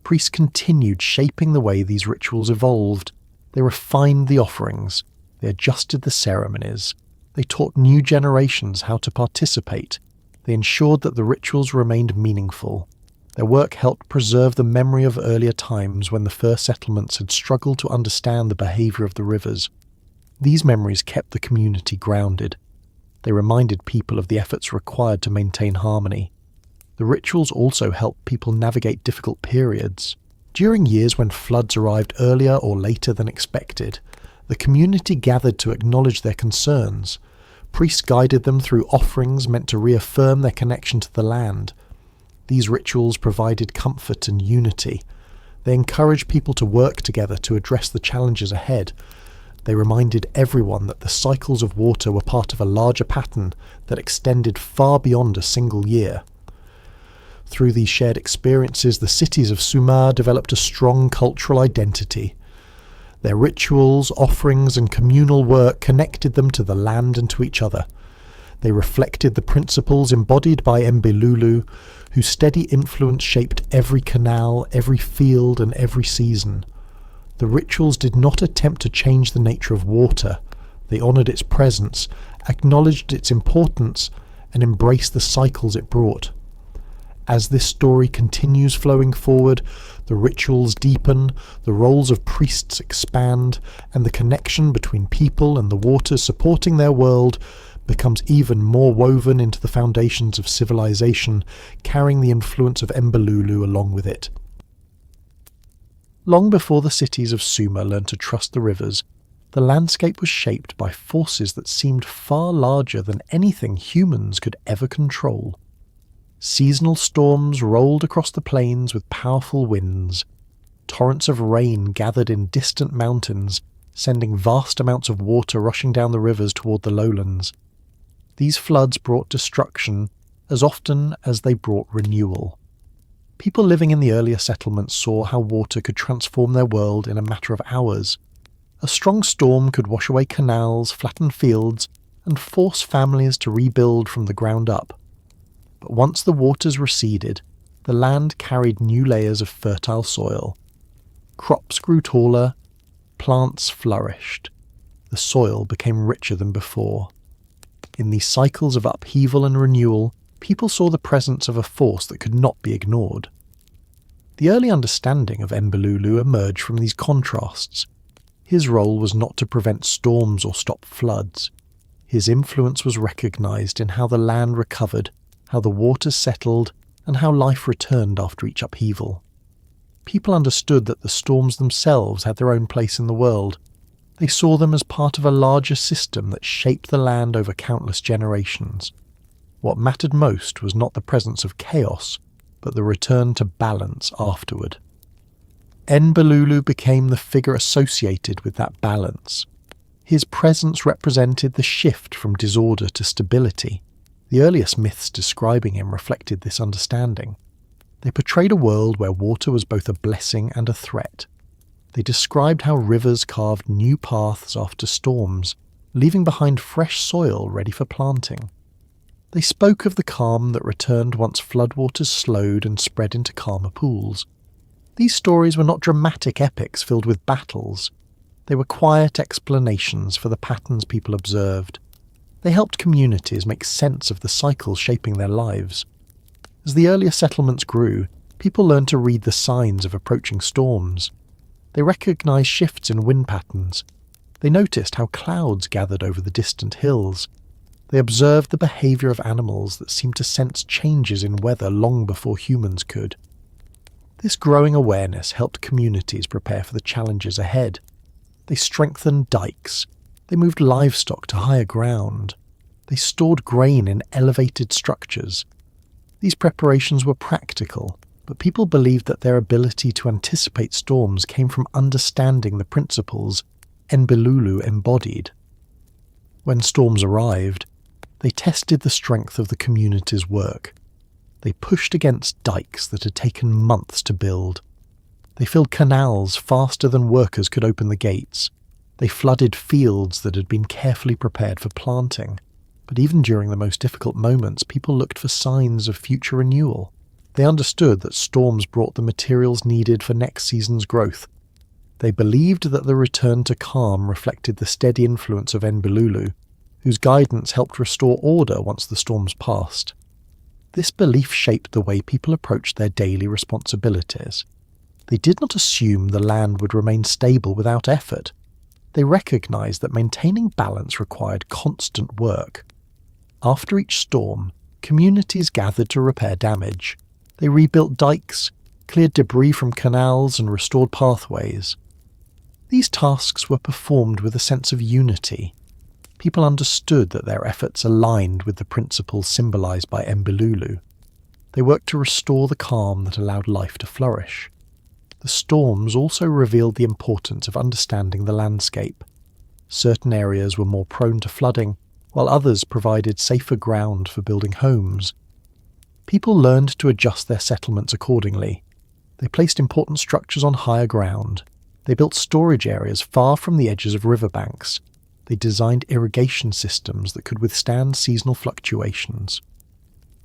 Priests continued shaping the way these rituals evolved. They refined the offerings. They adjusted the ceremonies. They taught new generations how to participate. They ensured that the rituals remained meaningful. Their work helped preserve the memory of earlier times when the first settlements had struggled to understand the behavior of the rivers. These memories kept the community grounded. They reminded people of the efforts required to maintain harmony. The rituals also helped people navigate difficult periods. During years when floods arrived earlier or later than expected, the community gathered to acknowledge their concerns. Priests guided them through offerings meant to reaffirm their connection to the land. These rituals provided comfort and unity. They encouraged people to work together to address the challenges ahead. They reminded everyone that the cycles of water were part of a larger pattern that extended far beyond a single year. Through these shared experiences, the cities of Sumer developed a strong cultural identity. Their rituals, offerings, and communal work connected them to the land and to each other. They reflected the principles embodied by Enbilulu, whose steady influence shaped every canal, every field, and every season. The rituals did not attempt to change the nature of water. They honoured its presence, acknowledged its importance, and embraced the cycles it brought. As this story continues flowing forward, the rituals deepen, the roles of priests expand, and the connection between people and the waters supporting their world becomes even more woven into the foundations of civilization, carrying the influence of Enbilulu along with it. Long before the cities of Sumer learned to trust the rivers, the landscape was shaped by forces that seemed far larger than anything humans could ever control. Seasonal storms rolled across the plains with powerful winds. Torrents of rain gathered in distant mountains, sending vast amounts of water rushing down the rivers toward the lowlands. These floods brought destruction as often as they brought renewal. People living in the earlier settlements saw how water could transform their world in a matter of hours. A strong storm could wash away canals, flatten fields, and force families to rebuild from the ground up. But once the waters receded, the land carried new layers of fertile soil. Crops grew taller, plants flourished. The soil became richer than before. In these cycles of upheaval and renewal, people saw the presence of a force that could not be ignored. The early understanding of Enbilulu emerged from these contrasts. His role was not to prevent storms or stop floods. His influence was recognized in how the land recovered, how the waters settled, and how life returned after each upheaval. People understood that the storms themselves had their own place in the world. They saw them as part of a larger system that shaped the land over countless generations. What mattered most was not the presence of chaos, but the return to balance afterward. Enbilulu became the figure associated with that balance. His presence represented the shift from disorder to stability. The earliest myths describing him reflected this understanding. They portrayed a world where water was both a blessing and a threat. They described how rivers carved new paths after storms, leaving behind fresh soil ready for planting. They spoke of the calm that returned once floodwaters slowed and spread into calmer pools. These stories were not dramatic epics filled with battles. They were quiet explanations for the patterns people observed. They helped communities make sense of the cycles shaping their lives. As the earlier settlements grew, people learned to read the signs of approaching storms. They recognized shifts in wind patterns. They noticed how clouds gathered over the distant hills. They observed the behavior of animals that seemed to sense changes in weather long before humans could. This growing awareness helped communities prepare for the challenges ahead. They strengthened dikes. They moved livestock to higher ground. They stored grain in elevated structures. These preparations were practical, but people believed that their ability to anticipate storms came from understanding the principles Enbilulu embodied. When storms arrived, they tested the strength of the community's work. They pushed against dikes that had taken months to build. They filled canals faster than workers could open the gates. They flooded fields that had been carefully prepared for planting. But even during the most difficult moments, people looked for signs of future renewal. They understood that storms brought the materials needed for next season's growth. They believed that the return to calm reflected the steady influence of Enbilulu, whose guidance helped restore order once the storms passed. This belief shaped the way people approached their daily responsibilities. They did not assume the land would remain stable without effort. They recognized that maintaining balance required constant work. After each storm, communities gathered to repair damage. They rebuilt dikes, cleared debris from canals, and restored pathways. These tasks were performed with a sense of unity. People understood that their efforts aligned with the principles symbolized by Enbilulu. They worked to restore the calm that allowed life to flourish. The storms also revealed the importance of understanding the landscape. Certain areas were more prone to flooding, while others provided safer ground for building homes. People learned to adjust their settlements accordingly. They placed important structures on higher ground. They built storage areas far from the edges of riverbanks. They designed irrigation systems that could withstand seasonal fluctuations.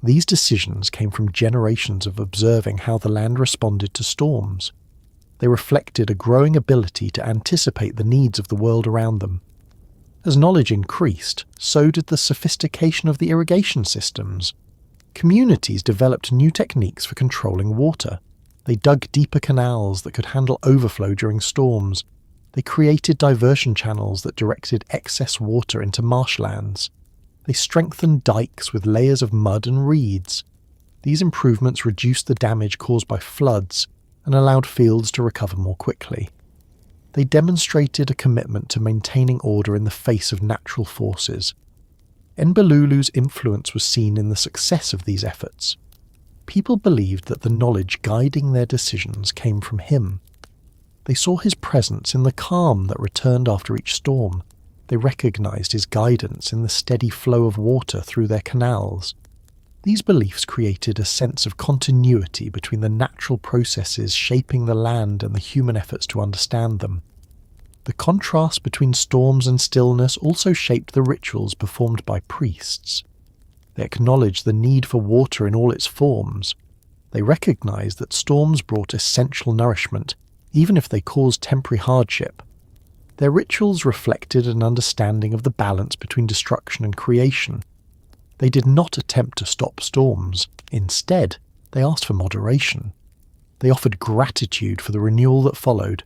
These decisions came from generations of observing how the land responded to storms. They reflected a growing ability to anticipate the needs of the world around them. As knowledge increased, so did the sophistication of the irrigation systems. Communities developed new techniques for controlling water. They dug deeper canals that could handle overflow during storms. They created diversion channels that directed excess water into marshlands. They strengthened dikes with layers of mud and reeds. These improvements reduced the damage caused by floods and allowed fields to recover more quickly. They demonstrated a commitment to maintaining order in the face of natural forces. Enbilulu's influence was seen in the success of these efforts. People believed that the knowledge guiding their decisions came from him. They saw his presence in the calm that returned after each storm. They recognized his guidance in the steady flow of water through their canals. These beliefs created a sense of continuity between the natural processes shaping the land and the human efforts to understand them. The contrast between storms and stillness also shaped the rituals performed by priests. They acknowledged the need for water in all its forms. They recognized that storms brought essential nourishment, even if they caused temporary hardship. Their rituals reflected an understanding of the balance between destruction and creation. They did not attempt to stop storms. Instead, they asked for moderation. They offered gratitude for the renewal that followed.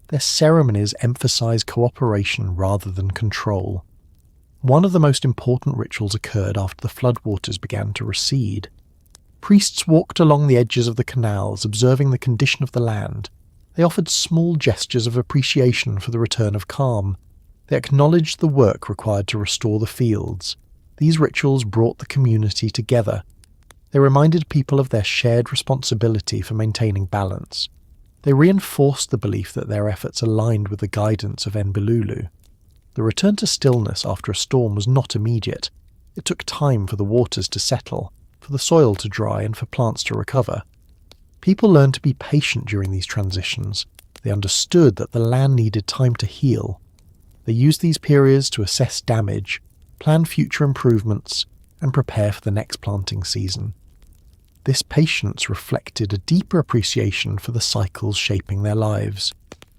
Their ceremonies emphasized cooperation rather than control. One of the most important rituals occurred after the floodwaters began to recede. Priests walked along the edges of the canals, observing the condition of the land. They offered small gestures of appreciation for the return of calm. They acknowledged the work required to restore the fields. These rituals brought the community together. They reminded people of their shared responsibility for maintaining balance. They reinforced the belief that their efforts aligned with the guidance of Enbilulu. The return to stillness after a storm was not immediate. It took time for the waters to settle, for the soil to dry, and for plants to recover. People learned to be patient during these transitions. They understood that the land needed time to heal. They used these periods to assess damage, plan future improvements, and prepare for the next planting season. This patience reflected a deeper appreciation for the cycles shaping their lives.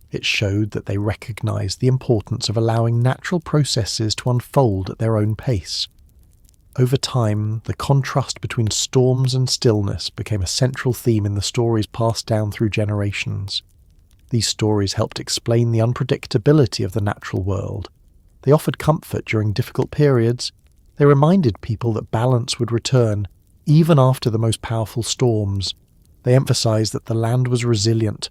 It showed that they recognized the importance of allowing natural processes to unfold at their own pace. Over time, the contrast between storms and stillness became a central theme in the stories passed down through generations. These stories helped explain the unpredictability of the natural world. They offered comfort during difficult periods. They reminded people that balance would return, even after the most powerful storms. They emphasized that the land was resilient.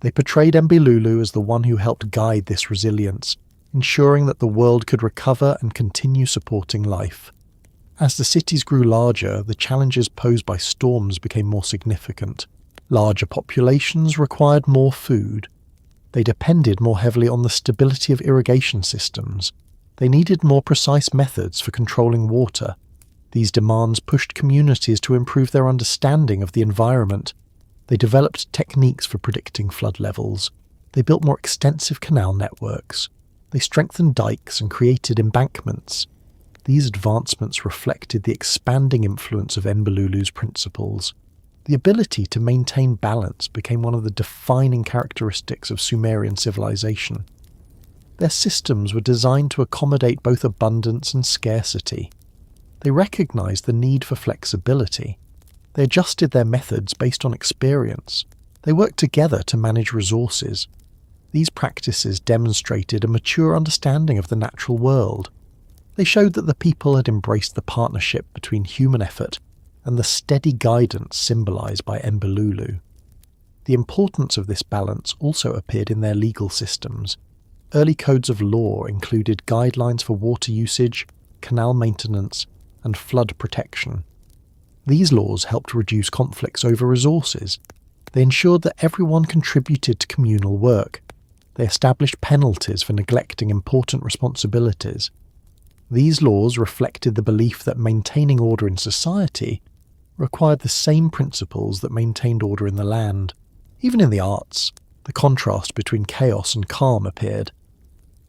They portrayed Enbilulu as the one who helped guide this resilience, ensuring that the world could recover and continue supporting life. As the cities grew larger, the challenges posed by storms became more significant. Larger populations required more food. They depended more heavily on the stability of irrigation systems. They needed more precise methods for controlling water. These demands pushed communities to improve their understanding of the environment. They developed techniques for predicting flood levels. They built more extensive canal networks. They strengthened dikes and created embankments. These advancements reflected the expanding influence of Enbilulu's principles. The ability to maintain balance became one of the defining characteristics of Sumerian civilization. Their systems were designed to accommodate both abundance and scarcity. They recognized the need for flexibility. They adjusted their methods based on experience. They worked together to manage resources. These practices demonstrated a mature understanding of the natural world. They showed that the people had embraced the partnership between human effort and the steady guidance symbolized by Enbilulu. The importance of this balance also appeared in their legal systems. Early codes of law included guidelines for water usage, canal maintenance, and flood protection. These laws helped reduce conflicts over resources. They ensured that everyone contributed to communal work. They established penalties for neglecting important responsibilities. These laws reflected the belief that maintaining order in society required the same principles that maintained order in the land. Even in the arts, the contrast between chaos and calm appeared.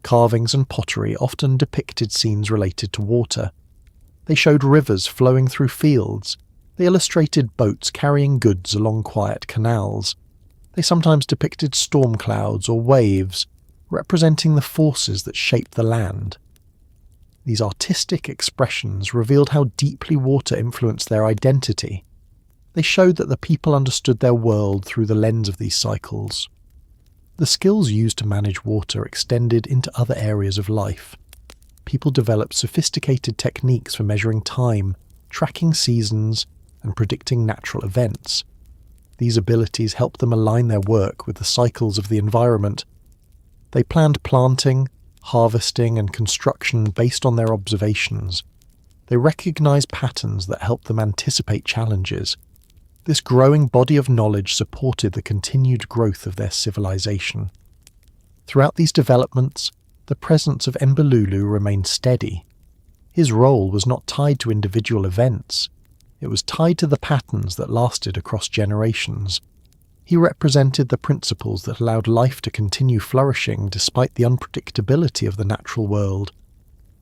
Carvings and pottery often depicted scenes related to water. They showed rivers flowing through fields. They illustrated boats carrying goods along quiet canals. They sometimes depicted storm clouds or waves, representing the forces that shaped the land. These artistic expressions revealed how deeply water influenced their identity. They showed that the people understood their world through the lens of these cycles. The skills used to manage water extended into other areas of life. People developed sophisticated techniques for measuring time, tracking seasons, and predicting natural events. These abilities helped them align their work with the cycles of the environment. They planned planting, harvesting, and construction based on their observations. They recognized patterns that helped them anticipate challenges. This growing body of knowledge supported the continued growth of their civilization. Throughout these developments, the presence of Enbilulu remained steady. His role was not tied to individual events. It was tied to the patterns that lasted across generations. He represented the principles that allowed life to continue flourishing despite the unpredictability of the natural world.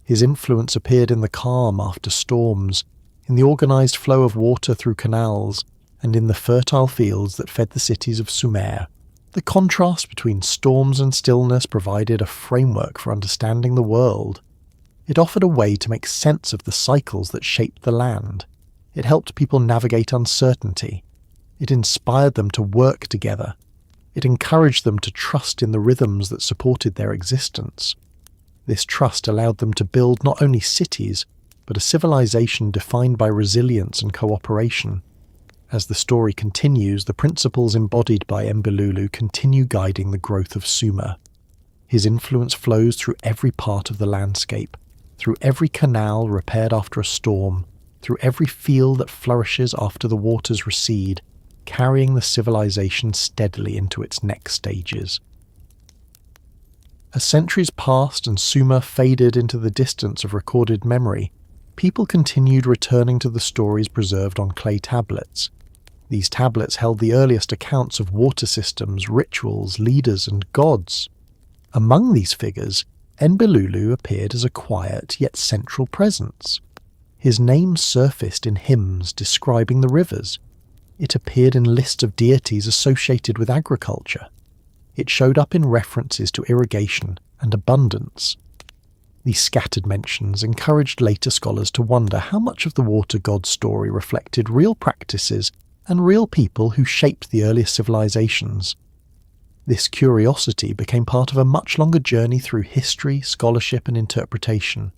His influence appeared in the calm after storms, in the organized flow of water through canals, and in the fertile fields that fed the cities of Sumer. The contrast between storms and stillness provided a framework for understanding the world. It offered a way to make sense of the cycles that shaped the land. It helped people navigate uncertainty. It inspired them to work together. It encouraged them to trust in the rhythms that supported their existence. This trust allowed them to build not only cities, but a civilization defined by resilience and cooperation. As the story continues, the principles embodied by Enbilulu continue guiding the growth of Sumer. His influence flows through every part of the landscape, through every canal repaired after a storm, through every field that flourishes after the waters recede, carrying the civilization steadily into its next stages. As centuries passed and Sumer faded into the distance of recorded memory, people continued returning to the stories preserved on clay tablets. These tablets held the earliest accounts of water systems, rituals, leaders, and gods. Among these figures, Enbilulu appeared as a quiet yet central presence. His name surfaced in hymns describing the rivers. It appeared in lists of deities associated with agriculture. It showed up in references to irrigation and abundance. These scattered mentions encouraged later scholars to wonder how much of the water god story reflected real practices and real people who shaped the earliest civilizations. This curiosity became part of a much longer journey through history, scholarship, and interpretation.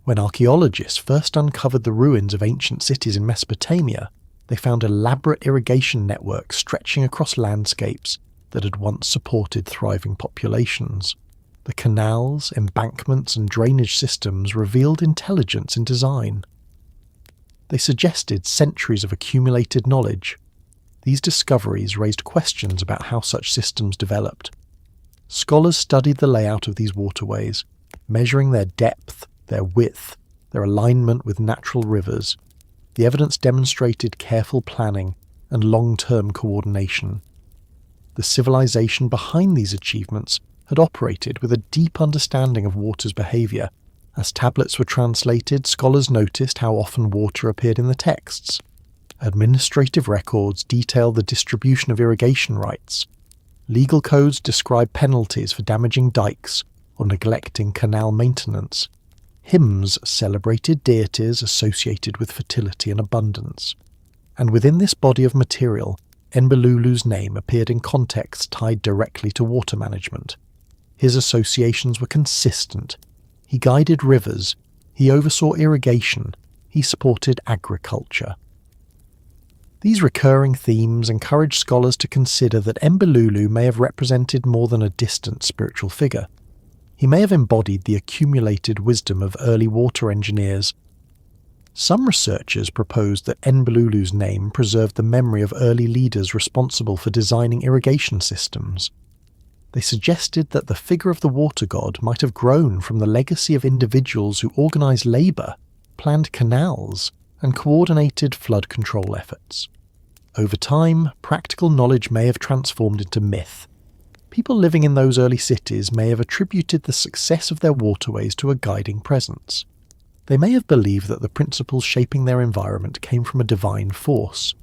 When archaeologists first uncovered the ruins of ancient cities in Mesopotamia, they found elaborate irrigation networks stretching across landscapes that had once supported thriving populations. The canals, embankments, and drainage systems revealed intelligence in design. They suggested centuries of accumulated knowledge. These discoveries raised questions about how such systems developed. Scholars studied the layout of these waterways, measuring their depth, their width, their alignment with natural rivers. The evidence demonstrated careful planning and long-term coordination. The civilization behind these achievements had operated with a deep understanding of water's behavior. As tablets were translated, scholars noticed how often water appeared in the texts. Administrative records detailed the distribution of irrigation rights. Legal codes described penalties for damaging dikes or neglecting canal maintenance. Hymns celebrated deities associated with fertility and abundance. And within this body of material, Enbilulu's name appeared in contexts tied directly to water management. His associations were consistent. He guided rivers, he oversaw irrigation, he supported agriculture. These recurring themes encourage scholars to consider that Enbilulu may have represented more than a distant spiritual figure. He may have embodied the accumulated wisdom of early water engineers. Some researchers proposed that Enbilulu's name preserved the memory of early leaders responsible for designing irrigation systems. They suggested that the figure of the water god might have grown from the legacy of individuals who organised labour, planned canals, and coordinated flood control efforts. Over time, practical knowledge may have transformed into myth. People living in those early cities may have attributed the success of their waterways to a guiding presence. They may have believed that the principles shaping their environment came from a divine force.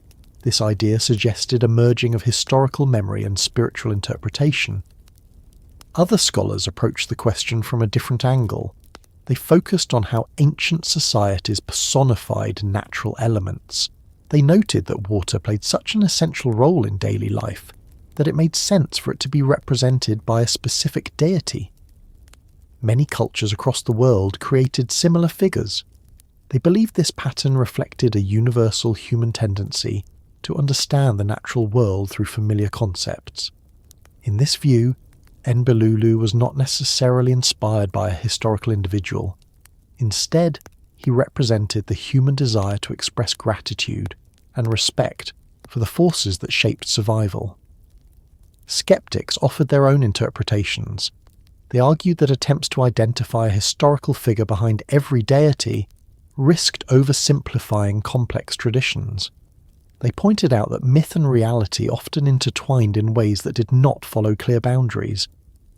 This idea suggested a merging of historical memory and spiritual interpretation. Other scholars approached the question from a different angle. They focused on how ancient societies personified natural elements. They noted that water played such an essential role in daily life that it made sense for it to be represented by a specific deity. Many cultures across the world created similar figures. They believed this pattern reflected a universal human tendency to understand the natural world through familiar concepts. In this view, Enbilulu was not necessarily inspired by a historical individual. Instead, he represented the human desire to express gratitude and respect for the forces that shaped survival. Skeptics offered their own interpretations. They argued that attempts to identify a historical figure behind every deity risked oversimplifying complex traditions. They pointed out that myth and reality often intertwined in ways that did not follow clear boundaries.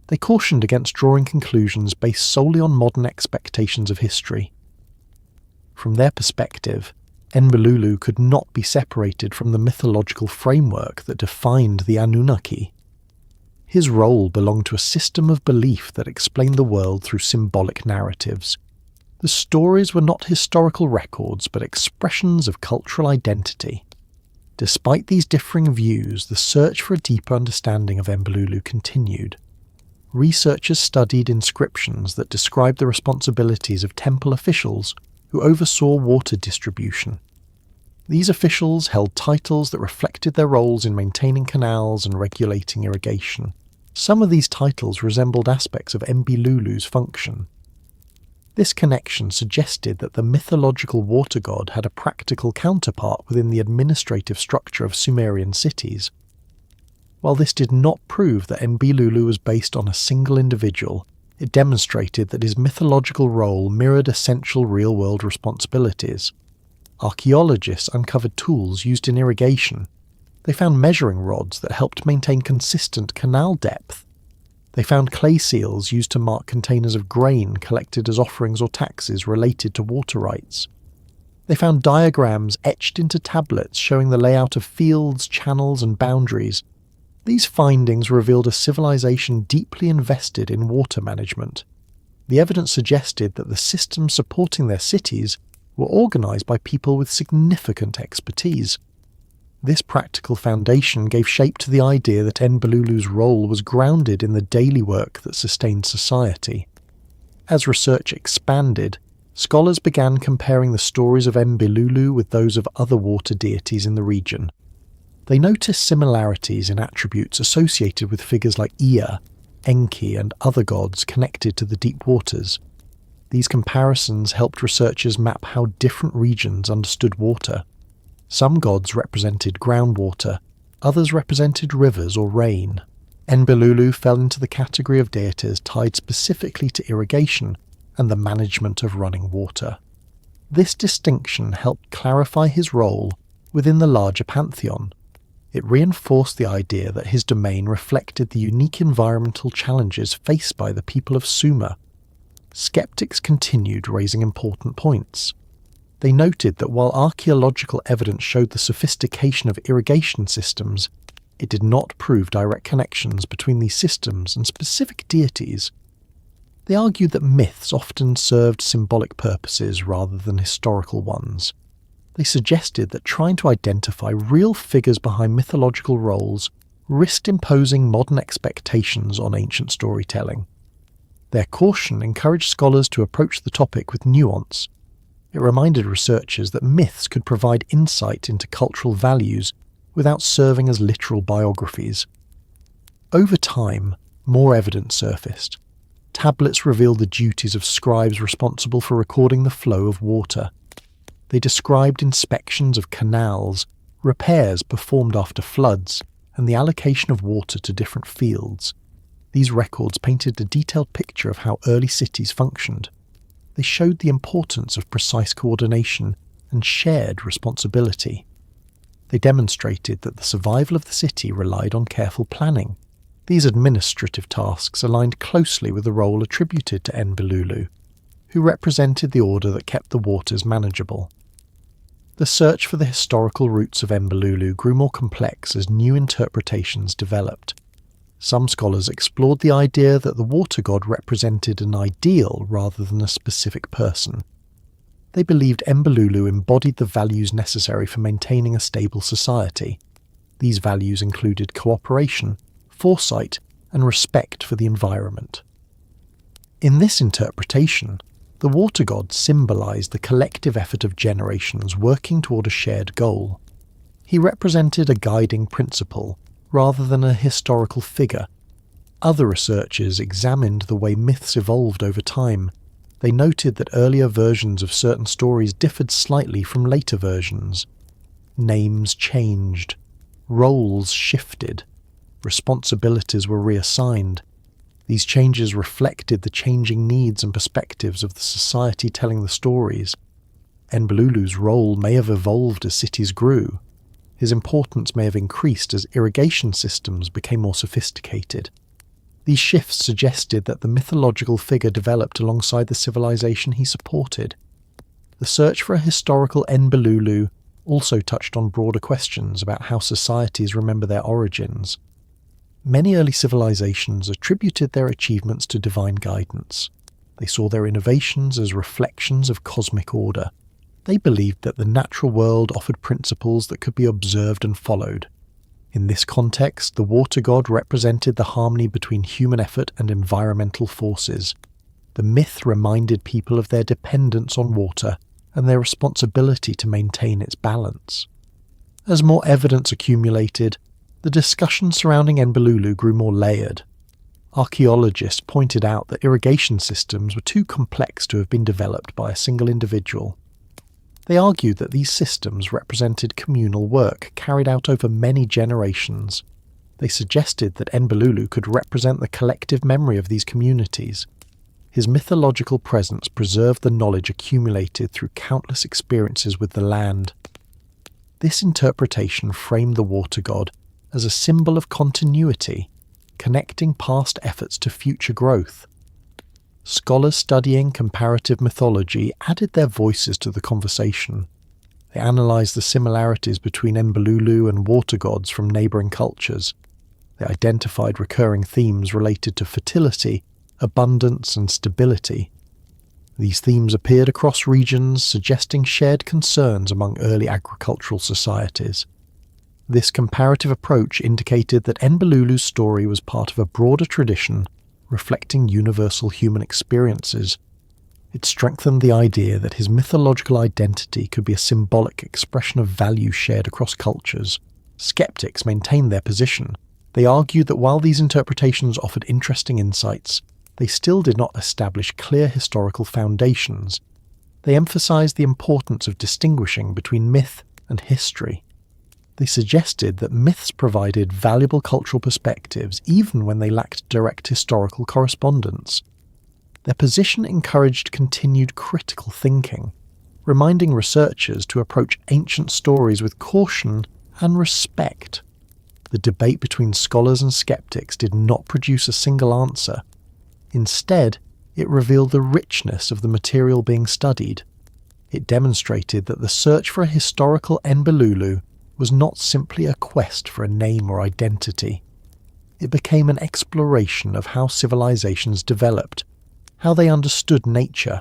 They cautioned against drawing conclusions based solely on modern expectations of history. From their perspective, Enbilulu could not be separated from the mythological framework that defined the Anunnaki. His role belonged to a system of belief that explained the world through symbolic narratives. The stories were not historical records, but expressions of cultural identity. Despite these differing views, the search for a deeper understanding of Enbilulu continued. Researchers studied inscriptions that described the responsibilities of temple officials who oversaw water distribution. These officials held titles that reflected their roles in maintaining canals and regulating irrigation. Some of these titles resembled aspects of Enbilulu's function. This connection suggested that the mythological water god had a practical counterpart within the administrative structure of Sumerian cities. While this did not prove that Enbilulu was based on a single individual, it demonstrated that his mythological role mirrored essential real-world responsibilities. Archaeologists uncovered tools used in irrigation. They found measuring rods that helped maintain consistent canal depth. They found clay seals used to mark containers of grain collected as offerings or taxes related to water rights. They found diagrams etched into tablets showing the layout of fields, channels, and boundaries. These findings revealed a civilization deeply invested in water management. The evidence suggested that the systems supporting their cities were organized by people with significant expertise. This practical foundation gave shape to the idea that Enbilulu's role was grounded in the daily work that sustained society. As research expanded, scholars began comparing the stories of Enbilulu with those of other water deities in the region. They noticed similarities in attributes associated with figures like Ea, Enki, and other gods connected to the deep waters. These comparisons helped researchers map how different regions understood water. Some gods represented groundwater, others represented rivers or rain. Enbilulu fell into the category of deities tied specifically to irrigation and the management of running water. This distinction helped clarify his role within the larger pantheon. It reinforced the idea that his domain reflected the unique environmental challenges faced by the people of Sumer. Skeptics continued raising important points. They noted that while archaeological evidence showed the sophistication of irrigation systems, it did not prove direct connections between these systems and specific deities. They argued that myths often served symbolic purposes rather than historical ones. They suggested that trying to identify real figures behind mythological roles risked imposing modern expectations on ancient storytelling. Their caution encouraged scholars to approach the topic with nuance. It reminded researchers that myths could provide insight into cultural values without serving as literal biographies. Over time, more evidence surfaced. Tablets revealed the duties of scribes responsible for recording the flow of water. They described inspections of canals, repairs performed after floods, and the allocation of water to different fields. These records painted a detailed picture of how early cities functioned. They showed the importance of precise coordination and shared responsibility. They demonstrated that the survival of the city relied on careful planning. These administrative tasks aligned closely with the role attributed to Enbilulu, who represented the order that kept the waters manageable. The search for the historical roots of Enbilulu grew more complex as new interpretations developed. Some scholars explored the idea that the water god represented an ideal rather than a specific person. They believed Enbilulu embodied the values necessary for maintaining a stable society. These values included cooperation, foresight, and respect for the environment. In this interpretation, the water god symbolized the collective effort of generations working toward a shared goal. He represented a guiding principle, rather than a historical figure. Other researchers examined the way myths evolved over time. They noted that earlier versions of certain stories differed slightly from later versions. Names changed, roles shifted, responsibilities were reassigned. These changes reflected the changing needs and perspectives of the society telling the stories. Enbilulu's role may have evolved as cities grew. His importance may have increased as irrigation systems became more sophisticated. These shifts suggested that the mythological figure developed alongside the civilization he supported. The search for a historical Enbilulu also touched on broader questions about how societies remember their origins. Many early civilizations attributed their achievements to divine guidance. They saw their innovations as reflections of cosmic order. They believed that the natural world offered principles that could be observed and followed. In this context, the water god represented the harmony between human effort and environmental forces. The myth reminded people of their dependence on water and their responsibility to maintain its balance. As more evidence accumulated, the discussion surrounding Enbilulu grew more layered. Archaeologists pointed out that irrigation systems were too complex to have been developed by a single individual. They argued that these systems represented communal work carried out over many generations. They suggested that Enbilulu could represent the collective memory of these communities. His mythological presence preserved the knowledge accumulated through countless experiences with the land. This interpretation framed the water god as a symbol of continuity, connecting past efforts to future growth. Scholars studying comparative mythology added their voices to the conversation. They analysed the similarities between Enbilulu and water gods from neighbouring cultures. They identified recurring themes related to fertility, abundance, and stability. These themes appeared across regions, suggesting shared concerns among early agricultural societies. This comparative approach indicated that Enbilulu's story was part of a broader tradition reflecting universal human experiences. It strengthened the idea that his mythological identity could be a symbolic expression of values shared across cultures. Skeptics maintained their position. They argued that while these interpretations offered interesting insights, they still did not establish clear historical foundations. They emphasized the importance of distinguishing between myth and history. They suggested that myths provided valuable cultural perspectives even when they lacked direct historical correspondence. Their position encouraged continued critical thinking, reminding researchers to approach ancient stories with caution and respect. The debate between scholars and skeptics did not produce a single answer. Instead, it revealed the richness of the material being studied. It demonstrated that the search for a historical Enbilulu was not simply a quest for a name or identity. It became an exploration of how civilizations developed, how they understood nature,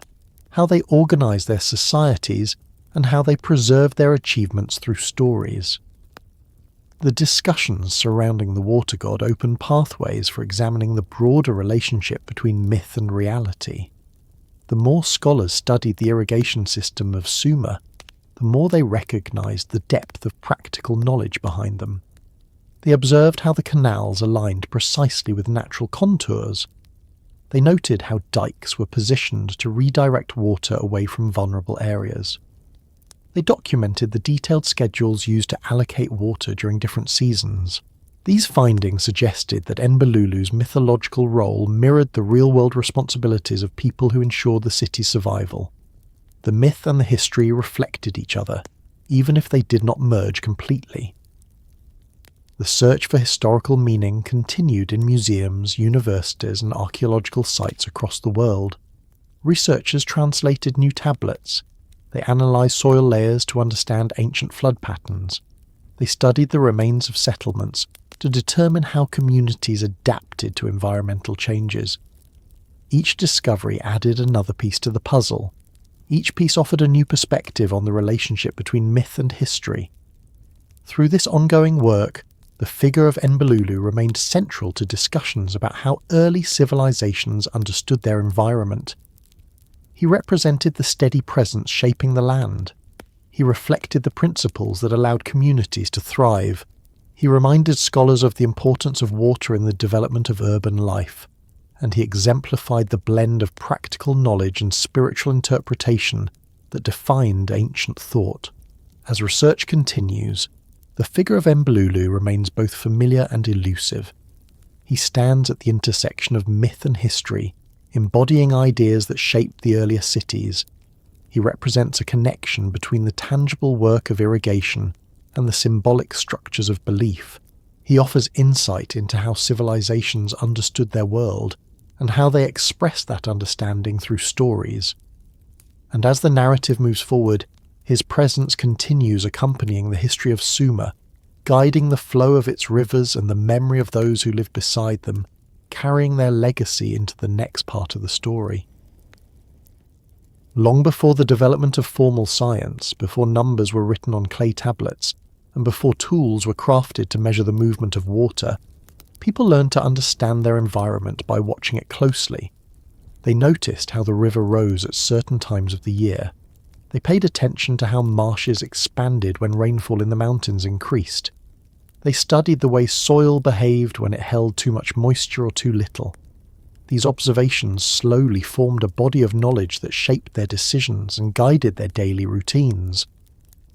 how they organized their societies, and how they preserved their achievements through stories. The discussions surrounding the water god opened pathways for examining the broader relationship between myth and reality. The more scholars studied the irrigation system of Sumer, the more they recognized the depth of practical knowledge behind them. They observed how the canals aligned precisely with natural contours. They noted how dikes were positioned to redirect water away from vulnerable areas. They documented the detailed schedules used to allocate water during different seasons. These findings suggested that Enbilulu's mythological role mirrored the real-world responsibilities of people who ensured the city's survival. The myth and the history reflected each other, even if they did not merge completely. The search for historical meaning continued in museums, universities, and archaeological sites across the world. Researchers translated new tablets. They analysed soil layers to understand ancient flood patterns. They studied the remains of settlements to determine how communities adapted to environmental changes. Each discovery added another piece to the puzzle. Each piece offered a new perspective on the relationship between myth and history. Through this ongoing work, the figure of Enbilulu remained central to discussions about how early civilizations understood their environment. He represented the steady presence shaping the land. He reflected the principles that allowed communities to thrive. He reminded scholars of the importance of water in the development of urban life, and he exemplified the blend of practical knowledge and spiritual interpretation that defined ancient thought. As research continues, the figure of Enbilulu remains both familiar and elusive. He stands at the intersection of myth and history, embodying ideas that shaped the earlier cities. He represents a connection between the tangible work of irrigation and the symbolic structures of belief. He offers insight into how civilizations understood their world and how they expressed that understanding through stories. And as the narrative moves forward, his presence continues accompanying the history of Sumer, guiding the flow of its rivers and the memory of those who lived beside them, carrying their legacy into the next part of the story. Long before the development of formal science, before numbers were written on clay tablets, and before tools were crafted to measure the movement of water, people learned to understand their environment by watching it closely. They noticed how the river rose at certain times of the year. They paid attention to how marshes expanded when rainfall in the mountains increased. They studied the way soil behaved when it held too much moisture or too little. These observations slowly formed a body of knowledge that shaped their decisions and guided their daily routines.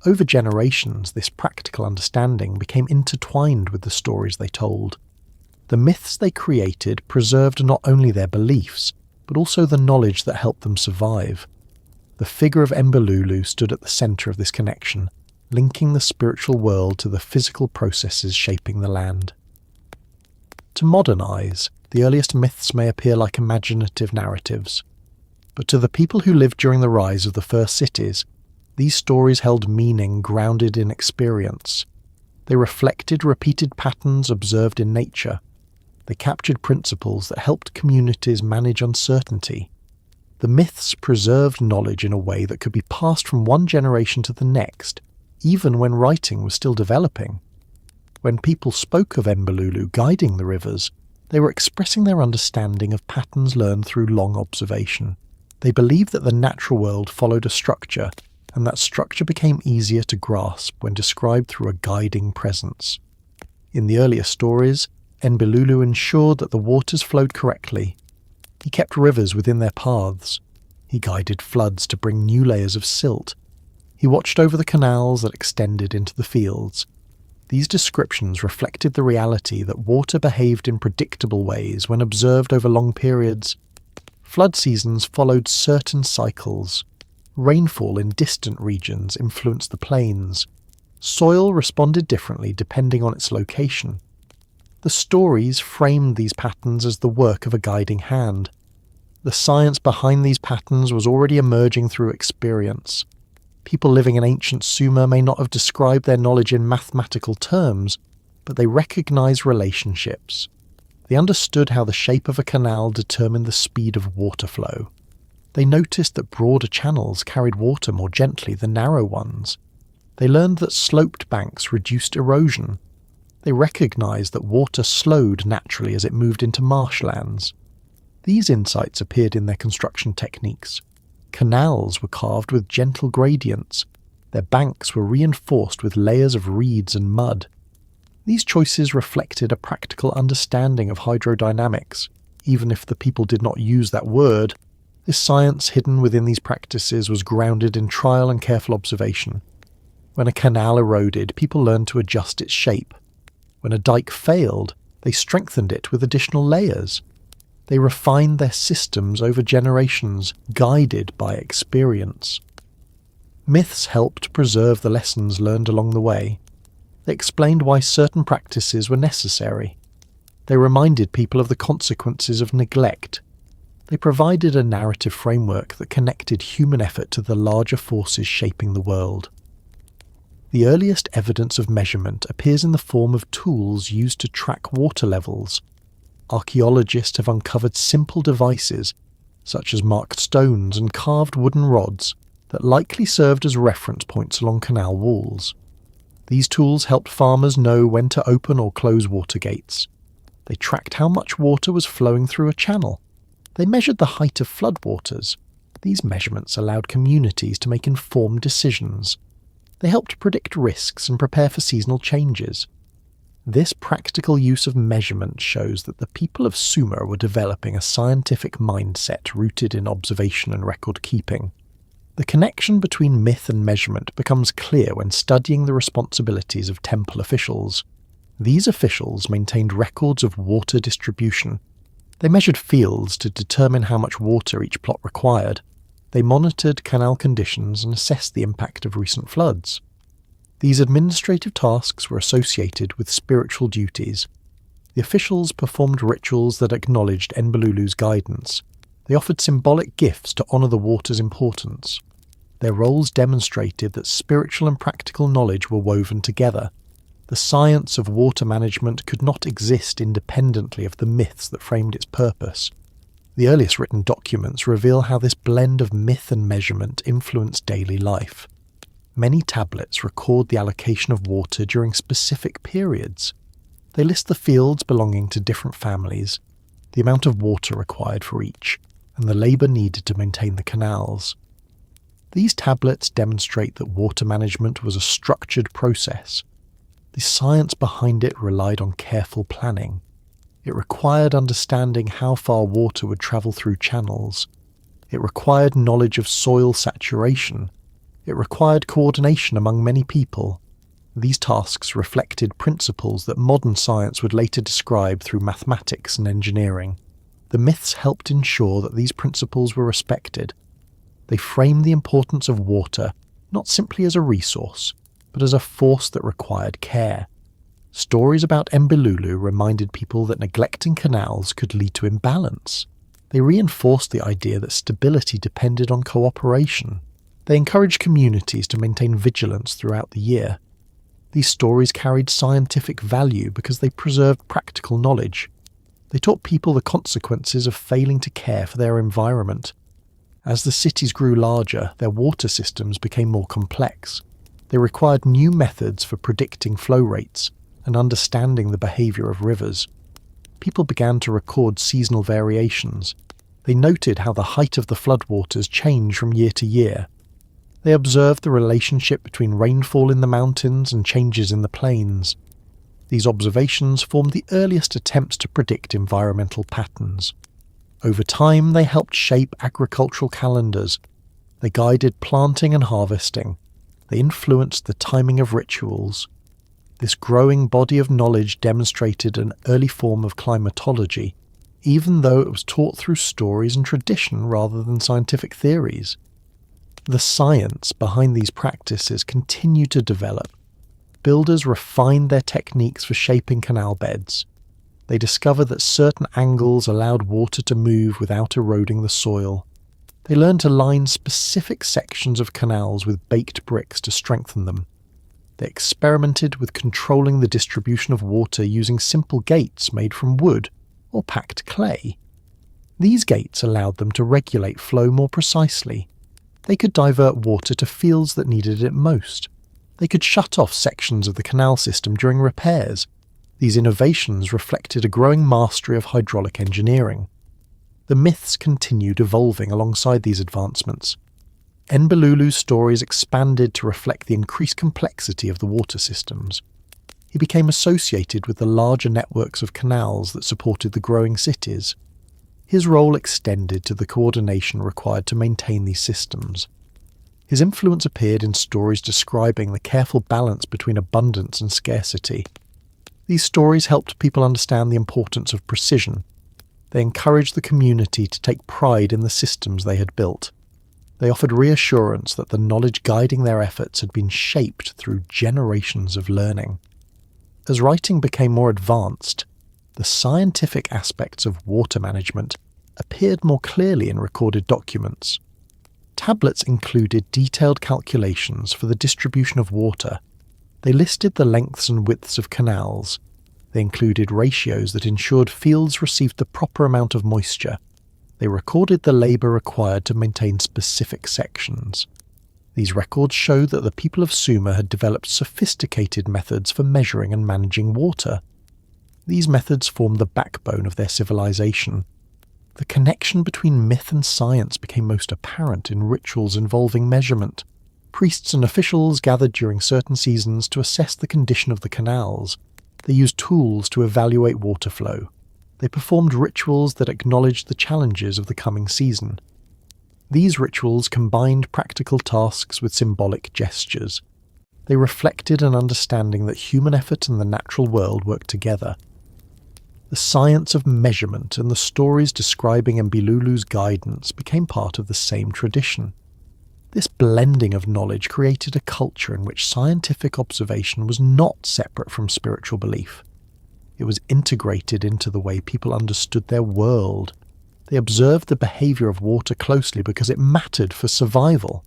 Over generations, this practical understanding became intertwined with the stories they told. The myths they created preserved not only their beliefs, but also the knowledge that helped them survive. The figure of Enbilulu stood at the centre of this connection, linking the spiritual world to the physical processes shaping the land. To modern eyes, the earliest myths may appear like imaginative narratives, but to the people who lived during the rise of the first cities, these stories held meaning grounded in experience. They reflected repeated patterns observed in nature. They captured principles that helped communities manage uncertainty. The myths preserved knowledge in a way that could be passed from one generation to the next, even when writing was still developing. When people spoke of Enbilulu guiding the rivers, they were expressing their understanding of patterns learned through long observation. They believed that the natural world followed a structure, and that structure became easier to grasp when described through a guiding presence. In the earlier stories, Enbilulu ensured that the waters flowed correctly. He kept rivers within their paths. He guided floods to bring new layers of silt. He watched over the canals that extended into the fields. These descriptions reflected the reality that water behaved in predictable ways when observed over long periods. Flood seasons followed certain cycles. Rainfall in distant regions influenced the plains. Soil responded differently depending on its location. The stories framed these patterns as the work of a guiding hand. The science behind these patterns was already emerging through experience. People living in ancient Sumer may not have described their knowledge in mathematical terms, but they recognized relationships. They understood how the shape of a canal determined the speed of water flow. They noticed that broader channels carried water more gently than narrow ones. They learned that sloped banks reduced erosion. They recognized that water slowed naturally as it moved into marshlands. These insights appeared in their construction techniques. Canals were carved with gentle gradients. Their banks were reinforced with layers of reeds and mud. These choices reflected a practical understanding of hydrodynamics. Even if the people did not use that word, this science hidden within these practices was grounded in trial and careful observation. When a canal eroded, people learned to adjust its shape. When a dike failed, they strengthened it with additional layers. They refined their systems over generations, guided by experience. Myths helped preserve the lessons learned along the way. They explained why certain practices were necessary. They reminded people of the consequences of neglect. They provided a narrative framework that connected human effort to the larger forces shaping the world. The earliest evidence of measurement appears in the form of tools used to track water levels. Archaeologists have uncovered simple devices, such as marked stones and carved wooden rods, that likely served as reference points along canal walls. These tools helped farmers know when to open or close water gates. They tracked how much water was flowing through a channel. They measured the height of floodwaters. These measurements allowed communities to make informed decisions. They helped predict risks and prepare for seasonal changes. This practical use of measurement shows that the people of Sumer were developing a scientific mindset rooted in observation and record keeping. The connection between myth and measurement becomes clear when studying the responsibilities of temple officials. These officials maintained records of water distribution. They measured fields to determine how much water each plot required. They monitored canal conditions and assessed the impact of recent floods. These administrative tasks were associated with spiritual duties. The officials performed rituals that acknowledged Enbilulu's guidance. They offered symbolic gifts to honour the water's importance. Their roles demonstrated that spiritual and practical knowledge were woven together. The science of water management could not exist independently of the myths that framed its purpose. The earliest written documents reveal how this blend of myth and measurement influenced daily life. Many tablets record the allocation of water during specific periods. They list the fields belonging to different families, the amount of water required for each, and the labour needed to maintain the canals. These tablets demonstrate that water management was a structured process. The science behind it relied on careful planning. It required understanding how far water would travel through channels. It required knowledge of soil saturation. It required coordination among many people. These tasks reflected principles that modern science would later describe through mathematics and engineering. The myths helped ensure that these principles were respected. They framed the importance of water not simply as a resource, but as a force that required care. Stories about Enbilulu reminded people that neglecting canals could lead to imbalance. They reinforced the idea that stability depended on cooperation. They encouraged communities to maintain vigilance throughout the year. These stories carried scientific value because they preserved practical knowledge. They taught people the consequences of failing to care for their environment. As the cities grew larger, their water systems became more complex. They required new methods for predicting flow rates and understanding the behaviour of rivers. People began to record seasonal variations. They noted how the height of the floodwaters changed from year to year. They observed the relationship between rainfall in the mountains and changes in the plains. These observations formed the earliest attempts to predict environmental patterns. Over time, they helped shape agricultural calendars. They guided planting and harvesting. They influenced the timing of rituals. This growing body of knowledge demonstrated an early form of climatology, even though it was taught through stories and tradition rather than scientific theories. The science behind these practices continued to develop. Builders refined their techniques for shaping canal beds. They discovered that certain angles allowed water to move without eroding the soil. They learned to line specific sections of canals with baked bricks to strengthen them. They experimented with controlling the distribution of water using simple gates made from wood or packed clay. These gates allowed them to regulate flow more precisely. They could divert water to fields that needed it most. They could shut off sections of the canal system during repairs. These innovations reflected a growing mastery of hydraulic engineering. The myths continued evolving alongside these advancements. Enbilulu's stories expanded to reflect the increased complexity of the water systems. He became associated with the larger networks of canals that supported the growing cities. His role extended to the coordination required to maintain these systems. His influence appeared in stories describing the careful balance between abundance and scarcity. These stories helped people understand the importance of precision. They encouraged the community to take pride in the systems they had built. They offered reassurance that the knowledge guiding their efforts had been shaped through generations of learning. As writing became more advanced, the scientific aspects of water management appeared more clearly in recorded documents. Tablets included detailed calculations for the distribution of water. They listed the lengths and widths of canals. They included ratios that ensured fields received the proper amount of moisture. They recorded the labour required to maintain specific sections. These records show that the people of Sumer had developed sophisticated methods for measuring and managing water. These methods formed the backbone of their civilization. The connection between myth and science became most apparent in rituals involving measurement. Priests and officials gathered during certain seasons to assess the condition of the canals. They used tools to evaluate water flow. They performed rituals that acknowledged the challenges of the coming season. These rituals combined practical tasks with symbolic gestures. They reflected an understanding that human effort and the natural world work together. The science of measurement and the stories describing Enbilulu's guidance became part of the same tradition. This blending of knowledge created a culture in which scientific observation was not separate from spiritual belief. It was integrated into the way people understood their world. They observed the behaviour of water closely because it mattered for survival.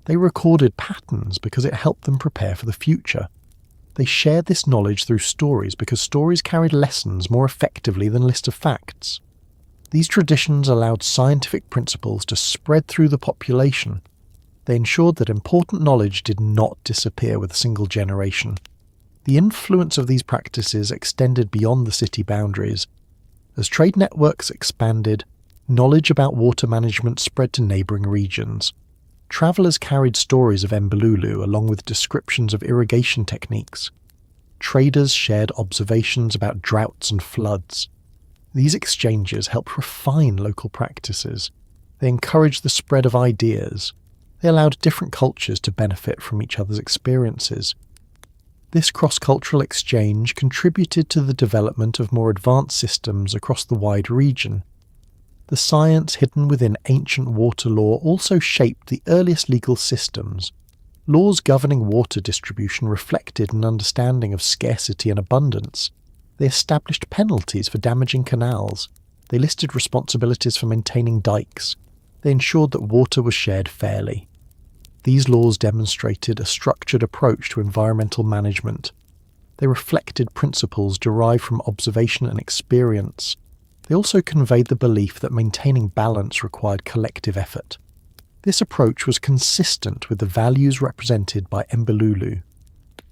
They recorded patterns because it helped them prepare for the future. They shared this knowledge through stories because stories carried lessons more effectively than lists of facts. These traditions allowed scientific principles to spread through the population. They ensured that important knowledge did not disappear with a single generation. The influence of these practices extended beyond the city boundaries. As trade networks expanded, knowledge about water management spread to neighbouring regions. Travellers carried stories of Enbilulu along with descriptions of irrigation techniques. Traders shared observations about droughts and floods. These exchanges helped refine local practices. They encouraged the spread of ideas. They allowed different cultures to benefit from each other's experiences. This cross-cultural exchange contributed to the development of more advanced systems across the wide region. The science hidden within ancient water law also shaped the earliest legal systems. Laws governing water distribution reflected an understanding of scarcity and abundance. They established penalties for damaging canals. They listed responsibilities for maintaining dikes. They ensured that water was shared fairly. These laws demonstrated a structured approach to environmental management. They reflected principles derived from observation and experience. They also conveyed the belief that maintaining balance required collective effort. This approach was consistent with the values represented by Enbilulu.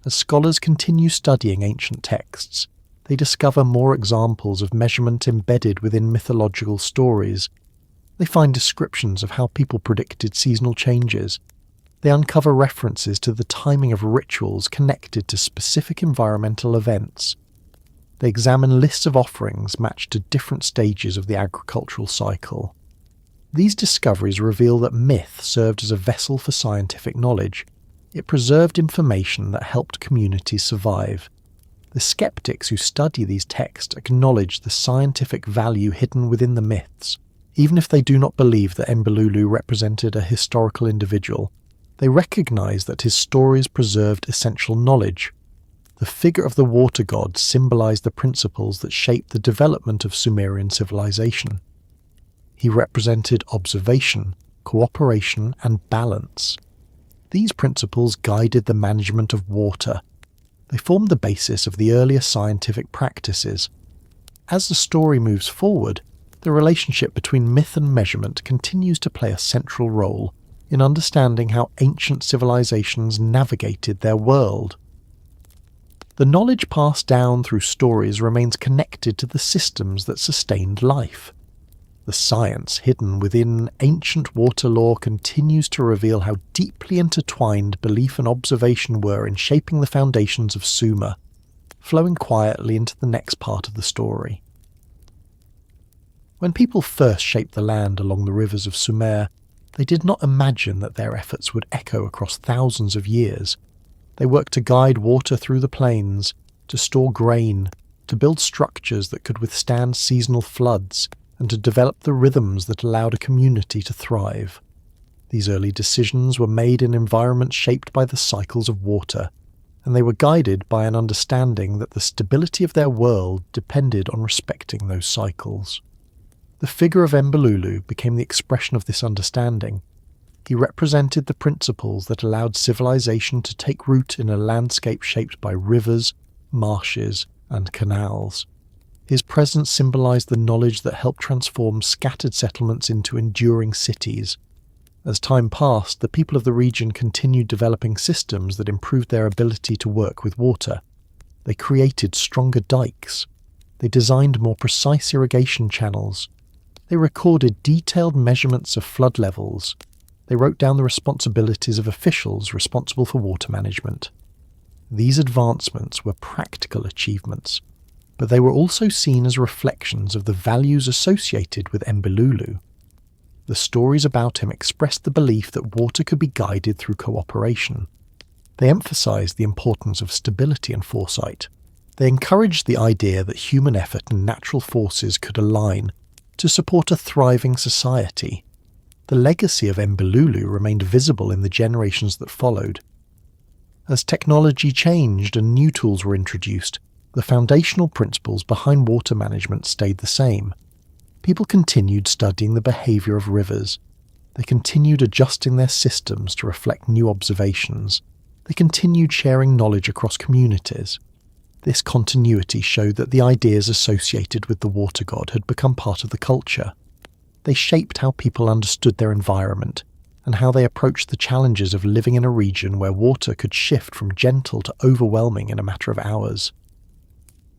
As scholars continue studying ancient texts, they discover more examples of measurement embedded within mythological stories. They find descriptions of how people predicted seasonal changes. They uncover references to the timing of rituals connected to specific environmental events. They examine lists of offerings matched to different stages of the agricultural cycle. These discoveries reveal that myth served as a vessel for scientific knowledge. It preserved information that helped communities survive. The skeptics who study these texts acknowledge the scientific value hidden within the myths. Even if they do not believe that Enbilulu represented a historical individual, they recognize that his stories preserved essential knowledge. The figure of the water god symbolized the principles that shaped the development of Sumerian civilization. He represented observation, cooperation, and balance. These principles guided the management of water. They formed the basis of the earlier scientific practices. As the story moves forward, the relationship between myth and measurement continues to play a central role in understanding how ancient civilizations navigated their world. The knowledge passed down through stories remains connected to the systems that sustained life. The science hidden within ancient water lore continues to reveal how deeply intertwined belief and observation were in shaping the foundations of Sumer, flowing quietly into the next part of the story. When people first shaped the land along the rivers of Sumer, they did not imagine that their efforts would echo across thousands of years. They worked to guide water through the plains, to store grain, to build structures that could withstand seasonal floods, and to develop the rhythms that allowed a community to thrive. These early decisions were made in environments shaped by the cycles of water, and they were guided by an understanding that the stability of their world depended on respecting those cycles. The figure of Enbilulu became the expression of this understanding. He represented the principles that allowed civilization to take root in a landscape shaped by rivers, marshes, and canals. His presence symbolized the knowledge that helped transform scattered settlements into enduring cities. As time passed, the people of the region continued developing systems that improved their ability to work with water. They created stronger dikes. They designed more precise irrigation channels. They recorded detailed measurements of flood levels. They wrote down the responsibilities of officials responsible for water management. These advancements were practical achievements, but they were also seen as reflections of the values associated with Enbilulu. The stories about him expressed the belief that water could be guided through cooperation. They emphasized the importance of stability and foresight. They encouraged the idea that human effort and natural forces could align to support a thriving society. The legacy of Enbilulu remained visible in the generations that followed. As technology changed and new tools were introduced, the foundational principles behind water management stayed the same. People continued studying the behavior of rivers. They continued adjusting their systems to reflect new observations. They continued sharing knowledge across communities. This continuity showed that the ideas associated with the water god had become part of the culture. They shaped how people understood their environment and how they approached the challenges of living in a region where water could shift from gentle to overwhelming in a matter of hours.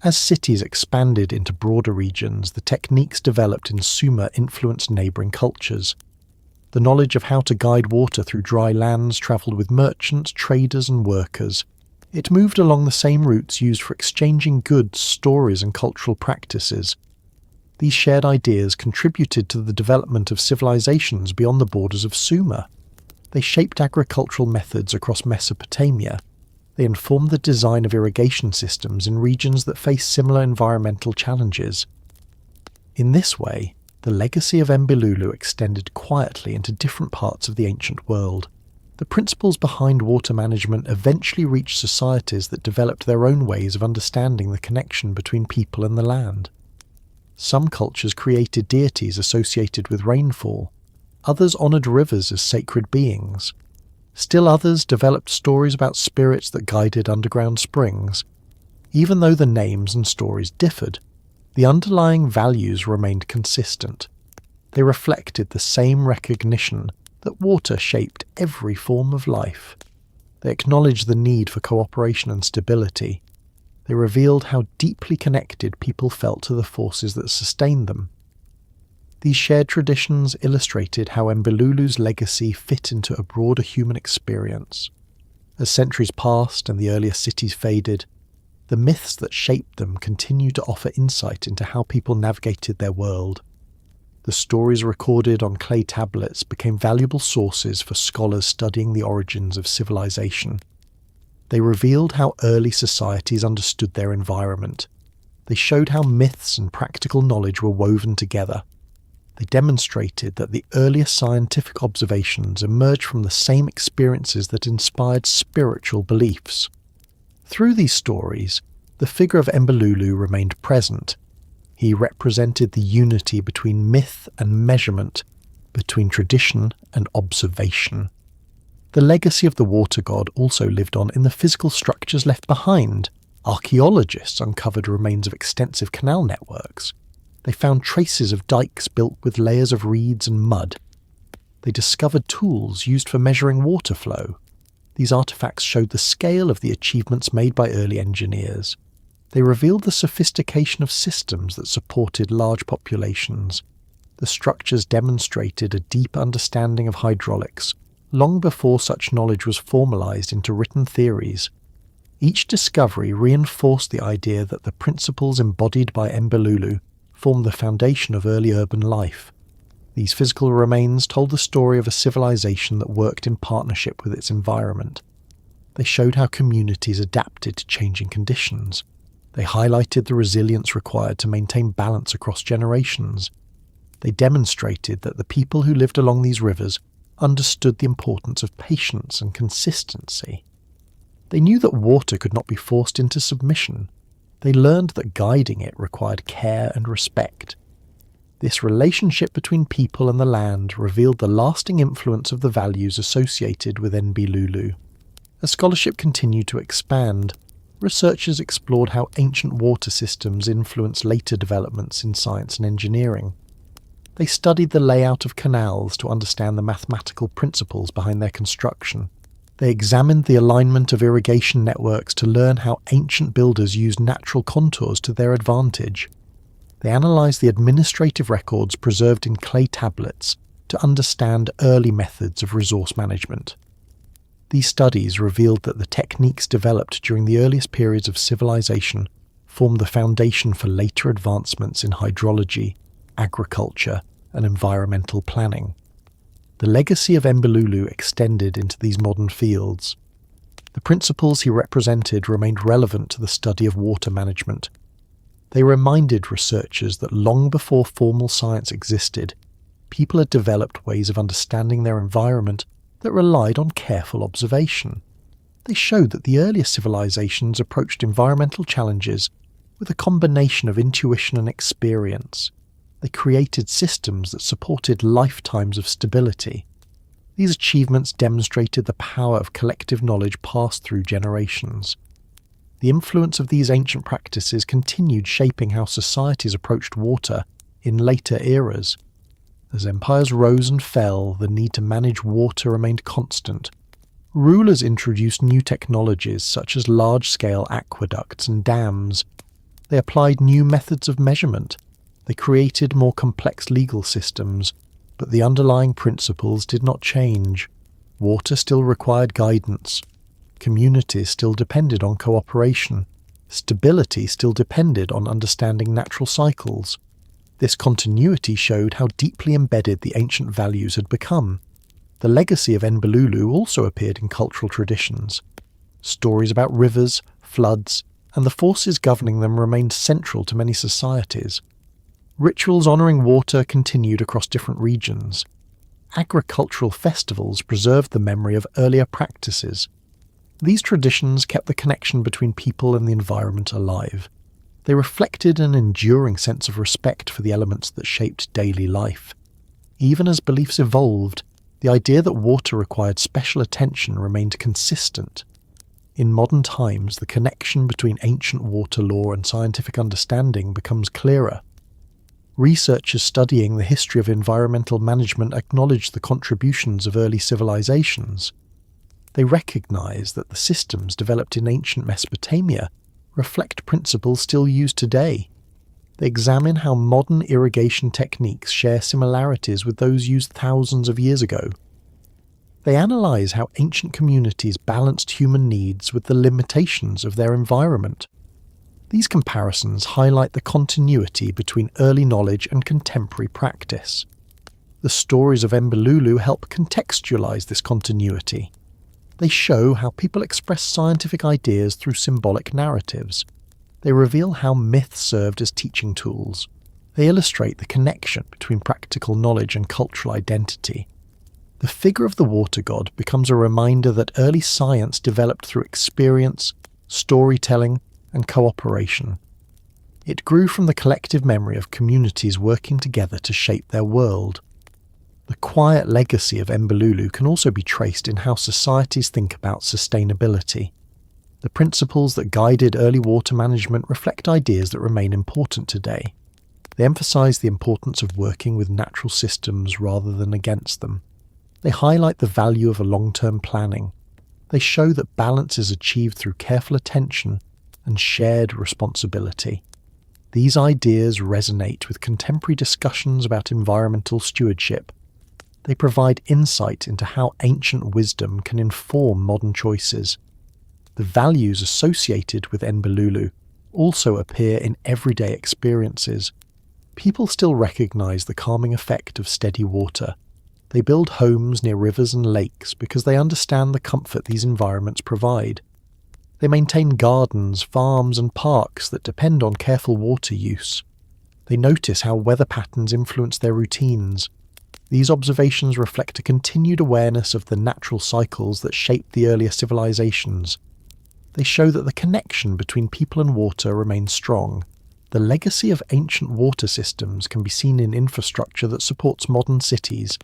As cities expanded into broader regions, the techniques developed in Sumer influenced neighbouring cultures. The knowledge of how to guide water through dry lands travelled with merchants, traders and workers. It moved along the same routes used for exchanging goods, stories and cultural practices. These shared ideas contributed to the development of civilizations beyond the borders of Sumer. They shaped agricultural methods across Mesopotamia. They informed the design of irrigation systems in regions that faced similar environmental challenges. In this way, the legacy of Enbilulu extended quietly into different parts of the ancient world. The principles behind water management eventually reached societies that developed their own ways of understanding the connection between people and the land. Some cultures created deities associated with rainfall. Others honoured rivers as sacred beings. Still others developed stories about spirits that guided underground springs. Even though the names and stories differed, the underlying values remained consistent. They reflected the same recognition that water shaped every form of life. They acknowledged the need for cooperation and stability. They revealed how deeply connected people felt to the forces that sustained them. These shared traditions illustrated how Enbilulu's legacy fit into a broader human experience. As centuries passed and the earlier cities faded, the myths that shaped them continued to offer insight into how people navigated their world. The stories recorded on clay tablets became valuable sources for scholars studying the origins of civilization. They revealed how early societies understood their environment. They showed how myths and practical knowledge were woven together. They demonstrated that the earliest scientific observations emerged from the same experiences that inspired spiritual beliefs. Through these stories, the figure of Enbilulu remained present. He represented the unity between myth and measurement, between tradition and observation. The legacy of the water god also lived on in the physical structures left behind. Archaeologists uncovered remains of extensive canal networks. They found traces of dikes built with layers of reeds and mud. They discovered tools used for measuring water flow. These artifacts showed the scale of the achievements made by early engineers. They revealed the sophistication of systems that supported large populations. The structures demonstrated a deep understanding of hydraulics, long before such knowledge was formalized into written theories. Each discovery reinforced the idea that the principles embodied by Enbilulu formed the foundation of early urban life. These physical remains told the story of a civilization that worked in partnership with its environment. They showed how communities adapted to changing conditions. They highlighted the resilience required to maintain balance across generations. They demonstrated that the people who lived along these rivers understood the importance of patience and consistency. They knew that water could not be forced into submission. They learned that guiding it required care and respect. This relationship between people and the land revealed the lasting influence of the values associated with Enbilulu. As scholarship continued to expand, researchers explored how ancient water systems influenced later developments in science and engineering. They studied the layout of canals to understand the mathematical principles behind their construction. They examined the alignment of irrigation networks to learn how ancient builders used natural contours to their advantage. They analysed the administrative records preserved in clay tablets to understand early methods of resource management. These studies revealed that the techniques developed during the earliest periods of civilization formed the foundation for later advancements in hydrology, agriculture, and environmental planning. The legacy of Enbilulu extended into these modern fields. The principles he represented remained relevant to the study of water management. They reminded researchers that long before formal science existed, people had developed ways of understanding their environment that relied on careful observation. They showed that the earliest civilizations approached environmental challenges with a combination of intuition and experience. They created systems that supported lifetimes of stability. These achievements demonstrated the power of collective knowledge passed through generations. The influence of these ancient practices continued shaping how societies approached water in later eras. As empires rose and fell, the need to manage water remained constant. Rulers introduced new technologies such as large-scale aqueducts and dams. They applied new methods of measurement. They created more complex legal systems, but the underlying principles did not change. Water still required guidance. Communities still depended on cooperation. Stability still depended on understanding natural cycles. This continuity showed how deeply embedded the ancient values had become. The legacy of Enbilulu also appeared in cultural traditions. Stories about rivers, floods, and the forces governing them remained central to many societies. Rituals honouring water continued across different regions. Agricultural festivals preserved the memory of earlier practices. These traditions kept the connection between people and the environment alive. They reflected an enduring sense of respect for the elements that shaped daily life. Even as beliefs evolved, the idea that water required special attention remained consistent. In modern times, the connection between ancient water law and scientific understanding becomes clearer. Researchers studying the history of environmental management acknowledge the contributions of early civilizations. They recognize that the systems developed in ancient Mesopotamia reflect principles still used today. They examine how modern irrigation techniques share similarities with those used thousands of years ago. They analyze how ancient communities balanced human needs with the limitations of their environment. These comparisons highlight the continuity between early knowledge and contemporary practice. The stories of Enbilulu help contextualize this continuity. They show how people express scientific ideas through symbolic narratives. They reveal how myths served as teaching tools. They illustrate the connection between practical knowledge and cultural identity. The figure of the water god becomes a reminder that early science developed through experience, storytelling, and cooperation. It grew from the collective memory of communities working together to shape their world. The quiet legacy of Enbilulu can also be traced in how societies think about sustainability. The principles that guided early water management reflect ideas that remain important today. They emphasize the importance of working with natural systems rather than against them. They highlight the value of a long-term planning. They show that balance is achieved through careful attention and shared responsibility. These ideas resonate with contemporary discussions about environmental stewardship. They provide insight into how ancient wisdom can inform modern choices. The values associated with Enbilulu also appear in everyday experiences. People still recognize the calming effect of steady water. They build homes near rivers and lakes because they understand the comfort these environments provide. They maintain gardens, farms and parks that depend on careful water use. They notice how weather patterns influence their routines. These observations reflect a continued awareness of the natural cycles that shaped the earlier civilizations. They show that the connection between people and water remains strong. The legacy of ancient water systems can be seen in infrastructure that supports modern cities.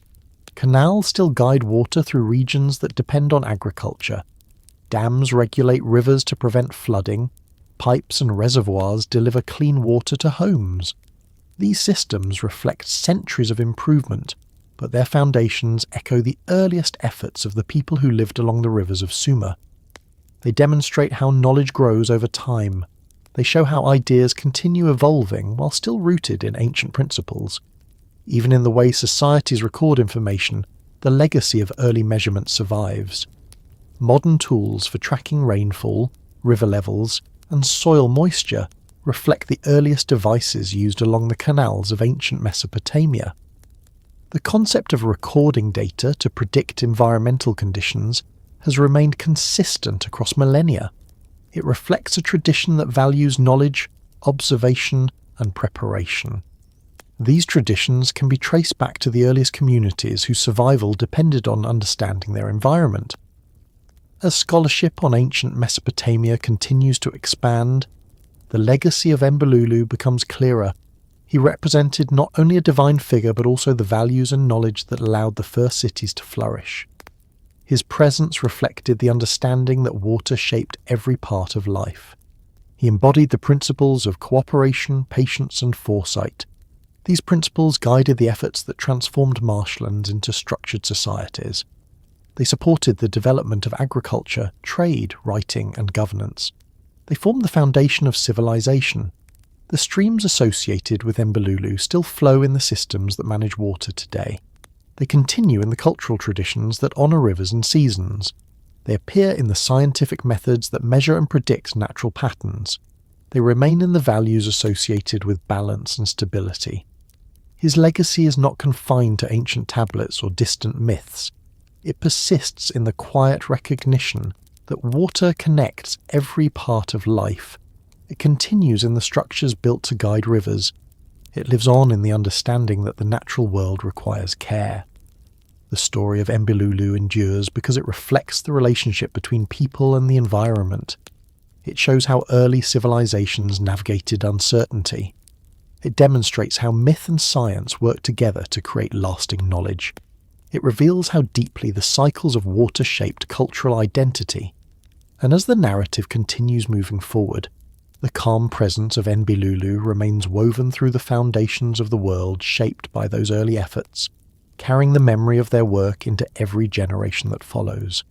Canals still guide water through regions that depend on agriculture. Dams regulate rivers to prevent flooding. Pipes and reservoirs deliver clean water to homes. These systems reflect centuries of improvement, but their foundations echo the earliest efforts of the people who lived along the rivers of Sumer. They demonstrate how knowledge grows over time. They show how ideas continue evolving while still rooted in ancient principles. Even in the way societies record information, the legacy of early measurement survives. Modern tools for tracking rainfall, river levels, and soil moisture reflect the earliest devices used along the canals of ancient Mesopotamia. The concept of recording data to predict environmental conditions has remained consistent across millennia. It reflects a tradition that values knowledge, observation, and preparation. These traditions can be traced back to the earliest communities whose survival depended on understanding their environment. As scholarship on ancient Mesopotamia continues to expand, the legacy of Enbilulu becomes clearer. He represented not only a divine figure but also the values and knowledge that allowed the first cities to flourish. His presence reflected the understanding that water shaped every part of life. He embodied the principles of cooperation, patience, and foresight. These principles guided the efforts that transformed marshlands into structured societies. They supported the development of agriculture, trade, writing, and governance. They formed the foundation of civilization. The streams associated with Enbilulu still flow in the systems that manage water today. They continue in the cultural traditions that honour rivers and seasons. They appear in the scientific methods that measure and predict natural patterns. They remain in the values associated with balance and stability. His legacy is not confined to ancient tablets or distant myths. It persists in the quiet recognition that water connects every part of life. It continues in the structures built to guide rivers. It lives on in the understanding that the natural world requires care. The story of Enbilulu endures because it reflects the relationship between people and the environment. It shows how early civilizations navigated uncertainty. It demonstrates how myth and science work together to create lasting knowledge. It reveals how deeply the cycles of water shaped cultural identity. And as the narrative continues moving forward, the calm presence of Enbilulu remains woven through the foundations of the world shaped by those early efforts, carrying the memory of their work into every generation that follows.